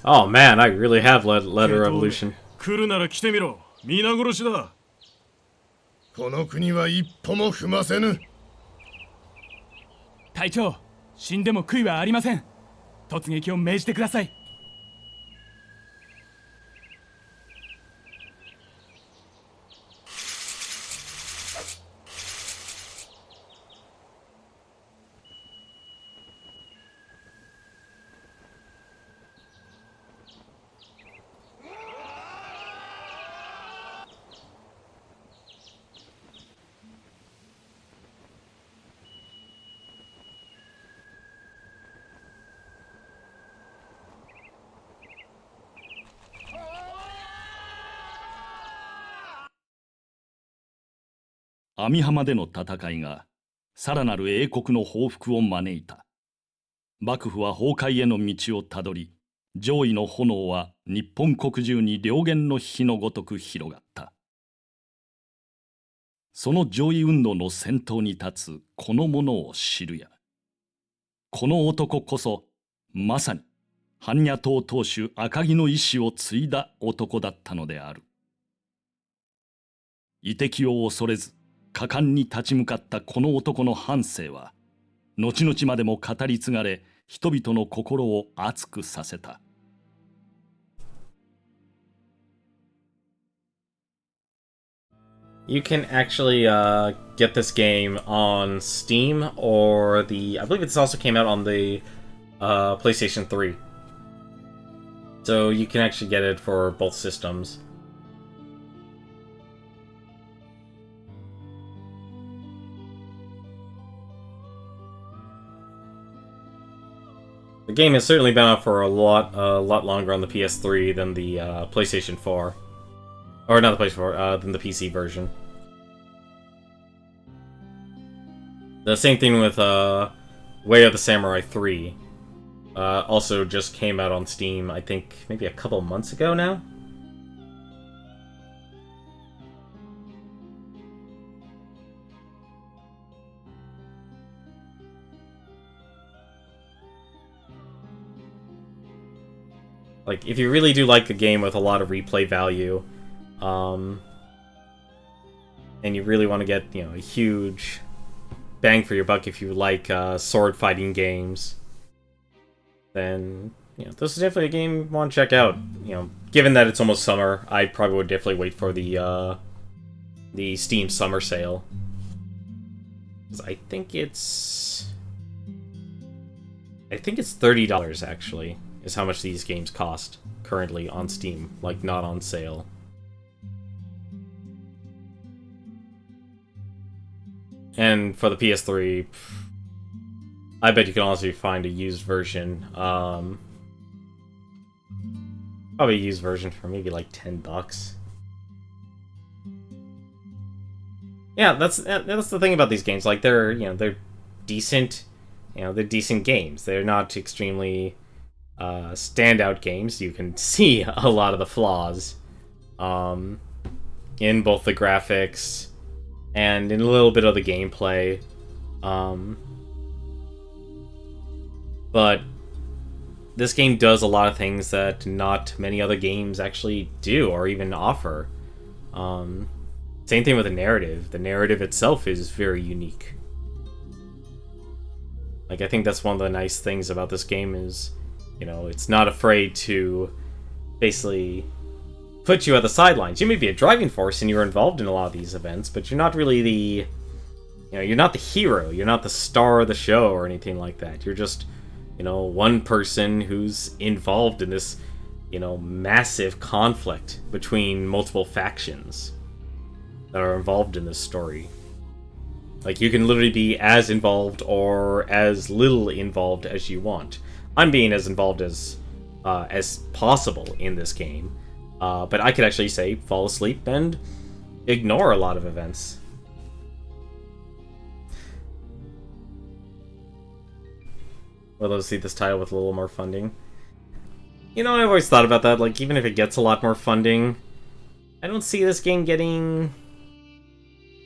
Oh man, I really have led a revolution. 来るなら来てみろ。皆殺しだ。この国は一歩も踏ませぬ。隊長、死んでも悔いはありません。突撃を命じてください。網浜での戦いがさらなる英国の報復を招いた。幕府は崩壊への道をたどり、上位の炎は日本国中に燎原の火のごとく広がった。その上位運動の先頭に立つこの者を知るや。この男こそまさに般若党当主赤城の意志を継いだ男だったのである。異敵を恐れず果敢に立ち向かったこの男の半生は後々までも語り継がれ、人々の心を熱くさせた。You can actually get this game on Steam or I believe it also came out on the PlayStation 3. So you can actually get it for both systems. The game has certainly been out for a lot longer on the PS3 than the PlayStation 4. Or not the PlayStation 4, than the PC version. The same thing with Way of the Samurai 3. Also just came out on Steam, I think, maybe a couple months ago now? Like, if you really do like a game with a lot of replay value, and you really want to get, you know, a huge bang for your buck if you like sword fighting games, then, you know, this is definitely a game you want to check out. You know, given that it's almost summer, I probably would definitely wait for the Steam summer sale. 'Cause I think it's $30 actually, is how much these games cost currently on Steam, like not on sale. And for the PS3, I bet you can honestly find a used version. Probably a used version for maybe like $10. Yeah, that's the thing about these games. Like they're decent, they're decent games. They're not extremely standout games. You can see a lot of the flaws in both the graphics and in a little bit of the gameplay. But this game does a lot of things that not many other games actually do or even offer. Same thing with the narrative. The narrative itself is very unique. Like, I think that's one of the nice things about this game is, it's not afraid to basically put you at the sidelines. You may be a driving force and you're involved in a lot of these events, but you're not really you're not the hero. You're not the star of the show or anything like that. You're just, one person who's involved in this, massive conflict between multiple factions that are involved in this story. Like, you can literally be as involved or as little involved as you want. I'm being as involved as possible in this game, but I could actually say fall asleep and ignore a lot of events. Well, let's see this title with a little more funding. I've always thought about that. Like, even if it gets a lot more funding, I don't see this game getting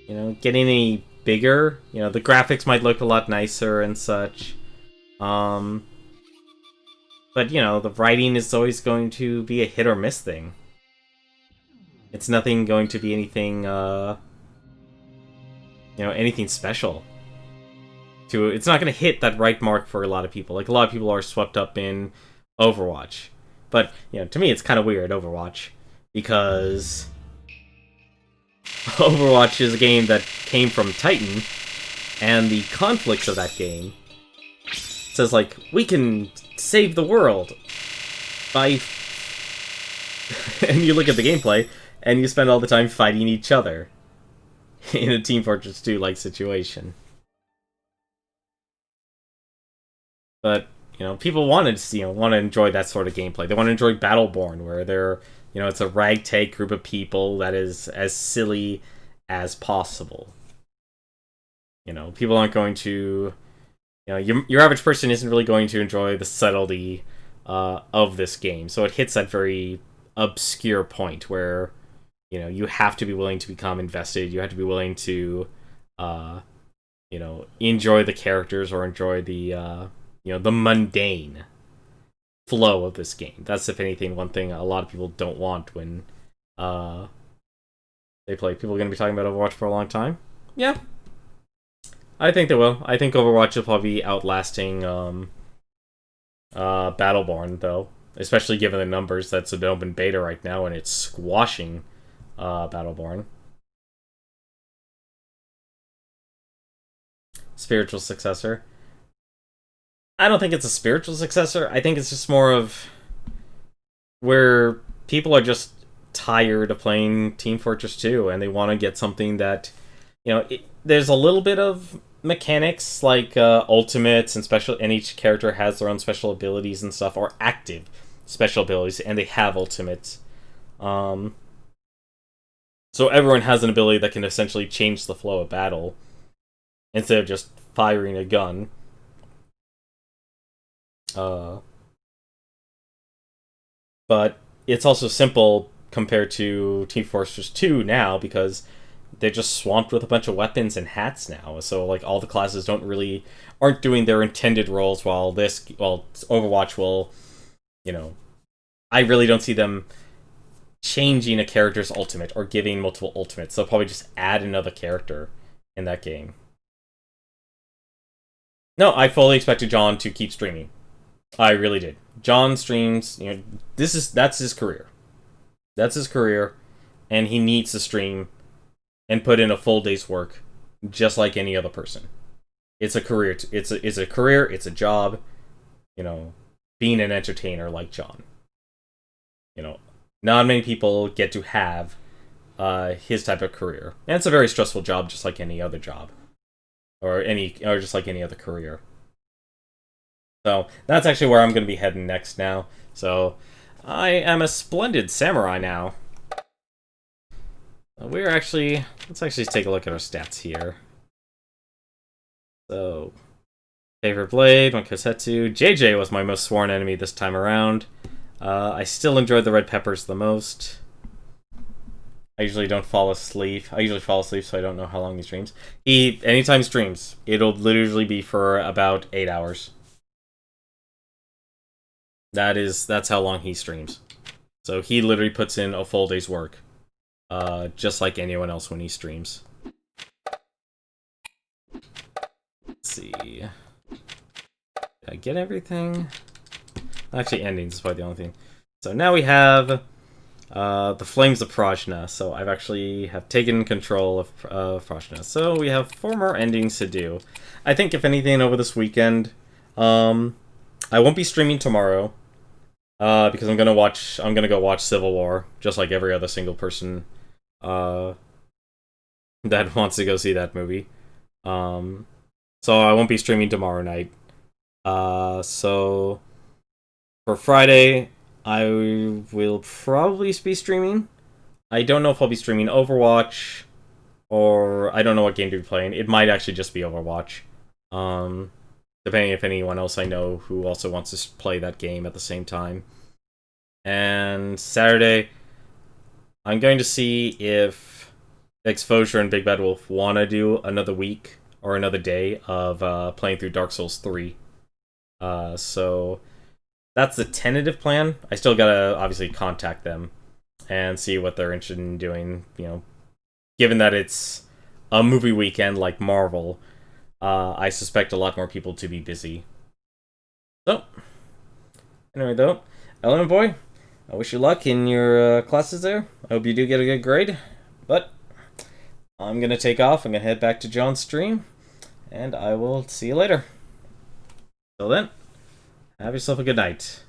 any bigger. The graphics might look a lot nicer and such. But, the writing is always going to be a hit or miss thing. It's nothing going to be anything, anything special. It's not going to hit that right mark for a lot of people. Like, a lot of people are swept up in Overwatch. But, to me, it's kind of weird, Overwatch. Because Overwatch is a game that came from Titan, and the conflicts of that game says, like, we can save the world by... and you look at the gameplay, and you spend all the time fighting each other in a Team Fortress 2-like situation. But, people want to enjoy that sort of gameplay. They want to enjoy Battleborn, where they're, it's a ragtag group of people that is as silly as possible. You know, people aren't going to, you know, your average person isn't really going to enjoy the subtlety of this game. So it hits that very obscure point where, you know, you have to be willing to become invested. You have to be willing to, you know, enjoy the characters or enjoy the, you know, the mundane flow of this game. That's, if anything, one thing a lot of people don't want when they play. People are going to be talking about Overwatch for a long time. Yeah. I think they will. I think Overwatch will probably be outlasting Battleborn, though. Especially given the numbers that's an open beta right now, and it's squashing Battleborn. Spiritual successor. I don't think it's a spiritual successor. I think it's just more of where people are just tired of playing Team Fortress 2, and they want to get something that, you know, there's a little bit of mechanics like ultimates and special, and each character has their own special abilities and stuff, or active special abilities, and they have ultimates. So everyone has an ability that can essentially change the flow of battle instead of just firing a gun. But it's also simple compared to Team Fortress 2 now, because they're just swamped with a bunch of weapons and hats now. So like all the classes aren't doing their intended roles, while Overwatch will, you know, I really don't see them changing a character's ultimate or giving multiple ultimates. They'll probably just add another character in that game. No, I fully expected John to keep streaming. I really did. John streams, you know, that's his career. That's his career, and he needs to stream and put in a full day's work, just like any other person. It's a career. It's a career. It's a job. You know, being an entertainer like John. You know, not many people get to have his type of career, and it's a very stressful job, just like any other job, or just like any other career. So that's actually where I'm going to be heading next now. So I am a splendid samurai now. Let's actually take a look at our stats here. So, favorite blade, my Kosetsu. JJ was my most sworn enemy this time around. I still enjoyed the red peppers the most. I usually don't fall asleep. I usually fall asleep, so I don't know how long he streams. Anytime he streams, it'll literally be for about 8 hours. That's how long he streams. So he literally puts in a full day's work. Just like anyone else when he streams. Let's see. Did I get everything? Actually, endings is probably the only thing. So now we have the Flames of Prajna. So I've actually taken control of Prajna. So we have 4 more endings to do. I think if anything over this weekend, I won't be streaming tomorrow. Because I'm gonna go watch Civil War, just like every other single person that wants to go see that movie. So I won't be streaming tomorrow night. So for Friday, I will probably be streaming. I don't know if I'll be streaming Overwatch, or I don't know what game to be playing. It might actually just be Overwatch. Depending if anyone else I know who also wants to play that game at the same time. And Saturday, I'm going to see if Exposure and Big Bad Wolf want to do another week or another day of playing through Dark Souls 3. So that's the tentative plan. I still gotta obviously contact them and see what they're interested in doing. You know, given that it's a movie weekend like Marvel, I suspect a lot more people to be busy. So, anyway though, Element Boy, I wish you luck in your classes there. I hope you do get a good grade. But I'm going to take off. I'm going to head back to John's stream. And I will see you later. Till then, have yourself a good night.